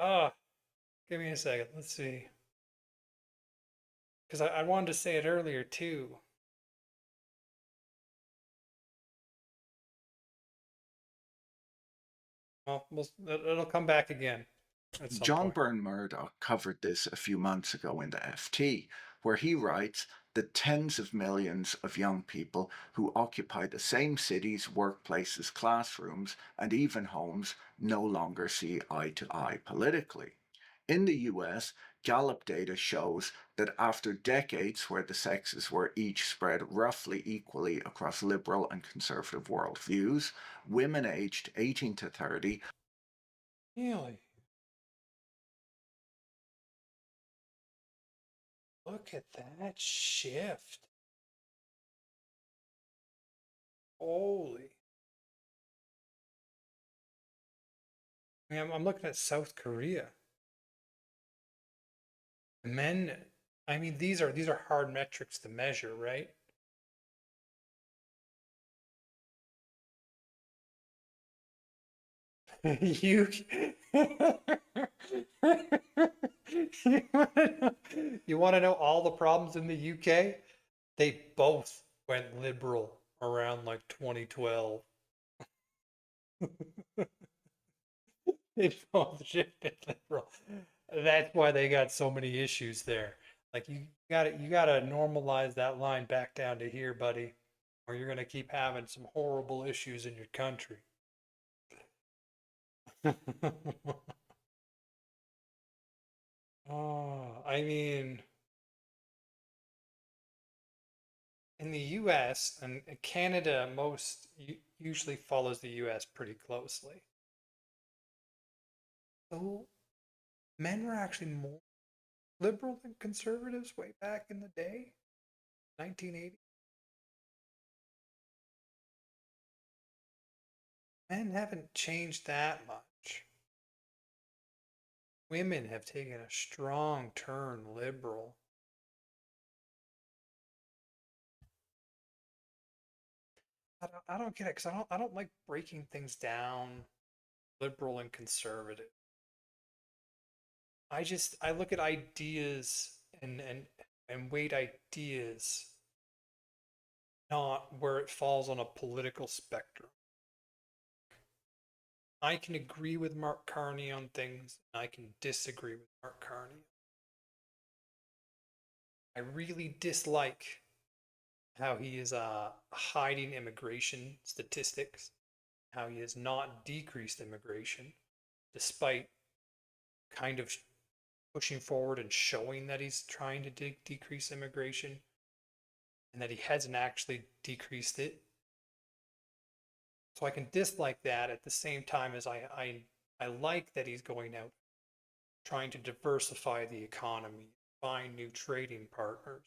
Give me a second. Let's see. Because I wanted to say it earlier too. Well, it'll come back again at some John point. Byrne Murdoch covered this a few months ago in the FT, where he writes that tens of millions of young people who occupy the same cities, workplaces, classrooms, and even homes no longer see eye to eye politically. In the US, Gallup data shows that after decades where the sexes were each spread roughly equally across liberal and conservative worldviews, women aged 18 to 30 Really? Look at that shift. Holy. I mean, I'm looking at South Korea. Men, I mean, these are hard metrics to measure, right? You you want to know all the problems in the UK? They both went liberal around like 2012. They both shifted liberal. That's why they got so many issues there. Like you gotta normalize that line back down to here, buddy, or you're gonna keep having some horrible issues in your country. Oh, I mean, in the US and Canada, usually follows the US pretty closely. So men were actually more liberal than conservatives way back in the day, 1980. Men haven't changed that much. Women have taken a strong turn liberal. I don't get it because I don't like breaking things down, liberal and conservative. I look at ideas and weight ideas, not where it falls on a political spectrum. I can agree with Mark Carney on things, and I can disagree with Mark Carney. I really dislike how he is hiding immigration statistics, how he has not decreased immigration, despite kind of pushing forward and showing that he's trying to decrease immigration, and that he hasn't actually decreased it. So I can dislike that at the same time as I like that he's going out trying to diversify the economy, find new trading partners.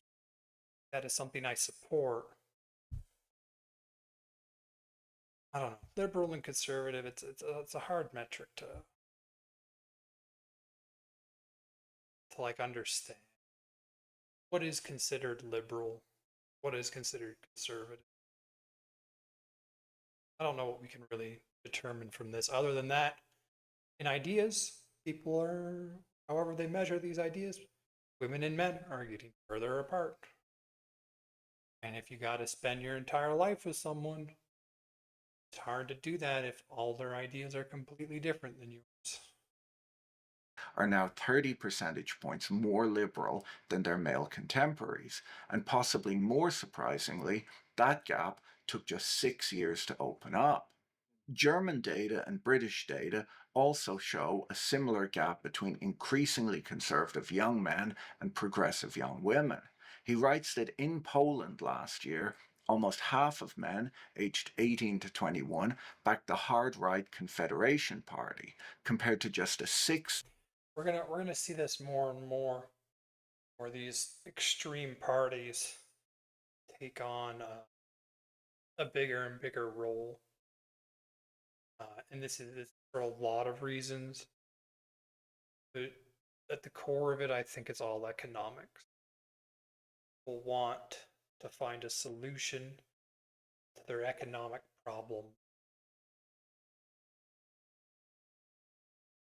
That is something I support. I don't know, liberal and conservative. It's a hard metric to like understand. What is considered liberal? What is considered conservative? I don't know what we can really determine from this other than that in ideas, people are, however they measure these ideas, women and men are getting further apart. And if you got to spend your entire life with someone, it's hard to do that if all their ideas are completely different than yours. Are now 30 percentage points more liberal than their male contemporaries, and possibly more surprisingly, that gap took just 6 years to open up. German data and British data also show a similar gap between increasingly conservative young men and progressive young women. He writes that in Poland last year, almost half of men aged 18 to 21 backed the hard-right Confederation Party, compared to just a sixth. We're gonna see this more and more, where these extreme parties take on a bigger and bigger role. And this is for a lot of reasons. But at the core of it, I think it's all economics. People want to find a solution to their economic problem.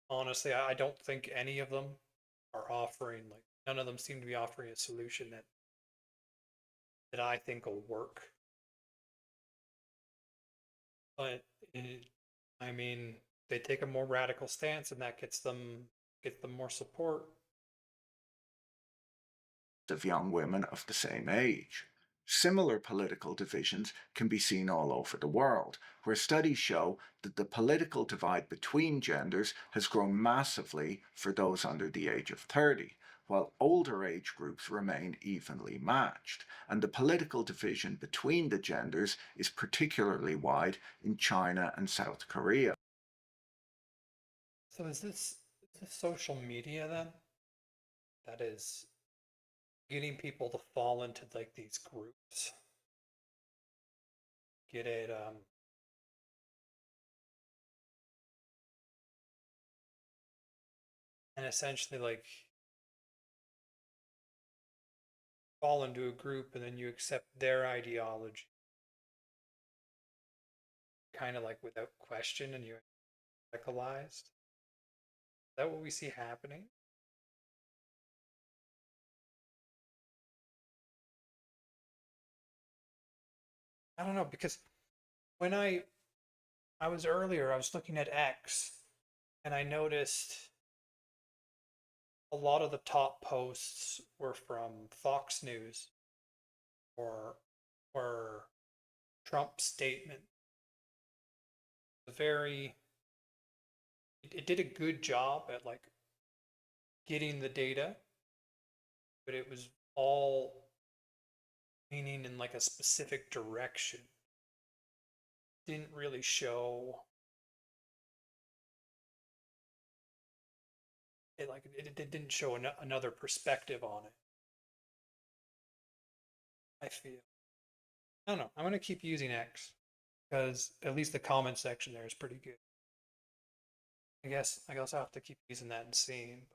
Honestly, I don't think any of them are offering, like, none of them seem to be offering a solution that I think will work. But I mean, they take a more radical stance, and that gets them more support. Of young women of the same age. Similar political divisions can be seen all over the world, where studies show that the political divide between genders has grown massively for those under the age of 30, while older age groups remain evenly matched, and the political division between the genders is particularly wide in China and South Korea. So is this social media then? That is getting people to fall into like these groups. Get it, and essentially like fall into a group and then you accept their ideology. Kind of like without question, and you're radicalized. Is that what we see happening? I don't know, because when I was earlier, I was looking at X, and I noticed a lot of the top posts were from Fox News or Trump statement. It did a good job at like getting the data, but it was all leaning in like a specific direction. Didn't really show it, like it didn't show another perspective on it. I feel. I don't know. I'm gonna keep using X because at least the comment section there is pretty good. I guess I'll have to keep using that and seeing.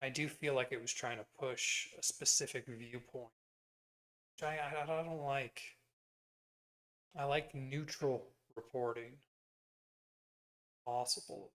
I do feel like it was trying to push a specific viewpoint, which I don't like. I like neutral reporting. Possible.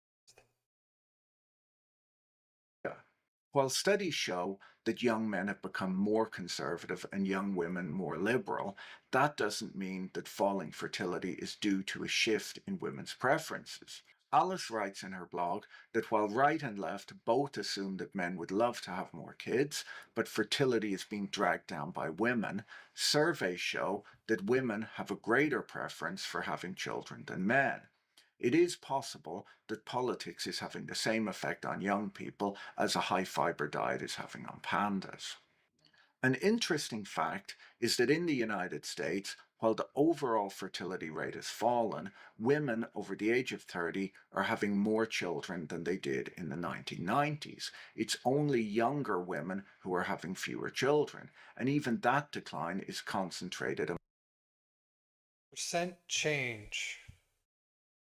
While studies show that young men have become more conservative and young women more liberal, that doesn't mean that falling fertility is due to a shift in women's preferences. Alice writes in her blog that while right and left both assume that men would love to have more kids, but fertility is being dragged down by women, surveys show that women have a greater preference for having children than men. It is possible that politics is having the same effect on young people as a high-fiber diet is having on pandas. An interesting fact is that in the United States, while the overall fertility rate has fallen, women over the age of 30 are having more children than they did in the 1990s. It's only younger women who are having fewer children, and even that decline is concentrated. Percent change.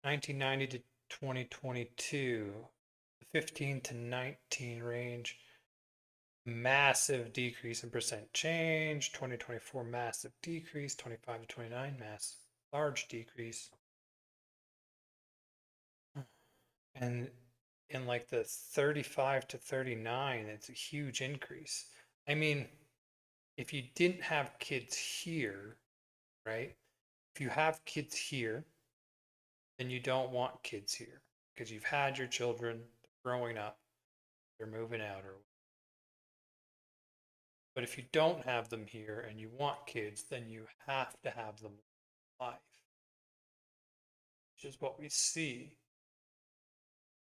1990 to 2022, the 15 to 19 range, massive decrease in percent change. 2024, massive decrease. 25 to 29, large decrease. And in like the 35 to 39, it's a huge increase. I mean, if you didn't have kids here, right? If you have kids here, then you don't want kids here because you've had your children, they're growing up, they're moving out, or. But if you don't have them here and you want kids, then you have to have them live, which is what we see.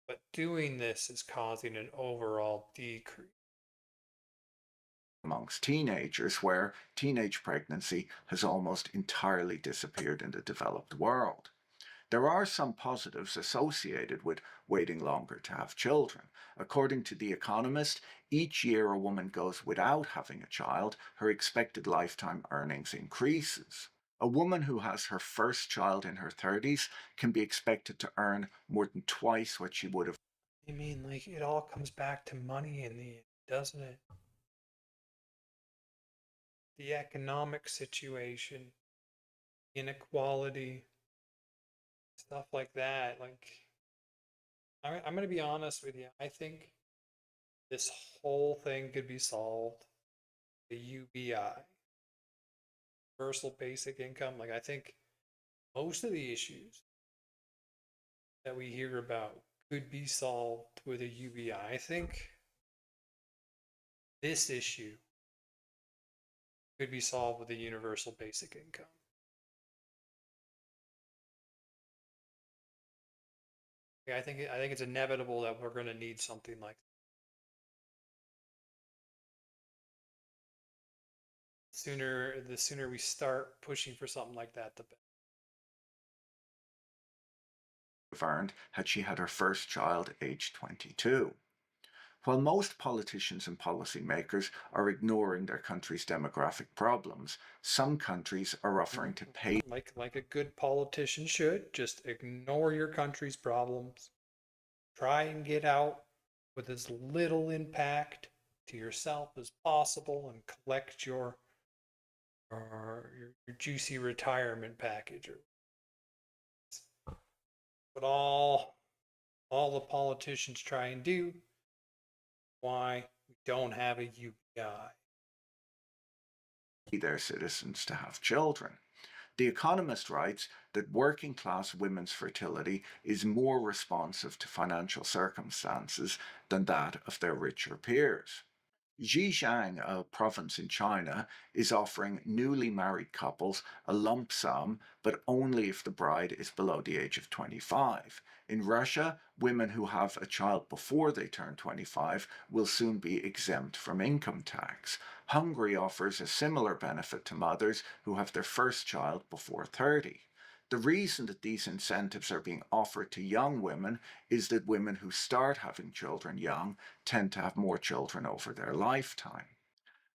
But doing this is causing an overall decrease Amongst teenagers, where teenage pregnancy has almost entirely disappeared in the developed world. There are some positives associated with waiting longer to have children. According to The Economist, each year a woman goes without having a child, her expected lifetime earnings increases. A woman who has her first child in her 30s can be expected to earn more than twice what she would have. I mean, like, it all comes back to money in the end, doesn't it? The economic situation, inequality, stuff like that. Like, I'm going to be honest with you. I think this whole thing could be solved. The UBI, Universal Basic Income. Like, I think most of the issues that we hear about could be solved with a UBI. I think this issue could be solved with a universal basic income. I think it's inevitable that we're going to need something like that. The sooner we start pushing for something like that, the better. Earned had she had her first child aged 22. While most politicians and policymakers are ignoring their country's demographic problems, some countries are offering to pay. Like a good politician should, just ignore your country's problems. Try and get out with as little impact to yourself as possible and collect your juicy retirement package. But all the politicians try and do, why we don't have a UBI. Their citizens to have children. The Economist writes that working class women's fertility is more responsive to financial circumstances than that of their richer peers. Zhejiang, a province in China, is offering newly married couples a lump sum, but only if the bride is below the age of 25. In Russia, women who have a child before they turn 25 will soon be exempt from income tax. Hungary offers a similar benefit to mothers who have their first child before 30. The reason that these incentives are being offered to young women is that women who start having children young tend to have more children over their lifetime.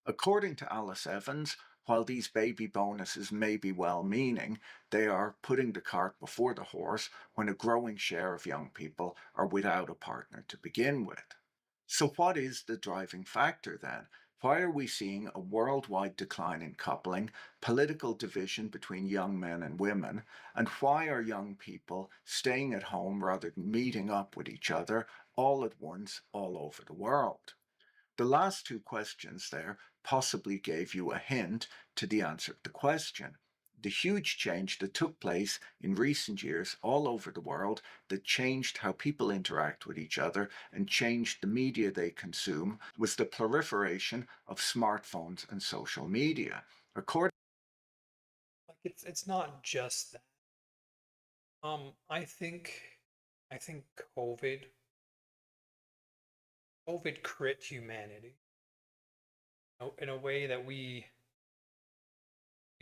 According to Alice Evans, while these baby bonuses may be well-meaning, they are putting the cart before the horse when a growing share of young people are without a partner to begin with. So what is the driving factor then? Why are we seeing a worldwide decline in coupling, political division between young men and women, and why are young people staying at home rather than meeting up with each other all at once all over the world? The last two questions there possibly gave you a hint to the answer to the question. The huge change that took place in recent years all over the world that changed how people interact with each other and changed the media they consume was the proliferation of smartphones and social media. According It's not just that. I think COVID crit humanity in a way that we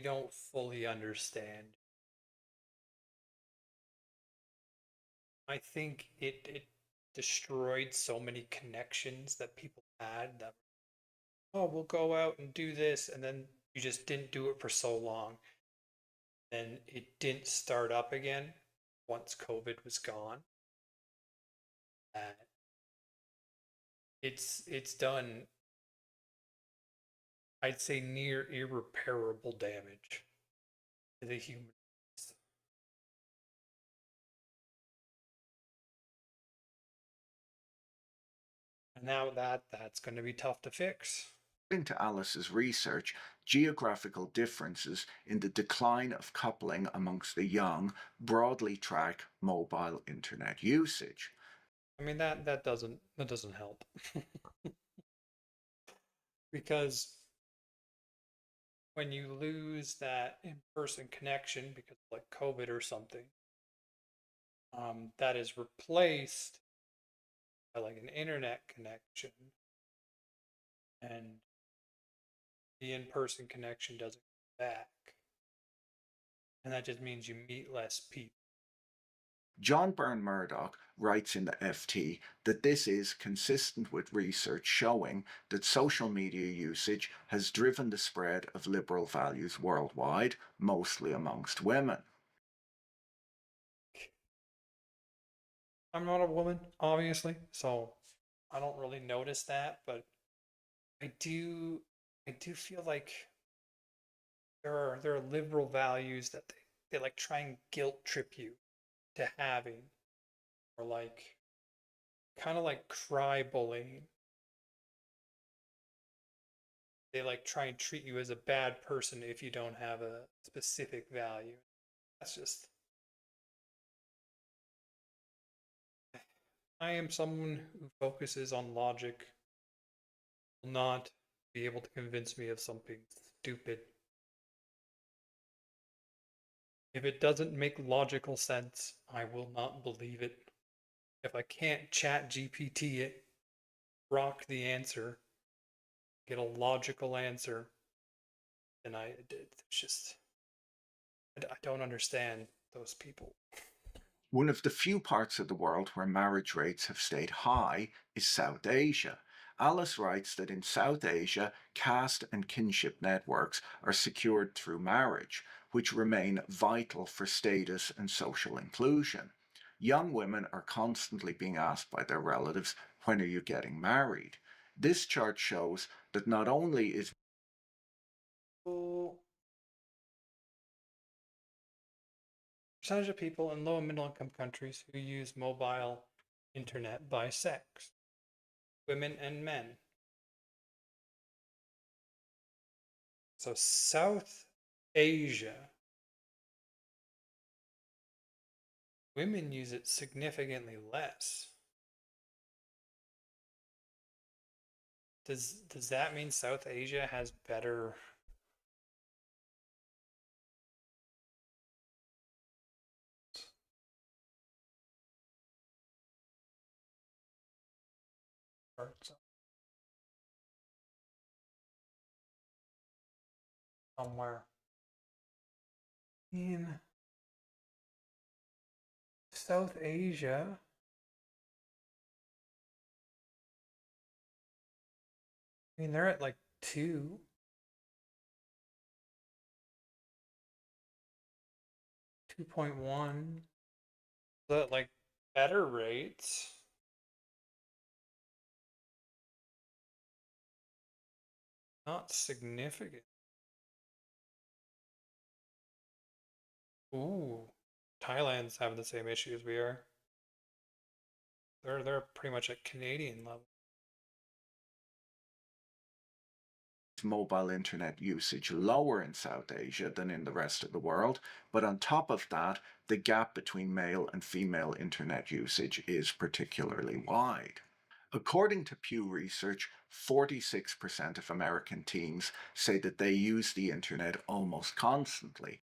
don't fully understand. I think it destroyed so many connections that people had that, oh, we'll go out and do this, and then you just didn't do it for so long. Then it didn't start up again once COVID was gone. It's done, I'd say, near irreparable damage to the human race. And now that's going to be tough to fix. According to Alice's research, geographical differences in the decline of coupling amongst the young broadly track mobile internet usage. I mean, that doesn't help. Because when you lose that in-person connection because of like COVID or something, that is replaced by like an internet connection, and the in-person connection doesn't come back. And that just means you meet less people. John Byrne Murdoch writes in the FT that this is consistent with research showing that social media usage has driven the spread of liberal values worldwide, mostly amongst women. I'm not a woman, obviously, so I don't really notice that, but I do feel like there are liberal values that they like try and guilt trip you to having, or like kind of like cry bullying. They like try and treat you as a bad person if you don't have a specific value. That's just, I am someone who focuses on logic, will not be able to convince me of something stupid. If it doesn't make logical sense, I will not believe it. If I can't chat GPT it, rock the answer, get a logical answer, then it's just, I don't understand those people. One of the few parts of the world where marriage rates have stayed high is South Asia. Alice writes that in South Asia, caste and kinship networks are secured through marriage, which remain vital for status and social inclusion. Young women are constantly being asked by their relatives, when are you getting married? This chart shows that not only is Percentage of people in low and middle income countries who use mobile internet by sex, women and men. So South Asia, women use it significantly less. Does that mean South Asia has better parts? Somewhere in South Asia, I mean, they're at like 2. 2.1. But like better rates. Not significant. Ooh, Thailand's having the same issue as we are. They're pretty much at Canadian level. mobile internet usage lower in South Asia than in the rest of the world, but on top of that, the gap between male and female internet usage is particularly wide. According to Pew Research, 46% of American teens say that they use the internet almost constantly.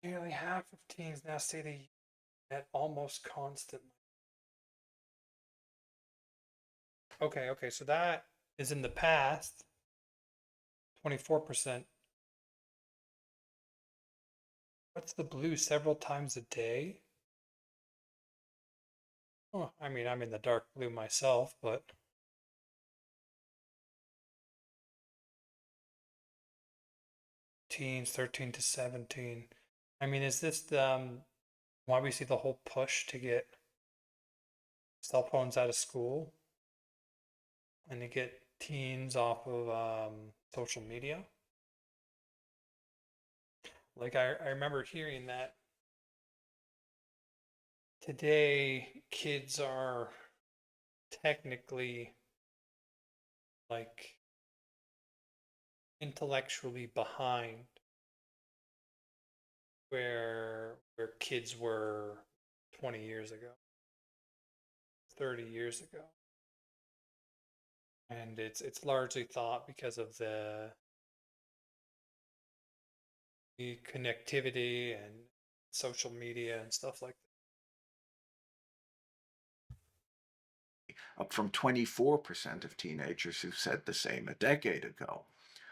Nearly half of teens now say they use it almost constantly. Okay, so that is in the past. 24%. What's the blue? Several times a day? Oh, I mean, I'm in the dark blue myself, but teens 13 to 17. I mean, is this why we see the whole push to get cell phones out of school and to get teens off of social media? Like I remember hearing that today kids are technically like intellectually behind where kids were 20 years ago, 30 years ago. And it's largely thought because of the connectivity and social media and stuff like that. up from 24% of teenagers who said the same a decade ago.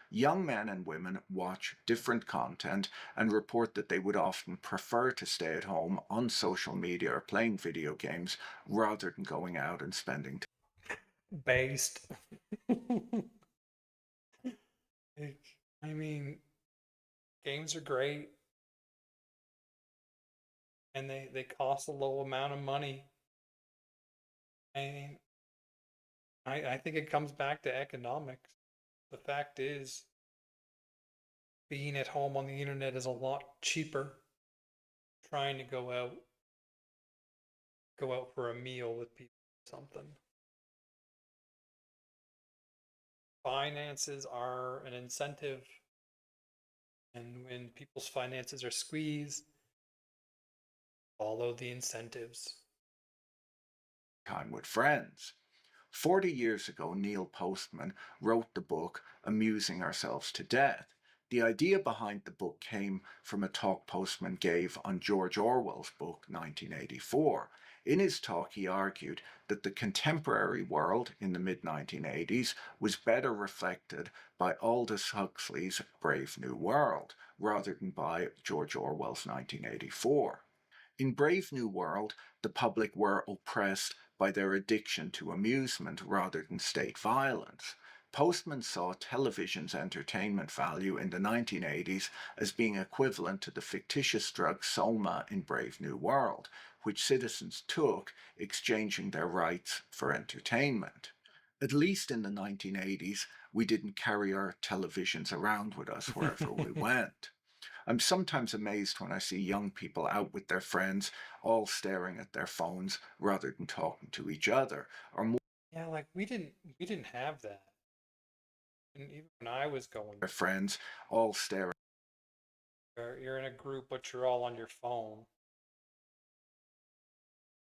Young men and women watch different content and report that they would often prefer to stay at home on social media or playing video games rather than going out and spending time. Based. I mean, games are great. And they cost a low amount of money. I mean, I think it comes back to economics. The fact is, being at home on the internet is a lot cheaper. Trying to go out for a meal with people or something. Finances are an incentive, and when people's finances are squeezed, follow the incentives. Time with friends. 40 years ago, Neil Postman wrote the book Amusing Ourselves to Death. The idea behind the book came from a talk Postman gave on George Orwell's book 1984. In his talk, he argued that the contemporary world in the mid-1980s was better reflected by Aldous Huxley's Brave New World, rather than by George Orwell's 1984. In Brave New World, the public were oppressed by their addiction to amusement rather than state violence. Postman saw television's entertainment value in the 1980s as being equivalent to the fictitious drug Soma in Brave New World, which citizens took, exchanging their rights for entertainment. At least in the 1980s, we didn't carry our televisions around with us wherever we went. I'm sometimes amazed when I see young people out with their friends, all staring at their phones rather than talking to each other. Or more, Yeah, like we didn't have that. And even when I was going, their friends, all staring. you're in a group, but you're all on your phone.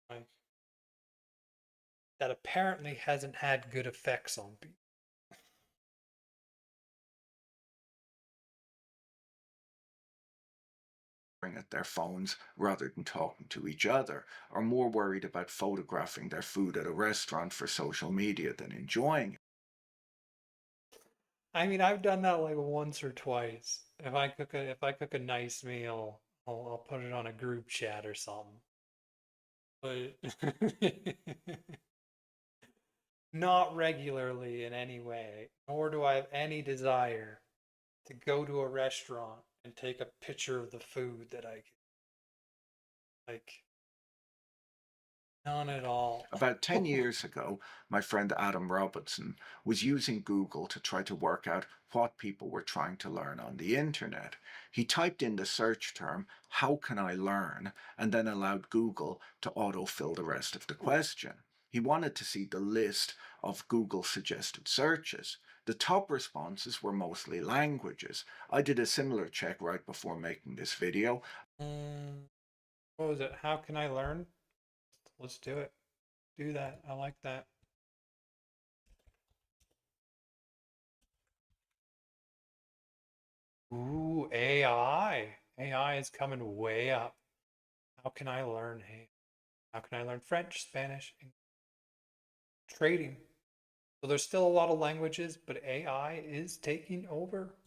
Like, that apparently hasn't had good effects on people. At their phones rather than talking to each other, are more worried about photographing their food at a restaurant for social media than enjoying it. I mean, I've done that like once or twice. If I cook a nice meal, I'll put it on a group chat or something. But not regularly in any way, nor do I have any desire to go to a restaurant and take a picture of the food that I like. None at all. About 10 years ago, my friend Adam Robertson was using Google to try to work out what people were trying to learn on the internet. He typed in the search term, "How can I learn?" and then allowed Google to autofill the rest of the question. He wanted to see the list of Google suggested searches. The top responses were mostly languages. I did a similar check right before making this video. What was it? How can I learn? Let's do it. Do that. I like that. Ooh, AI. AI is coming way up. How can I learn? Hey, how can I learn French, Spanish, English? Trading? So there's still a lot of languages, but AI is taking over.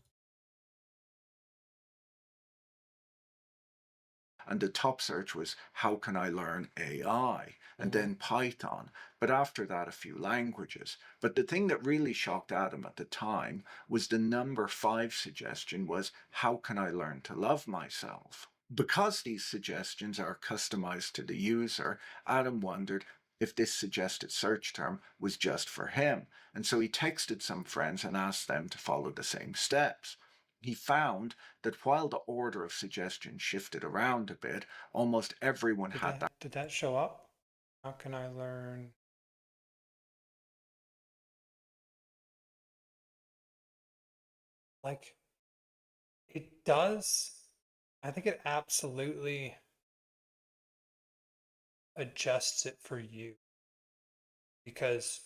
And the top search was, how can I learn AI? And then Python. But after that, a few languages. But the thing that really shocked Adam at the time was the number 5 suggestion was, how can I learn to love myself? Because these suggestions are customized to the user, Adam wondered if this suggested search term was just for him. And so he texted some friends and asked them to follow the same steps. He found that while the order of suggestions shifted around a bit, almost everyone had that. Did that show up? How can I learn? Like, it does. I think it absolutely adjusts it for you. Because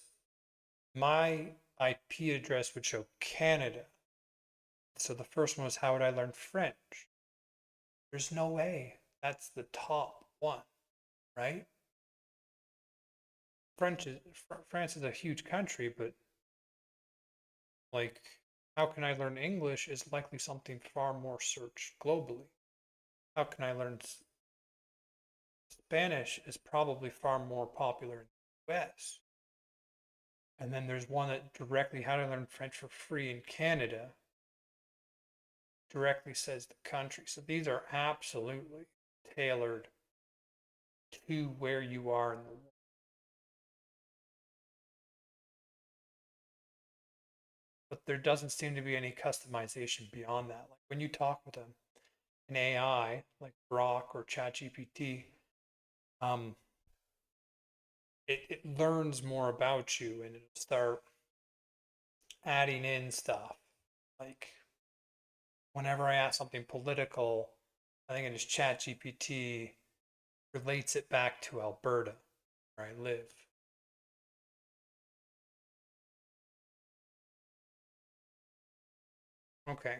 my IP address would show Canada. So the first one was, how would I learn French? There's no way that's the top one, right? France is a huge country, but like, how can I learn English is likely something far more searched globally. How can I learn Spanish is probably far more popular in the US. And then there's one that directly, how to learn French for free in Canada, directly says the country. So these are absolutely tailored to where you are in the world. But there doesn't seem to be any customization beyond that. Like when you talk with an AI like Grok or ChatGPT, it learns more about you and it'll start adding in stuff. Like whenever I ask something political, I think it is ChatGPT relates it back to Alberta, where I live. Okay.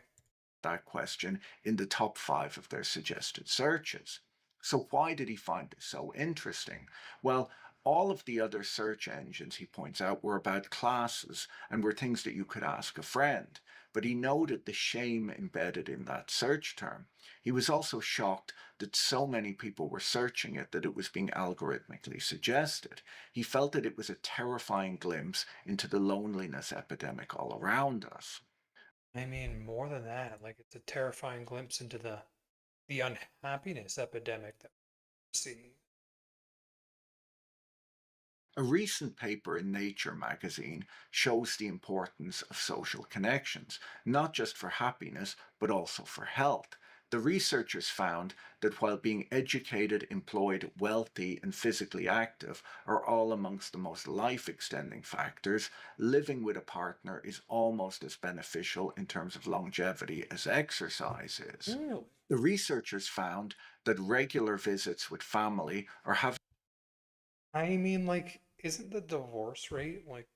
That question in the top 5 of their suggested searches. So why did he find this so interesting? Well, all of the other search engines, he points out, were about classes and were things that you could ask a friend. But he noted the shame embedded in that search term. He was also shocked that so many people were searching it that it was being algorithmically suggested. He felt that it was a terrifying glimpse into the loneliness epidemic all around us. I mean, more than that, like it's a terrifying glimpse into the unhappiness epidemic that we're seeing. A recent paper in Nature magazine shows the importance of social connections, not just for happiness, but also for health. The researchers found that while being educated, employed, wealthy, and physically active are all amongst the most life-extending factors, living with a partner is almost as beneficial in terms of longevity as exercise is. Really? The researchers found that regular visits with family or having I mean, like, isn't the divorce rate like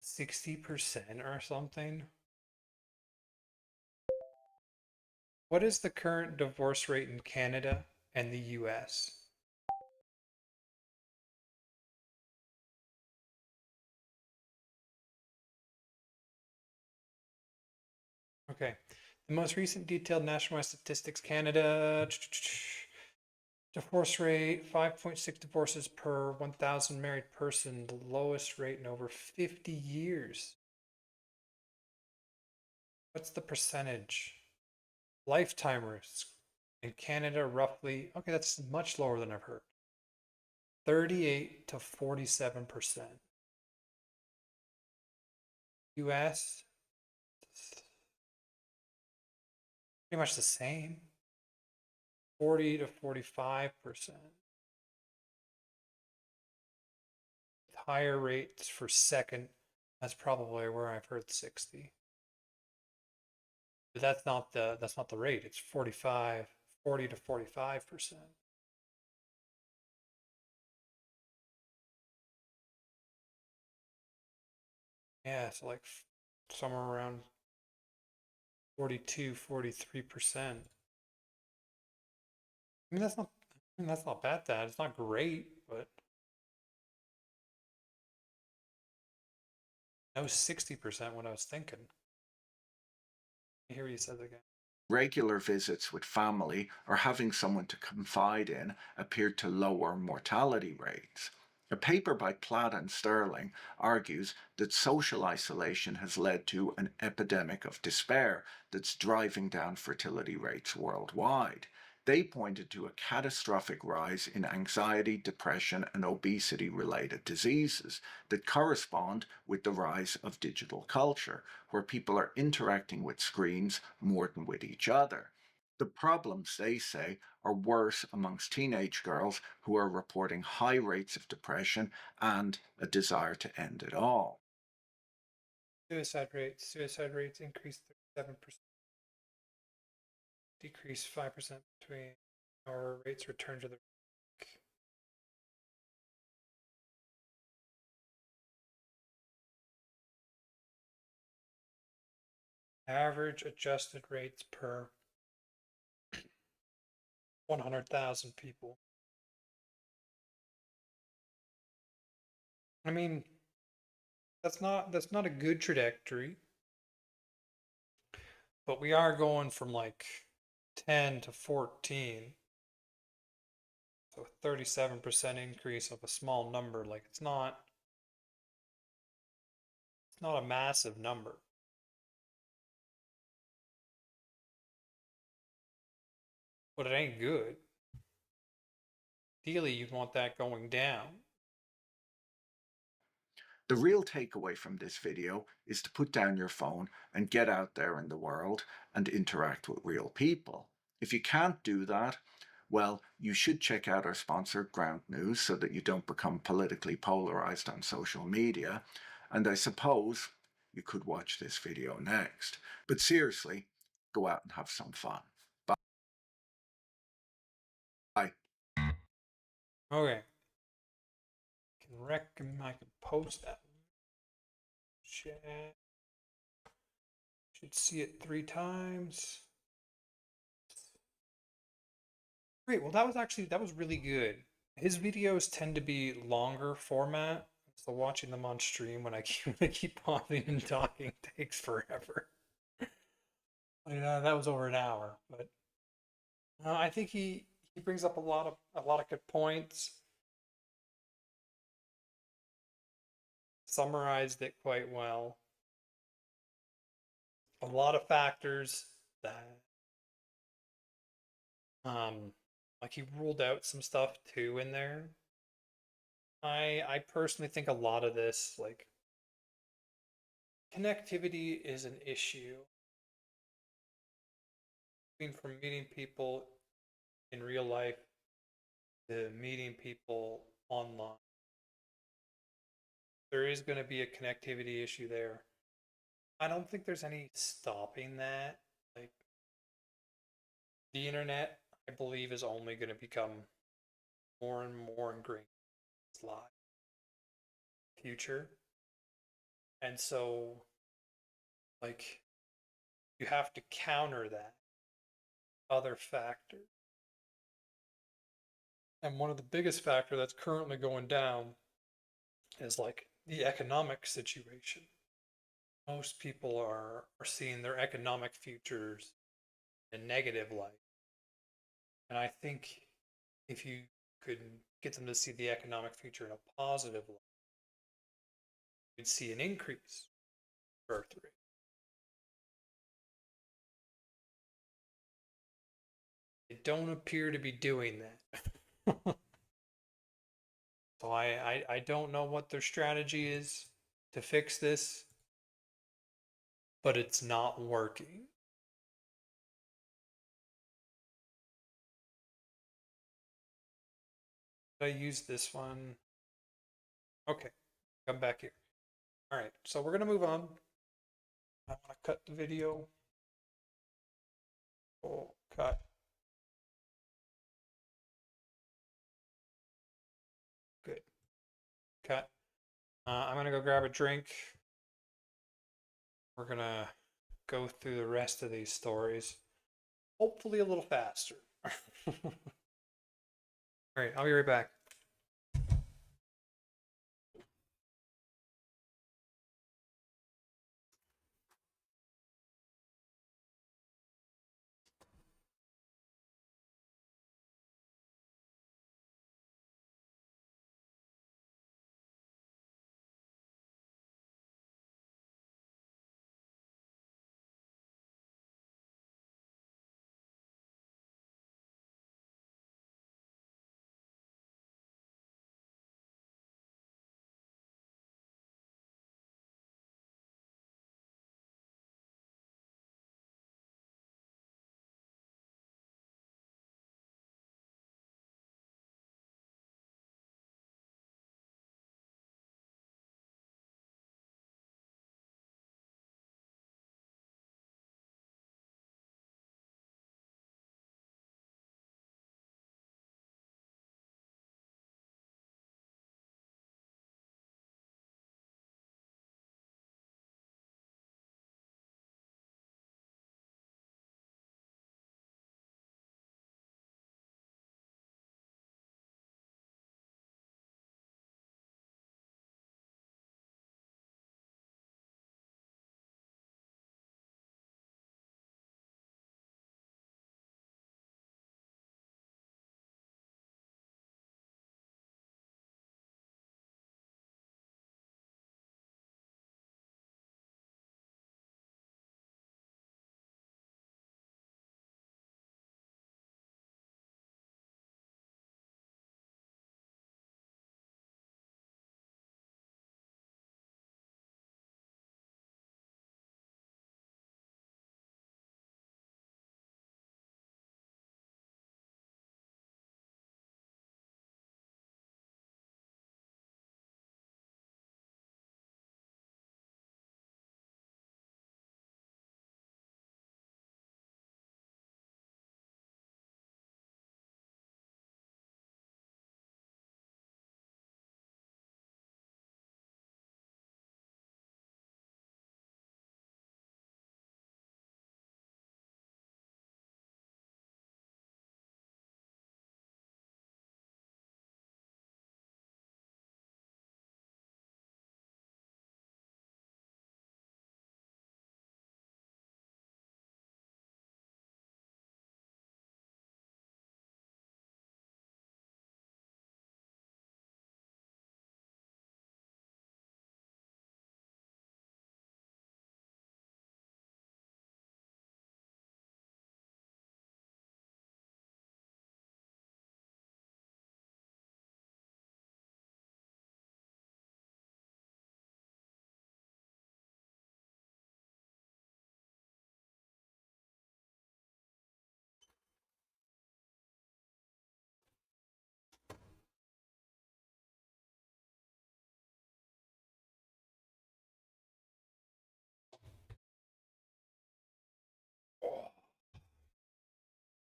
60% or something? What is the current divorce rate in Canada and the US? Okay. The most recent detailed nationwide statistics Canada divorce rate 5.6 divorces per 1,000 married person, the lowest rate in over 50 years. What's the percentage? Lifetimers in Canada, roughly, okay, that's much lower than I've heard. 38 to 47%. US, pretty much the same. 40 to 45%. Higher rates for second, that's probably where I've heard 60. But that's not the rate. It's 40 to 45%. Yeah, so like somewhere around 42, 43%. I mean that's not bad. It's not great, but that was 60% what I was thinking. I hear you said again. regular visits with family or having someone to confide in appeared to lower mortality rates. A paper by Platt and Sterling argues that social isolation has led to an epidemic of despair that's driving down fertility rates worldwide. They pointed to a catastrophic rise in anxiety, depression, and obesity related diseases that correspond with the rise of digital culture, where people are interacting with screens more than with each other. The problems, they say, are worse amongst teenage girls who are reporting high rates of depression and a desire to end it all. Suicide rates increased 37%. Decreased 5% between our rates return to the average adjusted rates per 100,000 people. I mean, that's not a good trajectory, but we are going from like 10 to 14. So a 37% increase of a small number, like it's not a massive number. But it ain't good. Ideally, you'd want that going down. The real takeaway from this video is to put down your phone and get out there in the world and interact with real people. If you can't do that, well, you should check out our sponsor, Ground News, so that you don't become politically polarized on social media. And I suppose you could watch this video next. But seriously, go out and have some fun. Bye. Bye. Okay. I can post that. Chat. Should see it 3 times. Great. Well, that was really good. His videos tend to be longer format, so watching them on stream when I keep pausing and talking takes forever. That was over an hour, but I think he brings up a lot of good points. Summarized it quite well. A lot of factors that like he ruled out some stuff too in there. I personally think a lot of this, like, connectivity is an issue. From meeting people in real life to meeting people online. There is going to be a connectivity issue there. I don't think there's any stopping that. Like, the internet, I believe, is only going to become more and more ingrained in its life future. And so, like, you have to counter that other factor. And one of the biggest factor that's currently going down is like the economic situation. Most people are seeing their economic futures in negative light. And I think if you could get them to see the economic future in a positive light, you'd see an increase in birth rate. They don't appear to be doing that. So I don't know what their strategy is to fix this, but it's not working. I use this one. Okay, come back here. All right, so we're gonna move on. I want to cut the video. Oh, cut. Good. Cut. I'm gonna go grab a drink. We're gonna go through the rest of these stories, hopefully a little faster. All right, I'll be right back.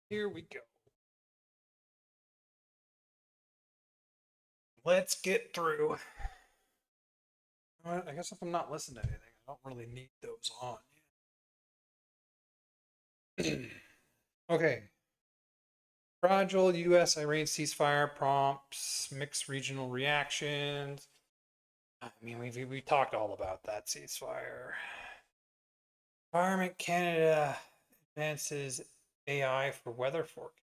Here we go. Let's get through. I guess if I'm not listening to anything, I don't really need those on. Okay. Fragile U.S.-Iran ceasefire prompts mixed regional reactions. I mean, we talked all about that ceasefire. Environment Canada advances AI for weather forecast.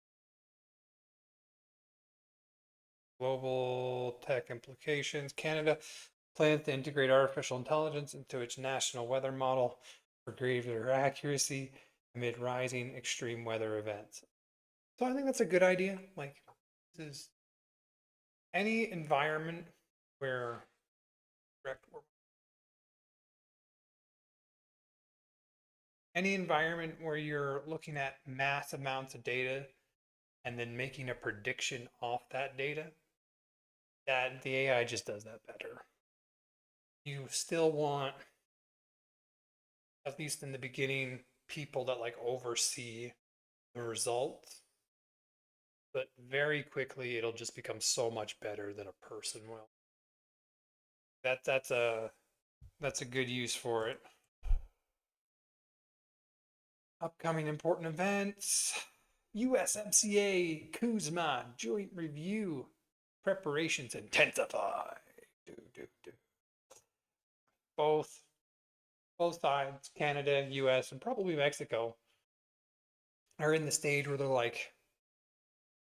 Global tech implications. Canada plans to integrate artificial intelligence into its national weather model for greater accuracy amid rising extreme weather events. So I think that's a good idea. Like, this is any environment where you're looking at mass amounts of data and then making a prediction off that data, that the AI just does that better. You still want, at least in the beginning, people that like oversee the results, but very quickly it'll just become so much better than a person will. That's a good use for it. Upcoming important events. USMCA Kuzma joint review. Preparations intensify. Both sides, Canada, US, and probably Mexico, are in the stage where they're like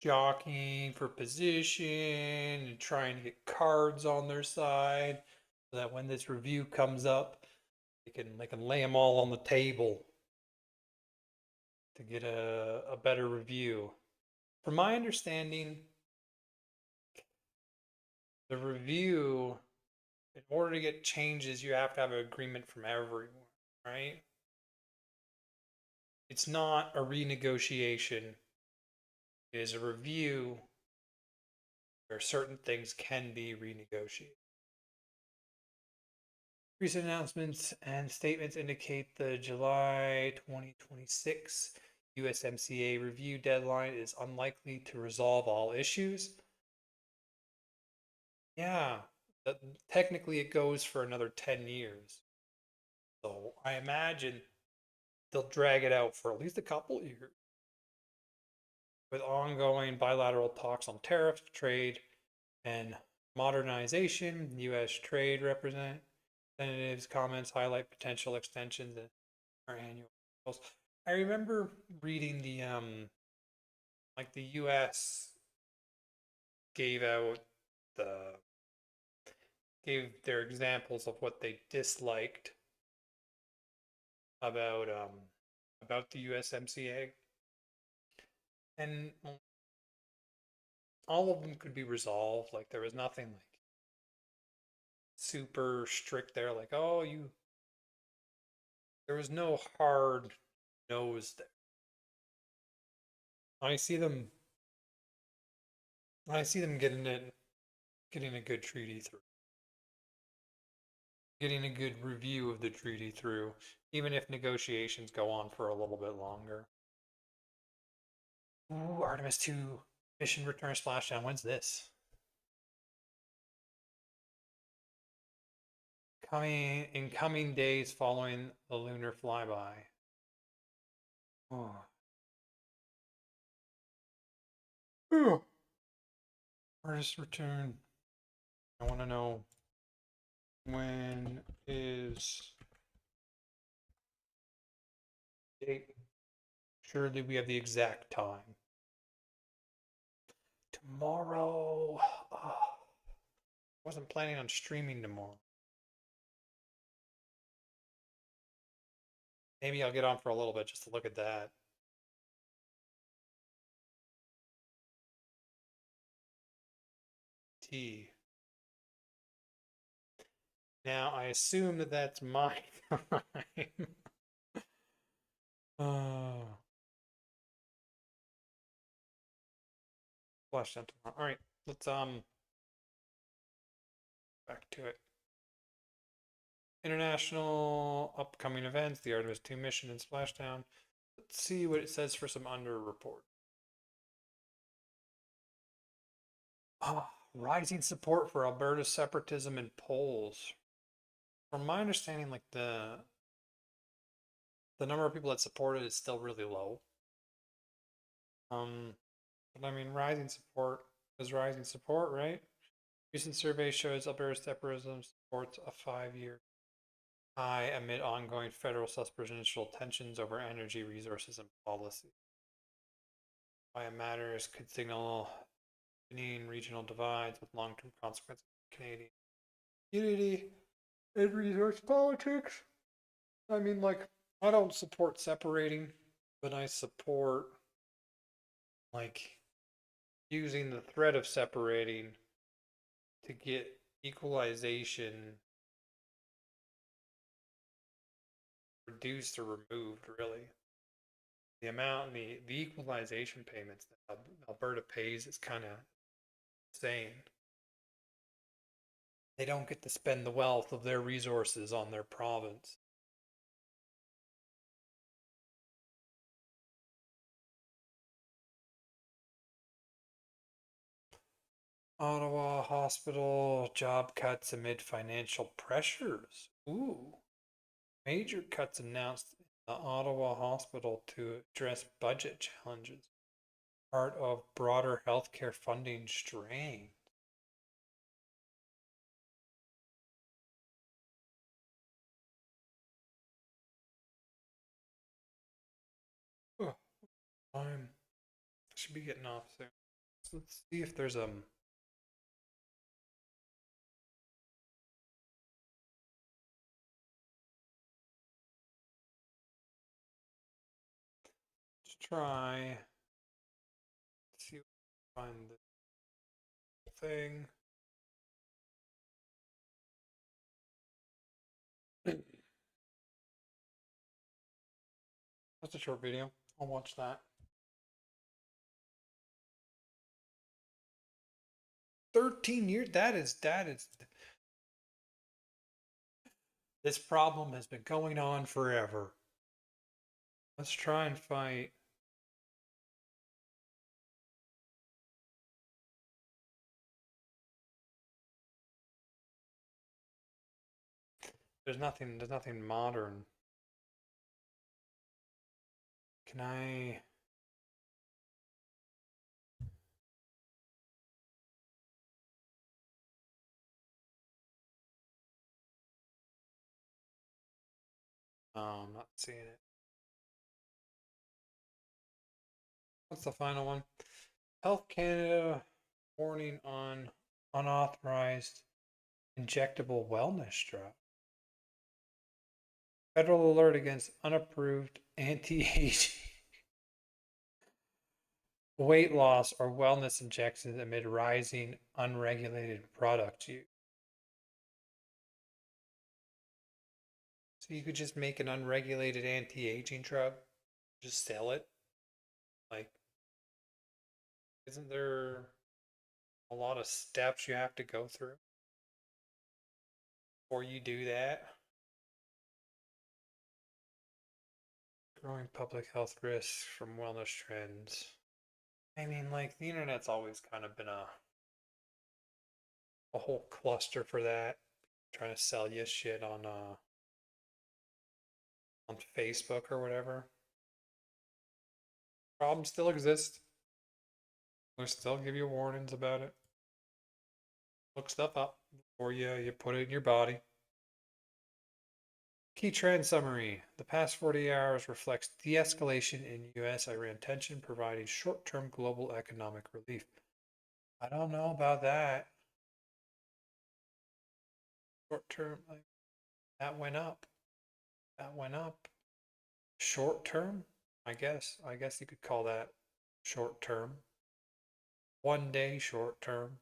jockeying for position and trying to get cards on their side so that when this review comes up, they can lay them all on the table to get a better review. From my understanding, the review, in order to get changes, you have to have an agreement from everyone, right? It's not a renegotiation. It is a review where certain things can be renegotiated. Recent announcements and statements indicate the July 2026 USMCA review deadline is unlikely to resolve all issues. Yeah, technically it goes for another 10 years. So I imagine they'll drag it out for at least a couple years with ongoing bilateral talks on tariffs, trade, and modernization. U.S. trade representatives' comments highlight potential extensions in our annual goals. I remember reading the U.S. gave their examples of what they disliked about the USMCA, and all of them could be resolved. Like, there was nothing like super strict there, like, oh, there was no hard nose there. I see them getting a good treaty through. Getting a good review of the treaty through, even if negotiations go on for a little bit longer. Ooh, Artemis 2 mission return splashdown. When's this? In coming days following the lunar flyby. Oh. Artist return. I want to know, when is date? Surely we have the exact time. Tomorrow. Wasn't planning on streaming tomorrow. Maybe I'll get on for a little bit just to look at that. T. Now I assume that that's my time. Flash down tomorrow. All right, let's back to it. International upcoming events, the Artemis 2 mission and splashdown. Let's see what it says for some under report. Rising support for Alberta separatism in polls. From my understanding, like the number of people that support it is still really low. But I mean, rising support is rising support, right? Recent survey shows Alberta separatism supports a 5-year high amid ongoing federal presidential tensions over energy resources and policy. Why it matters could signal deepening regional divides with long-term consequences for Canadian unity and resource politics. I mean, like, I don't support separating, but I support, like, using the threat of separating to get equalization reduced or removed, really. The amount, the equalization payments that Alberta pays is kind of insane. They don't get to spend the wealth of their resources on their province. Ottawa hospital job cuts amid financial pressures. Ooh. Major cuts announced in the Ottawa hospital to address budget challenges. Part of broader healthcare funding strain. Oh, time. Should be getting off soon. So let's see if there's Let's try. Let's see if we can find the thing. That's a short video. I'll watch that. 13 years. That is. This problem has been going on forever. Let's try and fight. There's nothing modern. Can I? No, I'm not seeing it. What's the final one? Health Canada warning on unauthorized injectable wellness drug. Federal alert against unapproved anti-aging weight loss or wellness injections amid rising unregulated product use. So you could just make an unregulated anti-aging drug, just sell it. Like, isn't there a lot of steps you have to go through before you do that? Growing public health risks from wellness trends. I mean, like, the internet's always kind of been a whole cluster for that. Trying to sell you shit on Facebook or whatever. Problems still exist. They'll still give you warnings about it. Look stuff up before you put it in your body. Key trend summary. The past 48 hours reflects de-escalation in U.S.-Iran tension, providing short-term global economic relief. I don't know about that. Short-term, like, that went up. That went up. Short-term? I guess you could call that short-term. 1 day short-term.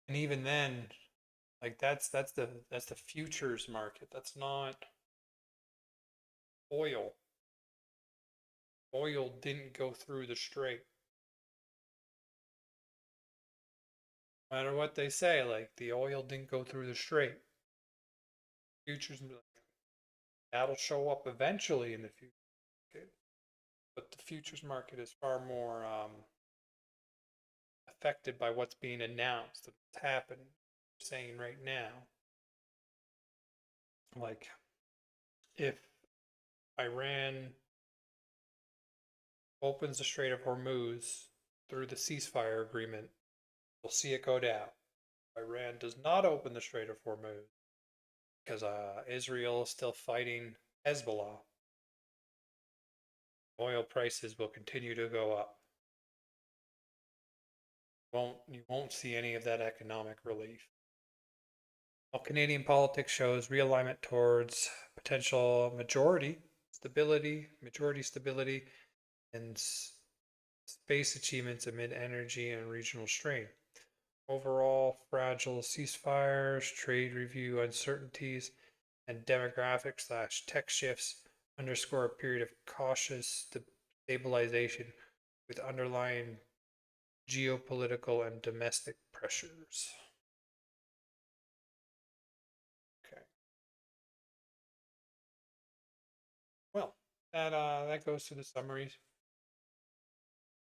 And even then, like, that's the futures market. That's not oil. Oil didn't go through the strait. No matter what they say, like, the oil didn't go through the strait. Futures, that'll show up eventually in the future. but the futures market is far more affected by what's being announced and what's happening, saying right now. Like, if Iran opens the Strait of Hormuz through the ceasefire agreement, we'll see it go down. If Iran does not open the Strait of Hormuz, because Israel is still fighting Hezbollah, oil prices will continue to go up. You won't see any of that economic relief. Well, Canadian politics shows realignment towards potential majority stability, and space achievements amid energy and regional strain. Overall, fragile ceasefires, trade review uncertainties, and demographic/tech shifts underscore a period of cautious stabilization with underlying geopolitical and domestic pressures. Okay. Well, that goes to the summaries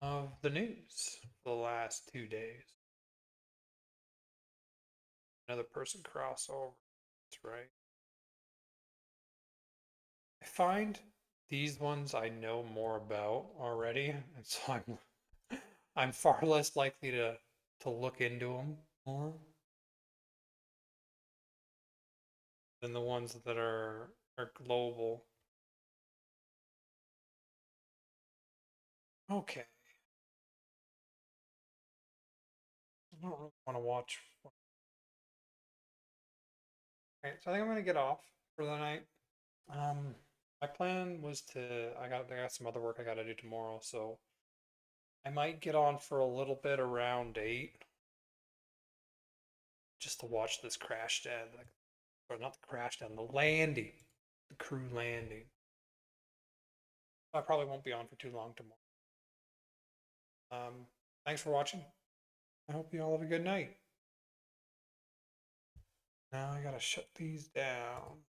of the news for the last 2 days. Another person crossover. That's right. I find these ones I know more about already, and so I'm far less likely to look into them more than the ones that are global. Okay. I don't really want to watch. Okay, so I think I'm gonna get off for the night. My plan was I got some other work I gotta do tomorrow, so I might get on for a little bit around 8, just to watch this crash down, or not the crash down, the landing, the crew landing. I probably won't be on for too long tomorrow. Thanks for watching. I hope you all have a good night. Now I gotta shut these down.